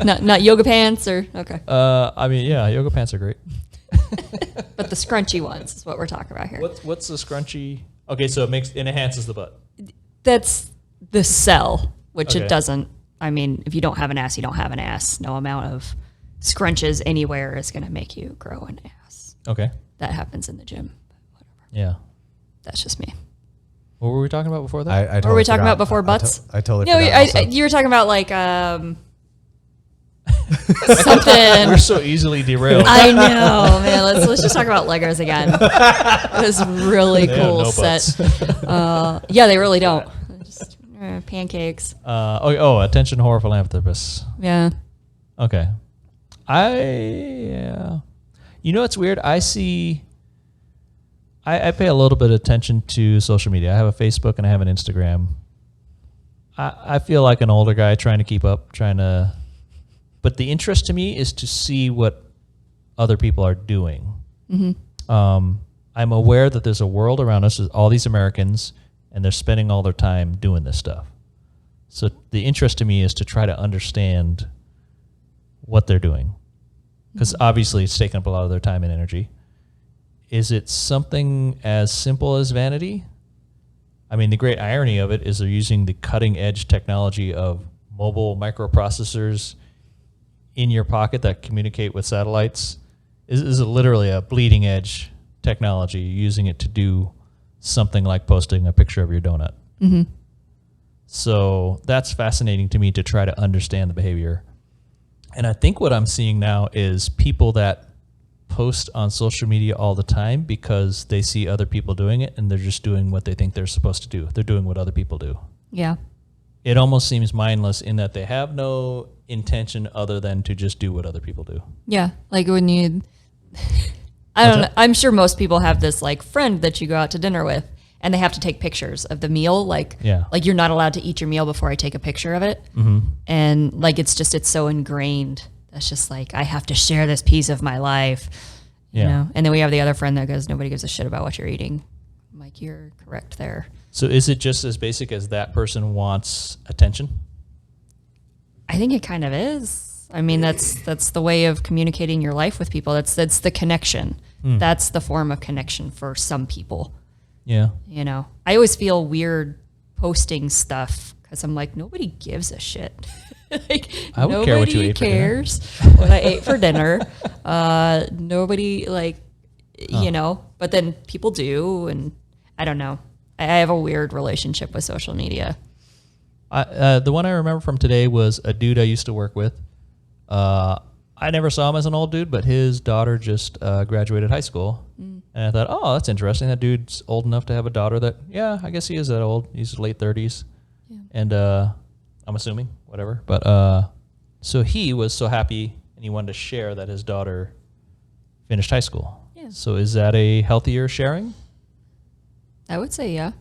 not yoga pants or okay, I mean, yeah, yoga pants are great. but the scrunchy ones is what we're talking about here. What's the scrunchy? Okay, so it enhances the butt. That's the cell, which Okay. it doesn't. I mean, if you don't have an ass, you don't have an ass. No amount of scrunches anywhere is going to make you grow an ass. Okay. That happens in the gym. Yeah. That's just me. What were we talking about before that? I What were we talking about before butts? I totally No, forgot. Also. you were talking about like something. We're so easily derailed. I know, man. Let's just talk about Legos again. It was really They have cool no set. butts. Yeah, they really don't. Just pancakes. Attention whore philanthropists. Yeah. Okay. You know what's weird? I pay a little bit of attention to social media. I have a Facebook and I have an Instagram. I feel like an older guy trying to keep up, but the interest to me is to see what other people are doing. I'm aware that there's a world around us, all these Americans, and they're spending all their time doing this stuff. So the interest to me is to try to understand what they're doing. Because obviously it's taking up a lot of their time and energy. Is it something as simple as vanity? I mean, the great irony of it is they're using the cutting edge technology of mobile microprocessors in your pocket that communicate with satellites. Is it literally a bleeding edge technology, using it to do something like posting a picture of your donut. So that's fascinating to me to try to understand the behavior. And I think what I'm seeing now is people that post on social media all the time because they see other people doing it and they're just doing what they think they're supposed to do. They're doing what other people do. Yeah. It almost seems mindless in that they have no intention other than to just do what other people do. Yeah. Like when you, I don't know. I'm sure most people have this like friend that you go out to dinner with and they have to take pictures of the meal. Like, like you're not allowed to eat your meal before I take a picture of it. And like, it's so ingrained. That's just like, I have to share this piece of my life, you know? And then we have the other friend that goes, nobody gives a shit about what you're eating. I'm like, you're correct there. So is it just as basic as that person wants attention? I think it kind of is. I mean, that's the way of communicating your life with people. That's the connection. That's the form of connection for some people. Yeah. You know, I always feel weird posting stuff because I'm like, nobody gives a shit. Like, I would care what you ate cares for dinner. what I ate for dinner. Nobody like, you know, but then people do. And I don't know. I have a weird relationship with social media. The one I remember from today was a dude I used to work with. I never saw him as an old dude, but his daughter just graduated high school. And I thought, oh, that's interesting. That dude's old enough to have a daughter that, yeah, I guess he is that old. He's late 30s. Yeah. And I'm assuming, whatever. But so he was so happy and he wanted to share that his daughter finished high school. Yeah. So is that a healthier sharing? I would say, yeah.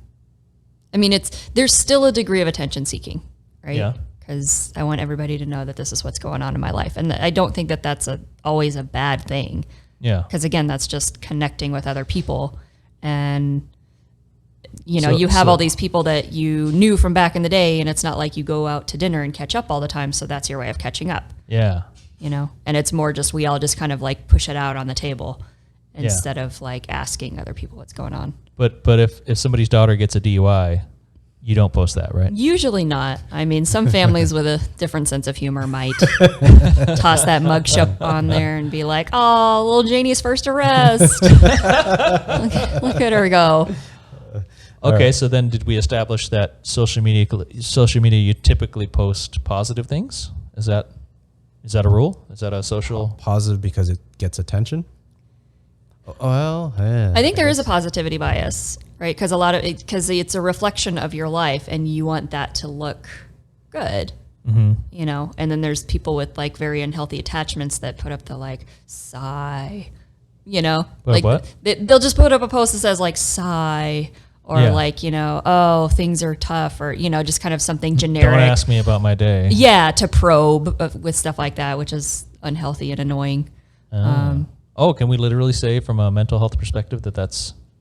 I mean, there's still a degree of attention seeking, right? Yeah. Because I want everybody to know that this is what's going on in my life. And I don't think that that's always a bad thing. Yeah. Because again, that's just connecting with other people. And, you know, you have all these people that you knew from back in the day, and it's not like you go out to dinner and catch up all the time. So that's your way of catching up. Yeah. You know, and it's more just, we all just kind of like push it out on the table instead of like asking other people what's going on. But if somebody's daughter gets a DUI, you don't post that, right? Usually not. I mean, some families with a different sense of humor might toss that mugshot on there and be like, oh, little Janie's first arrest. look at her go. Okay, right. So then did we establish that social media you typically post positive things? Is that a rule? Is that a social positive because it gets attention? Well, yeah, I think there is a positivity bias, right? Because it's a reflection of your life, and you want that to look good, you know. And then there's people with like very unhealthy attachments that put up the like sigh, you know, like what? They'll just put up a post that says like sigh, or like, you know, oh, things are tough, or, you know, just kind of something generic. Don't ask me about my day. Yeah, to probe with stuff like that, which is unhealthy and annoying. Oh, can we literally say from a mental health perspective that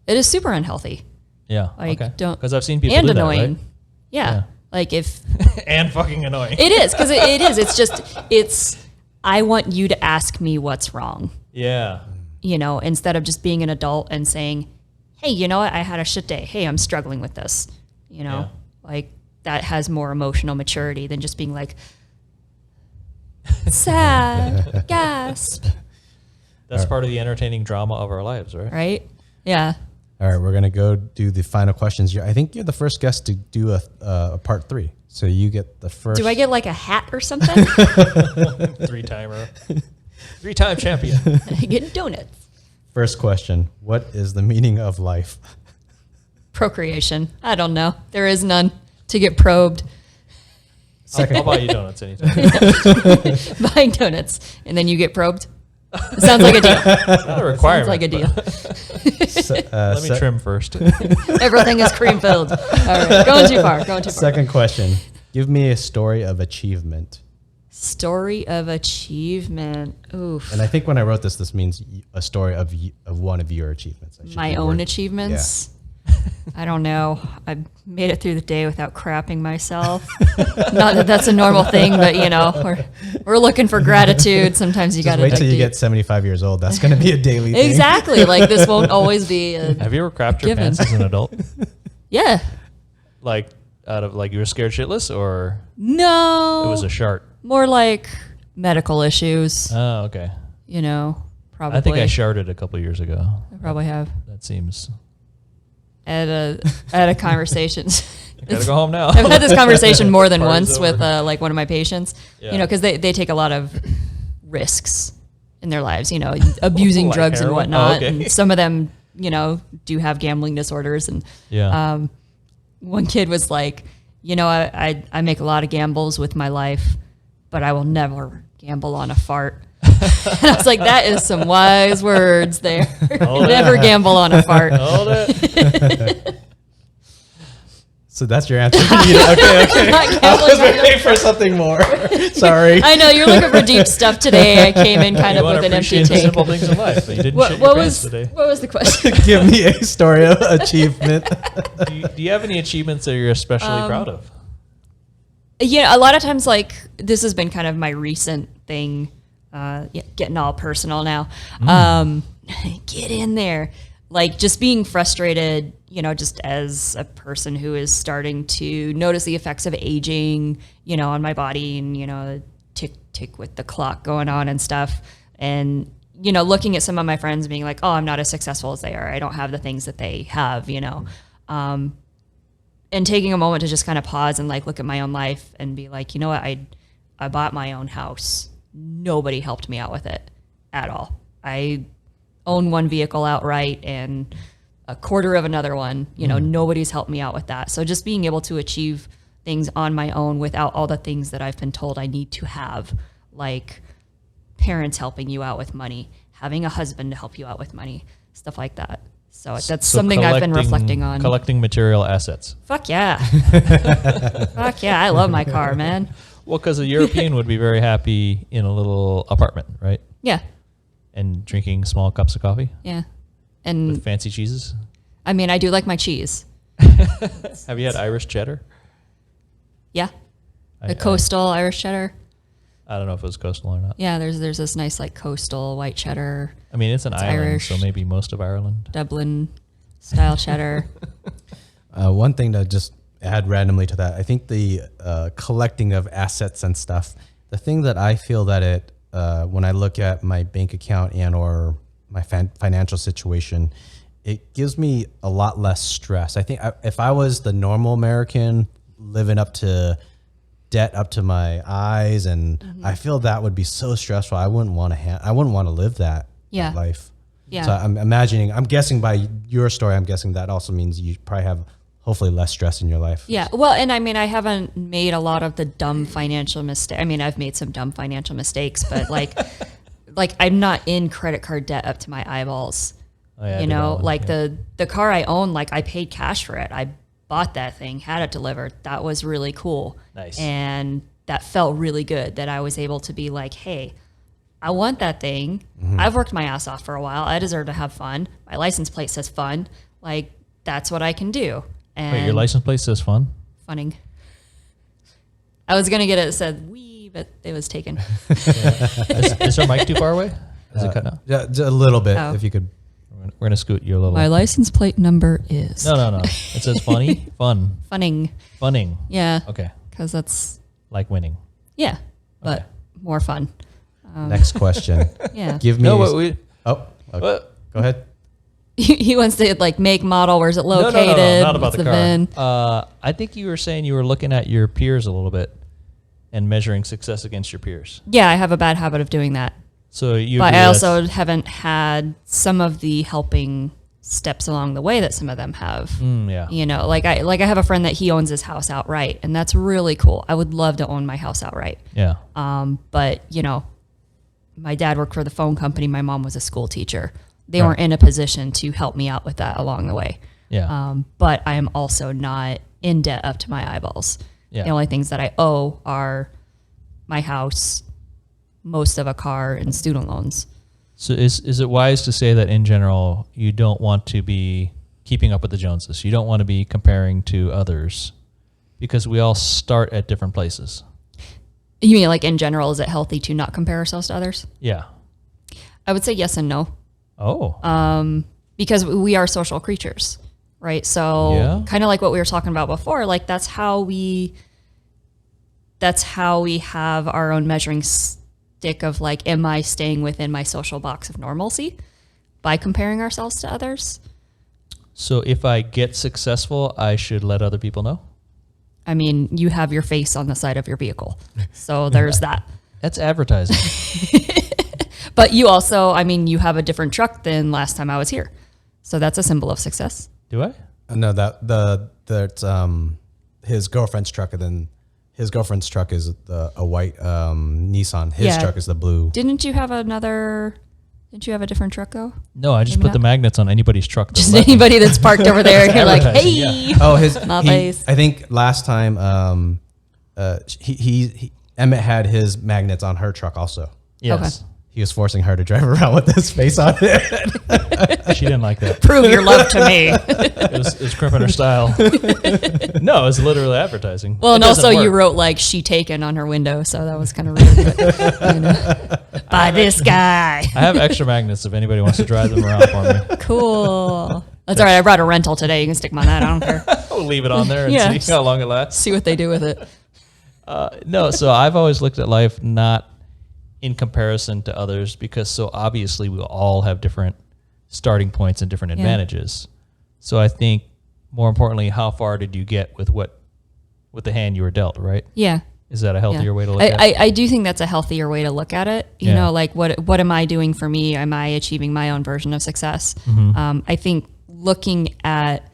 it is super unhealthy? Yeah. Like, okay. Don't, because I've seen people and do annoying. That, right? Yeah. Like if and fucking annoying. It is, because it is. It's I want you to ask me what's wrong. Yeah. You know, instead of just being an adult and saying, hey, you know what? I had a shit day. Hey, I'm struggling with this. You know, like that has more emotional maturity than just being like sad, gasp. That's part of the entertaining drama of our lives, right? Right? Yeah. All right, we're going to go do the final questions. I think you're the first guest to do a part 3. So you get the first. Do I get like a hat or something? Three-timer. 3-time champion. I get donuts. First question. What is the meaning of life? Procreation. I don't know. There is none to get probed. I'll buy you donuts anytime. Buying donuts. And then you get probed? It sounds like a deal. It's not a requirement. Sounds like a deal. Let me trim first. Everything is cream filled. All right, going too far. Second question. Give me a story of achievement. Story of achievement. Oof. And I think when I wrote this means a story of one of your achievements. My own achievements? Yeah. I don't know. I made it through the day without crapping myself. Not that that's a normal thing, but you know, we're looking for gratitude. Sometimes you got to wait till you get 75 years old. That's going to be a daily thing. Exactly. Like this won't always be. Have you ever crapped your pants as an adult? Yeah. Like out of like you were scared shitless, or no? It was a shart. More like medical issues. Oh, okay. You know, probably. I think I sharted a couple years ago. I probably have. That seems. At a conversation. I gotta go home now. I've had this conversation more than once with like one of my patients. Yeah. You know, because they take a lot of risks in their lives. You know, abusing drugs and whatnot. Oh, okay. And some of them, you know, do have gambling disorders. And one kid was like, you know, I make a lot of gambles with my life, but I will never gamble on a fart. And I was like, that is some wise words there. Never gamble on a fart. Hold it. So that's your answer. Okay. I was waiting for something more. Sorry. I know, you're looking for deep stuff today. I came in kind of with an empty tank. Simple things in life, but you didn't shit your pants today. What was the question? Give me a story of achievement. Do you have any achievements that you're especially proud of? Yeah, a lot of times, like, this has been kind of my recent thing. Getting all personal now. Get in there. Like just being frustrated, you know, just as a person who is starting to notice the effects of aging, you know, on my body and, you know, tick with the clock going on and stuff. And, looking at some of my friends being like, oh, I'm not as successful as they are. I don't have the things that they have, and taking a moment to just kind of pause and like look at my own life and be like, you know what? I bought my own house. Nobody helped me out with it at all. I own one vehicle outright and a quarter of another one, nobody's helped me out with that. So just being able to achieve things on my own without all the things that I've been told I need to have, like parents helping you out with money, having a husband to help you out with money, stuff like that. So that's something I've been reflecting on. Collecting material assets. Fuck yeah. Fuck yeah. I love my car, man. Well, because a European would be very happy in a little apartment, right? Yeah. And drinking small cups of coffee. Yeah. And with fancy cheeses. I mean, I do like my cheese. Have you had Irish cheddar? Yeah. The coastal Irish cheddar. I don't know if it was coastal or not. Yeah, there's this nice like coastal white cheddar. I mean, it's an island, Irish, so maybe most of Ireland. Dublin style cheddar. One thing to just add randomly to that, I think the collecting of assets and stuff, the thing that I feel that it, when I look at my bank account and or my financial situation, it gives me a lot less stress. I think if I was the normal American living up to debt up to my eyes, and I feel that would be so stressful. I wouldn't want to live that life. Yeah. So I'm guessing by your story, I'm guessing that also means you probably have hopefully less stress in your life. Yeah. Well, and I mean, I haven't made a lot of the dumb financial mistakes. I mean, I've made some dumb financial mistakes, but like I'm not in credit card debt up to my eyeballs. Oh, yeah, the car I own, like I paid cash for it. I bought that thing, had it delivered. That was really cool. Nice. And that felt really good that I was able to be like, hey, I want that thing. I've worked my ass off for a while. I deserve to have fun. My license plate says fun. Like, that's what I can do. And wait, your license plate says fun? Funning. I was going to get it that said wee, but it was taken. Is our mic too far away? Is it cut now? Yeah, a little bit, Oh. if you could. We're going to scoot you a little. My license plate number is. No. It says funny, fun. Funning. Yeah. Okay. Because that's, Like winning. yeah, but more fun. Next question. Yeah. Give me. No, but we. Oh, okay. What? Go ahead. He wants to like make, model, where's it located? No, not about what's the car. VIN? I think you were saying you were looking at your peers a little bit and measuring success against your peers. Yeah, I have a bad habit of doing that. So you. But I also haven't had some of the helping steps along the way that some of them have. Yeah. Like I have a friend that he owns his house outright, and that's really cool. I would love to own my house outright. Yeah. But my dad worked for the phone company. My mom was a school teacher. They weren't in a position to help me out with that along the way. Yeah. But I am also not in debt up to my eyeballs. Yeah. The only things that I owe are my house, most of a car, and student loans. So is it wise to say that in general you don't want to be keeping up with the Joneses? You don't want to be comparing to others because we all start at different places. You mean like in general, is it healthy to not compare ourselves to others? Yeah. I would say yes and no. Oh. Because we are social creatures, right? So kind of like what we were talking about before, like that's how we have our own measuring stick of like, am I staying within my social box of normalcy by comparing ourselves to others? So if I get successful, I should let other people know? I mean, you have your face on the side of your vehicle. So there's that. That's advertising. But you also, I mean, you have a different truck than last time I was here. So that's a symbol of success. Do I? No, that's his girlfriend's truck, and then his girlfriend's truck is a white Nissan. His truck is the blue. Didn't you have a different truck though? No, I just Maybe put not. the magnets on anybody's truck. Just anybody that's parked over there and you're like, hey. Advertising, Oh, his. My he- face. I think last time, Emmett had his magnets on her truck also. Yes. He was forcing her to drive around with his face on it. She didn't like that. Prove your love to me. It was crimping her style. No, it was literally advertising. Well, It and doesn't also you work. wrote like she taken on her window, so that was kind of rude. But, by this guy. I have extra magnets if anybody wants to drive them around for me. Cool. That's all right. I brought a rental today. You can stick them on that. I don't care. We'll leave it on there and Yeah. see how long it lasts. See what they do with it. No, so I've always looked at life not in comparison to others, because so obviously we all have different starting points and different advantages. So I think more importantly, how far did you get with the hand you were dealt, right? Yeah. Is that a healthier way to look at it? I do think that's a healthier way to look at it. You know, like what am I doing for me? Am I achieving my own version of success? I think looking at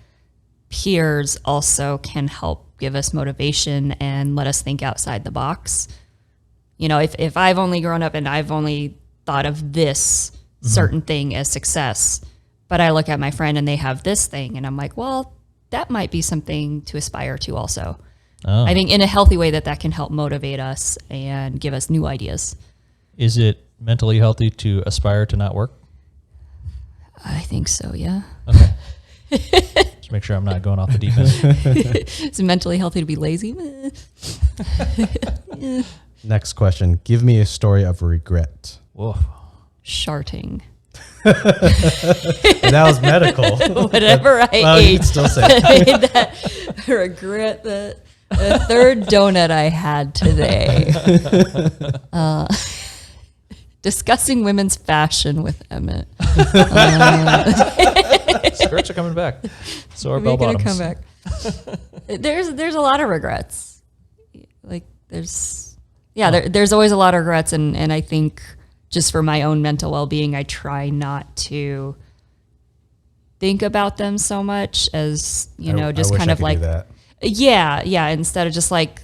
peers also can help give us motivation and let us think outside the box. You know, if I've only grown up and I've only thought of this certain thing as success, but I look at my friend and they have this thing and I'm like, well, that might be something to aspire to also. I think in a healthy way that can help motivate us and give us new ideas. Is it mentally healthy to aspire to not work? I think so, yeah. Okay. Just make sure I'm not going off the deep end. Is it mentally healthy to be lazy? Next question. Give me a story of regret. Whoa. Sharting. And that was medical. Whatever I well, you ate. could still say I made that regret the third donut I had today. Discussing women's fashion with Emmett. Skirts are coming back. So are bell bottoms. Come back. There's a lot of regrets. Like there's always a lot of regrets, and I think just for my own mental well-being, I try not to think about them so much as, just kind of like, instead of just like,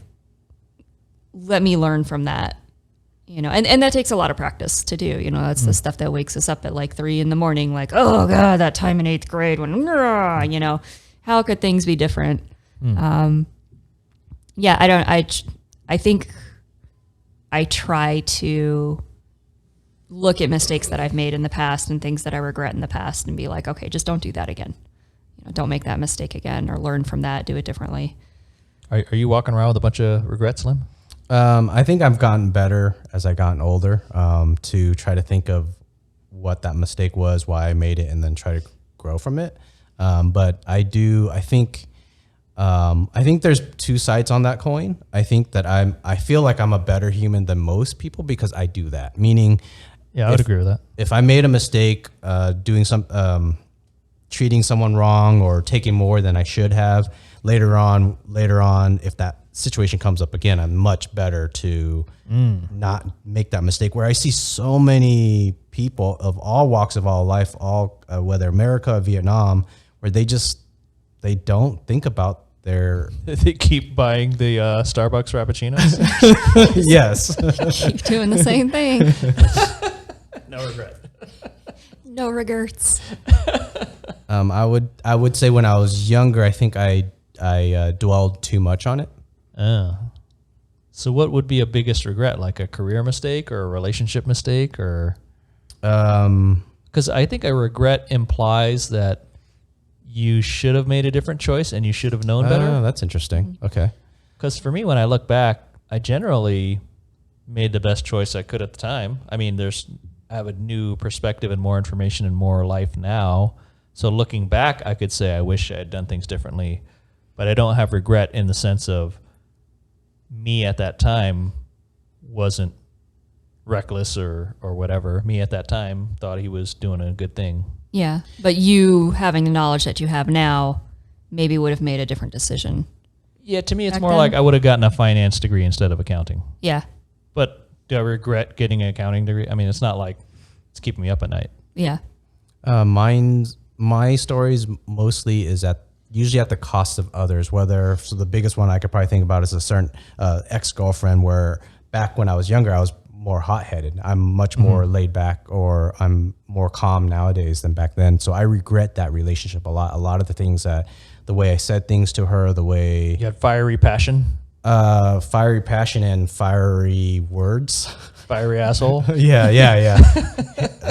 let me learn from that, and that takes a lot of practice to do. That's the stuff that wakes us up at like 3 a.m, like, oh God, that time in 8th grade when, how could things be different? I think I try to look at mistakes that I've made in the past and things that I regret in the past and be like, okay, just don't do that again. Don't make that mistake again, or learn from that, do it differently. Are you walking around with a bunch of regrets, Liem? I think I've gotten better as I've gotten older to try to think of what that mistake was, why I made it, and then try to grow from it. But I think there's two sides on that coin. I think that I feel like I'm a better human than most people because I do that. Meaning, yeah, I would agree with that. If I made a mistake doing treating someone wrong or taking more than I should have, later on, if that situation comes up again, I'm much better to not make that mistake. Where I see so many people of all walks of all life, whether America or Vietnam, where they don't think about they keep buying the Starbucks Frappuccinos. Yes. Keep doing the same thing. No regret. No regrets. I would say when I was younger, I think I dwelled too much on it. Oh. So what would be a biggest regret? Like a career mistake or a relationship mistake, or? Because I think a regret implies that you should have made a different choice and you should have known better. That's interesting. Okay. Because for me, when I look back, I generally made the best choice I could at the time. I mean, I have a new perspective and more information and more life now. So looking back, I could say I wish I had done things differently, but I don't have regret in the sense of me at that time wasn't reckless or whatever. Me at that time thought he was doing a good thing. Yeah, but you having the knowledge that you have now maybe would have made a different decision. Yeah, to me it's more like I would have gotten a finance degree instead of accounting. Yeah. But do I regret getting an accounting degree? I mean, it's not like it's keeping me up at night. Yeah. My stories mostly is usually at the cost of others. So the biggest one I could probably think about is a certain ex-girlfriend where back when I was younger, I was more hot-headed. I'm much more laid back, or I'm more calm nowadays than back then. So I regret that relationship a lot. A lot of the things the way I said things to her, the way you had fiery passion, and fiery words. Fiery asshole. Yeah.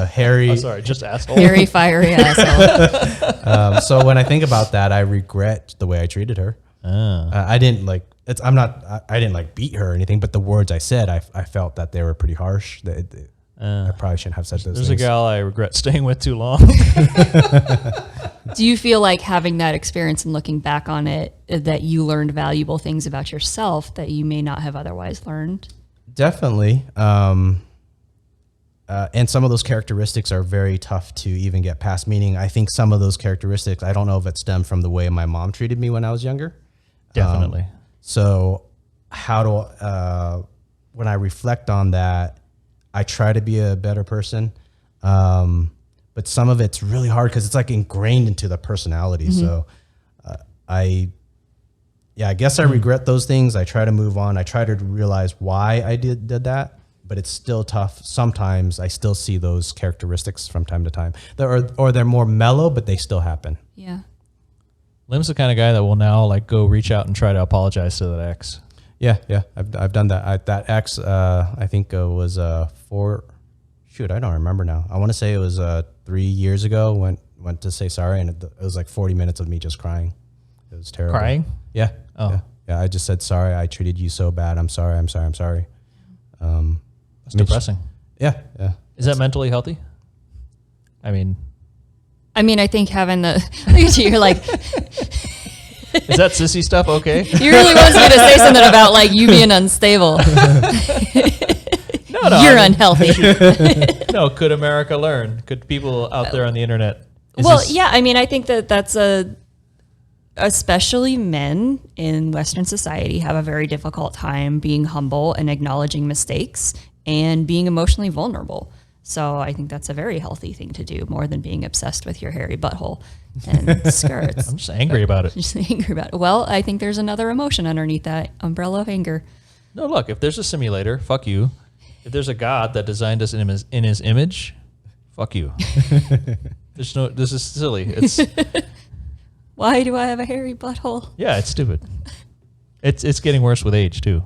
Hairy. Oh, sorry, just asshole. Very fiery asshole. So when I think about that, I regret the way I treated her. I didn't beat her or anything, but the words I said, I felt that they were pretty harsh. I probably shouldn't have said those things. There's a gal I regret staying with too long. Do you feel like having that experience and looking back on it, that you learned valuable things about yourself that you may not have otherwise learned? Definitely. and some of those characteristics are very tough to even get past. Meaning, I think some of those characteristics, I don't know if it stemmed from the way my mom treated me when I was younger. Definitely. So how do, when I reflect on that, I try to be a better person. But some of it's really hard because it's like ingrained into the personality. So I guess I regret those things. I try to move on. I try to realize why I did that, but it's still tough. Sometimes I still see those characteristics from time to time. Or they're more mellow, but they still happen. Yeah. Liem's the kind of guy that will now like go reach out and try to apologize to that ex. Yeah, I've done that. That ex, I think was I don't remember now. I want to say it was 3 years ago. Went to say sorry, and it was like 40 minutes of me just crying. It was terrible. Crying? Yeah. Oh. Yeah. I just said sorry. I treated you so bad. I'm sorry. That's depressing. Yeah. Is that mentally healthy? I mean, I think having the look at you, you're like, is that sissy stuff okay? you really wants me to say something about like you being unstable. No, you're unhealthy. No, could America learn? Could people out there on the internet? I think that's especially men in Western society have a very difficult time being humble and acknowledging mistakes and being emotionally vulnerable. So I think that's a very healthy thing to do, more than being obsessed with your hairy butthole and skirts. I'm just angry about it. Just angry about it. Well, I think there's another emotion underneath that umbrella of anger. No, look, if there's a simulator, fuck you. If there's a God that designed us in his image, fuck you. This is silly. It's why do I have a hairy butthole? Yeah, it's stupid. It's getting worse with age too.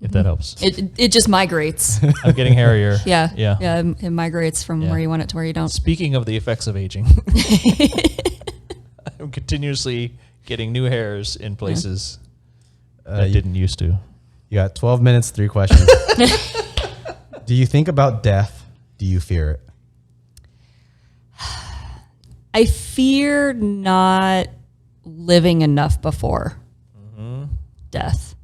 If that helps. It just migrates. I'm getting hairier. Yeah. It migrates from where you want it to where you don't. Speaking of the effects of aging, I'm continuously getting new hairs in places I didn't used to. You got 12 minutes, 3 questions. Do you think about death? Do you fear it? I fear not living enough before death.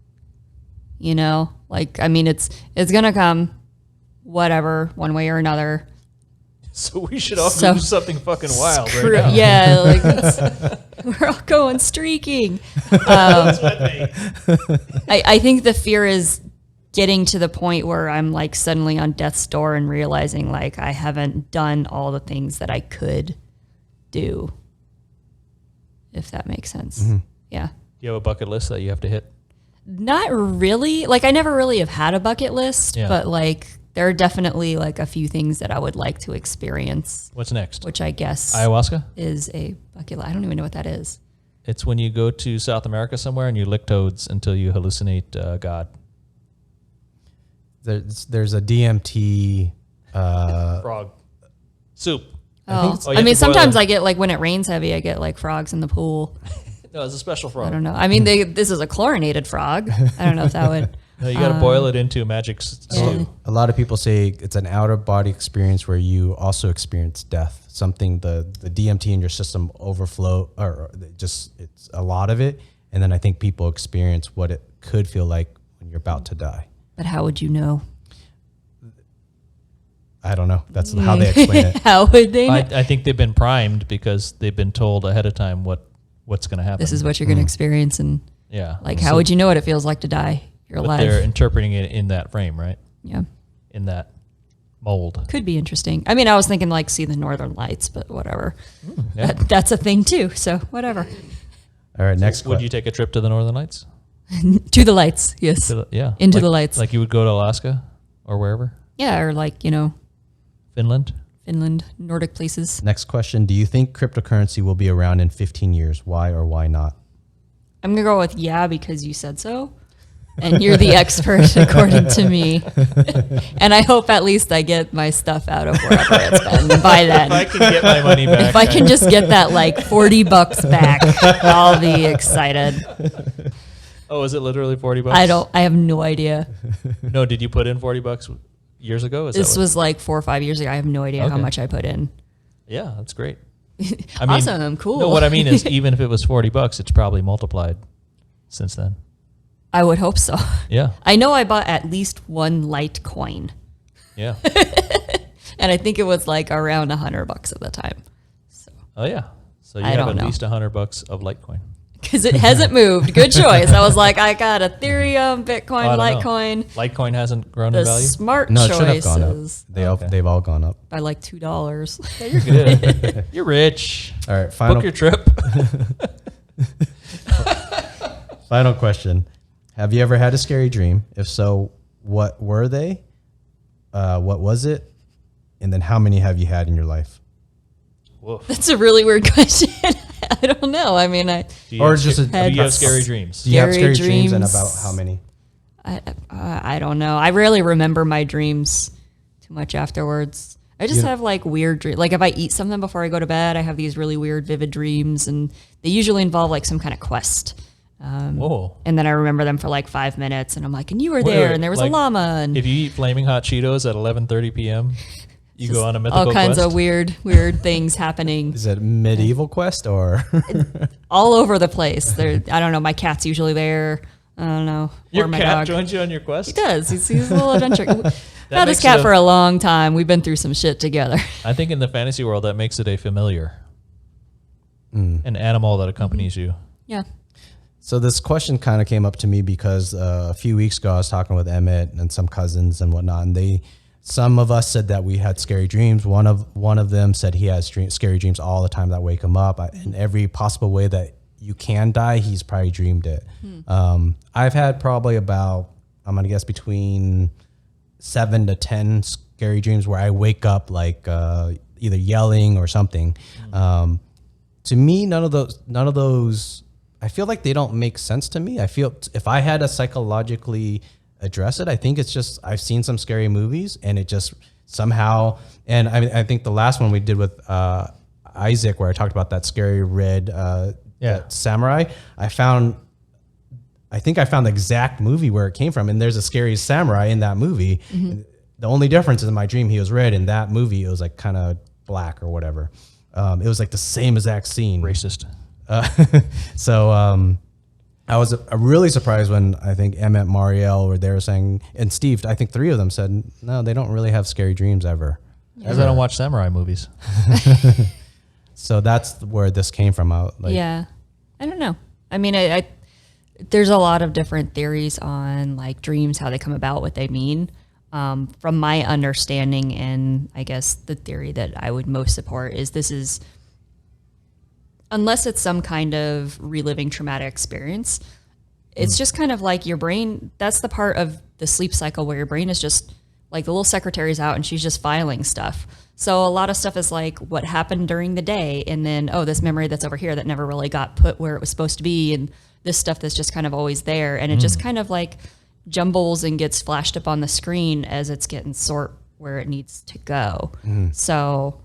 You know, it's going to come, whatever, one way or another. So we should all do something fucking wild right now. Yeah, we're all going streaking. I think the fear is getting to the point where I'm like suddenly on death's door and realizing like I haven't done all the things that I could do, if that makes sense. Mm-hmm. Yeah. Do you have a bucket list that you have to hit? Not really. Like I never really have had a bucket list, but like there are definitely like a few things that I would like to experience. What's next? Which I guess ayahuasca is a bucket list. I don't even know what that is. It's when you go to South America somewhere and you lick toads until you hallucinate God. There's a DMT frog soup. Sometimes I get like when it rains heavy, I get like frogs in the pool. No, it's a special frog. I don't know. This is a chlorinated frog. I don't know if that would. No, you got to boil it into magic stew. A lot of people say it's an out of body experience where you also experience death. Something the DMT in your system overflow, or just it's a lot of it, and then I think people experience what it could feel like when you're about to die. But how would you know? I don't know. That's how they explain it. How would they know? I think they've been primed because they've been told ahead of time what's going to happen. This is what you're going to experience, and how would you know what it feels like to die? You're alive. They're interpreting it in that frame, right? Yeah. In that mold. Could be interesting. I was thinking like see the Northern Lights, but whatever. That's a thing too. So whatever. All right. Next. Would you take a trip to the Northern Lights? To the lights, yes. Into the lights. Like you would go to Alaska or wherever? Yeah, or like, Finland, Nordic places. Next question. Do you think cryptocurrency will be around in 15 years? Why or why not? I'm going to go with because you said so. And you're the expert, according to me. And I hope at least I get my stuff out of wherever it's been by then. If I can get my money back. If I can just get that like $40 back, I'll be excited. Oh, is it literally $40? I have no idea. No, did you put in $40 years ago? This was like 4 or 5 years ago. I have no idea how much I put in. Yeah, that's great. Awesome, cool. No, what I mean is even if it was $40, it's probably multiplied since then. I would hope so. Yeah. I know I bought at least one Litecoin. Yeah. And I think it was like around $100 at the time. So Oh yeah. So you I have don't at know. least $100 of Litecoin. because it hasn't moved. Good choice. I was like, I got Ethereum, Bitcoin, Oh, I don't know. Litecoin. Litecoin hasn't grown The in value. smart No, it should have gone up. choices They've all gone up. by like $2. Yeah, you're good. You're rich. All right, final Book your trip. final question. Have you ever had a scary dream? If so, what were they? What was it? And then how many have you had in your life? Woof. That's a really weird question. I don't know. I mean, Do you Or have just sca- a- do you have scary dreams? Do you have Scary scary dreams and dreams. about how many? I don't know. I rarely remember my dreams too much afterwards. I just have like weird dreams. Like if I eat something before I go to bed, I have these really weird, vivid dreams, and they usually involve like some kind of quest. Whoa. And then I remember them for like 5 minutes, and I'm like, and you were Wait, there, wait, and there was like, a llama, and If you eat flaming hot Cheetos at 11:30 p.m., you go on a mythical all kinds quest? of weird things happening Is it medieval quest or? all over the place. There, I don't know. My cat's usually there. I don't know. Your or my cat dog. joins you on your quest? He does. He's a little adventure. I've had this makes cat it for a long time. We've been through some shit together. I think in the fantasy world, that makes it a familiar. An animal that accompanies you. Yeah. So this question kind of came up to me because a few weeks ago I was talking with Emmett and some cousins and whatnot, and some of us said that we had scary dreams. One of them said he has scary dreams all the time that wake him up. In every possible way that you can die, he's probably dreamed it. I've had probably about, I'm gonna guess, between 7 to 10 scary dreams where I wake up like either yelling or something. To me, none of those. I feel like they don't make sense to me. I feel if I had to psychologically address it, I think it's just I've seen some scary movies and it just somehow. And I think the last one we did with Isaac, where I talked about that scary red that samurai, I think I found the exact movie where it came from, and there's a scary samurai in that movie. The only difference is in my dream he was red, in that movie it was like kind of black or whatever. It was like the same exact scene. Racist. So I was really surprised when I think Emmett, Marielle were there saying, and Steve, I think 3 of them said, no, they don't really have scary dreams ever. Because I don't watch samurai movies. So that's where this came from. Yeah. I don't know. I mean, I there's a lot of different theories on like dreams, how they come about, what they mean. From my understanding, and I guess the theory that I would most support is this is, unless it's some kind of reliving traumatic experience, it's just kind of like your brain. That's the part of the sleep cycle where your brain is just like the little secretary's out and she's just filing stuff. So a lot of stuff is like what happened during the day, and then, oh, this memory that's over here that never really got put where it was supposed to be, and this stuff that's just kind of always there. And it just kind of like jumbles and gets flashed up on the screen as it's getting sort where it needs to go. So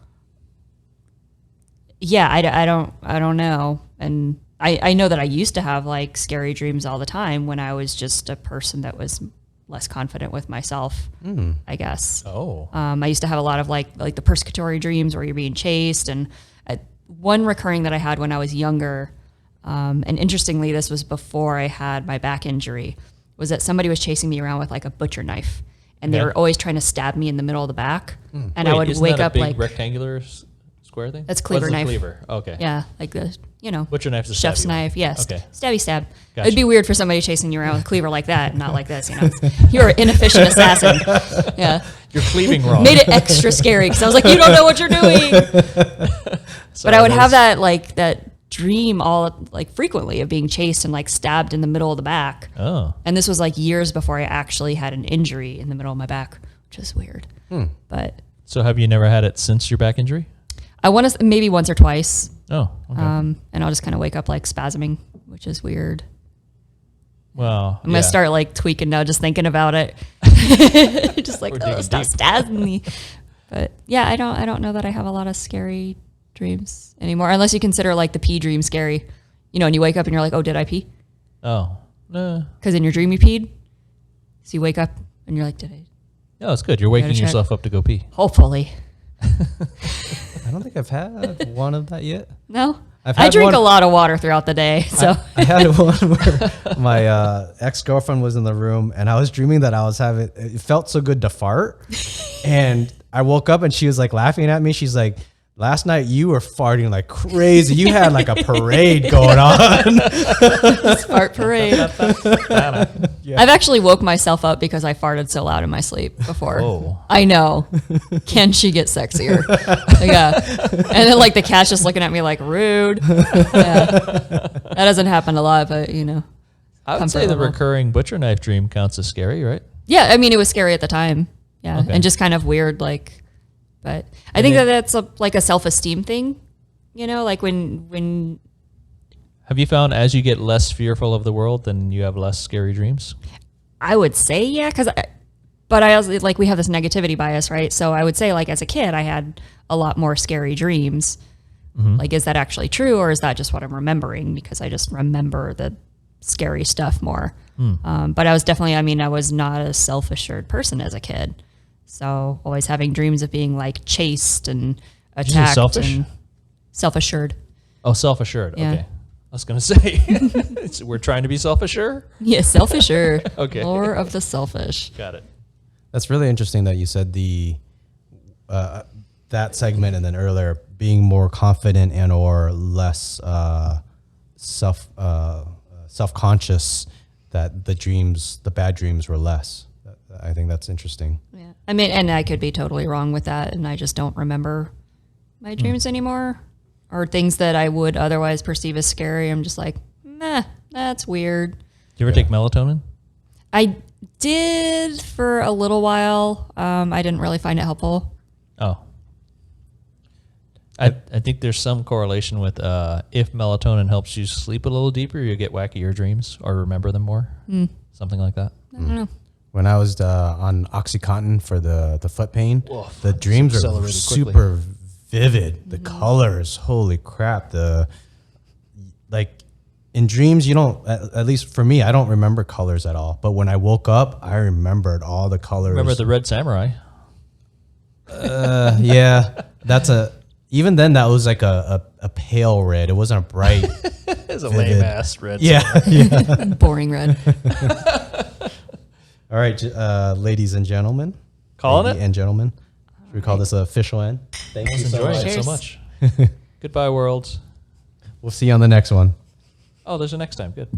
yeah, I don't know. And I know that I used to have like scary dreams all the time when I was just a person that was less confident with myself, I guess. Oh. I used to have a lot of like the persecutory dreams where you're being chased. And one recurring that I had when I was younger, and interestingly, this was before I had my back injury, was that somebody was chasing me around with like a butcher knife. And they were always trying to stab me in the middle of the back. And I would isn't wake that a up big like... rectangular square thing? That's cleaver What's a knife. Cleaver. Okay. Yeah, like the, Butcher knife's a chef's stabby knife. one. Yes. Okay. Stabby stab. Gotcha. It'd be weird for somebody chasing you around with a cleaver like that and not like this, You're an inefficient assassin. Yeah. You're cleaving wrong. Made it extra scary because I was like, you don't know what you're doing. But I would have that dream all like frequently of being chased and like stabbed in the middle of the back. Oh. And this was like years before I actually had an injury in the middle of my back, which is weird. But So have you never had it since your back injury? I want to maybe once or twice. Oh, okay. And I'll just kind of wake up like spasming, which is weird. Well, I'm gonna start like tweaking now, just thinking about it. Just like, We're oh, digging stop deep. stabbing me. But yeah, I don't know that I have a lot of scary dreams anymore, unless you consider like the pee dream scary. And you wake up and you're like, oh, did I pee? Oh. No. Because in your dream you peed. So you wake up and you're like, did I? No, it's good. You're waking check. yourself up to go pee. Hopefully. I don't think I've had one of that yet. No. I drink a lot of water throughout the day. So I had one where my ex-girlfriend was in the room and I was dreaming that it felt so good to fart. And I woke up and she was like laughing at me. She's like, last night you were farting like crazy. You had like a parade going on. Fart parade. Yeah. I've actually woke myself up because I farted so loud in my sleep before. Oh. I know. Can she get sexier? Yeah. And then like the cat's just looking at me like rude. Yeah. That doesn't happen a lot, but you know. I would say the recurring butcher knife dream counts as scary, right? Yeah. I mean, it was scary at the time. Yeah. Okay. And just kind of weird, like, but I think that's like a self-esteem thing, you know, like when. Have you found as you get less fearful of the world, then you have less scary dreams? I would say, yeah, but I also, like, we have this negativity bias, right? So I would say, like, as a kid, I had a lot more scary dreams. Mm-hmm. Like, is that actually true, or is that just what I'm remembering? Because I just remember the scary stuff more. But I was definitely, I was not a self-assured person as a kid. So always having dreams of being like chased and attacked. Selfish? And self-assured. Oh, self-assured. Yeah. Okay. I was going to say, we're trying to be self-assured? Yeah, self-assured. Okay. Lore of the selfish. Got it. That's really interesting that you said that segment and then earlier being more confident and or less self-conscious, that the bad dreams were less. I think that's interesting. Yeah. I mean, and I could be totally wrong with that, and I just don't remember my dreams anymore, or things that I would otherwise perceive as scary. I'm just like, meh, that's weird. Do you ever take melatonin? I did for a little while. I didn't really find it helpful. Oh. I think there's some correlation with if melatonin helps you sleep a little deeper, you get wackier dreams or remember them more. Something like that. I don't know. When I was on OxyContin for the foot pain, the dreams are super vivid. The colors, holy crap! In dreams, you don't. At least for me, I don't remember colors at all. But when I woke up, I remembered all the colors. Remember the Red Samurai? Yeah, even then that was like a pale red. It wasn't a bright. It's a lame ass red. Yeah. Boring red. All right, ladies and gentlemen. Calling it? And gentlemen. Should we call this an official end? Thank you so much. Enjoying it so much. Goodbye, world. We'll see you on the next one. Oh, there's a next time. Good.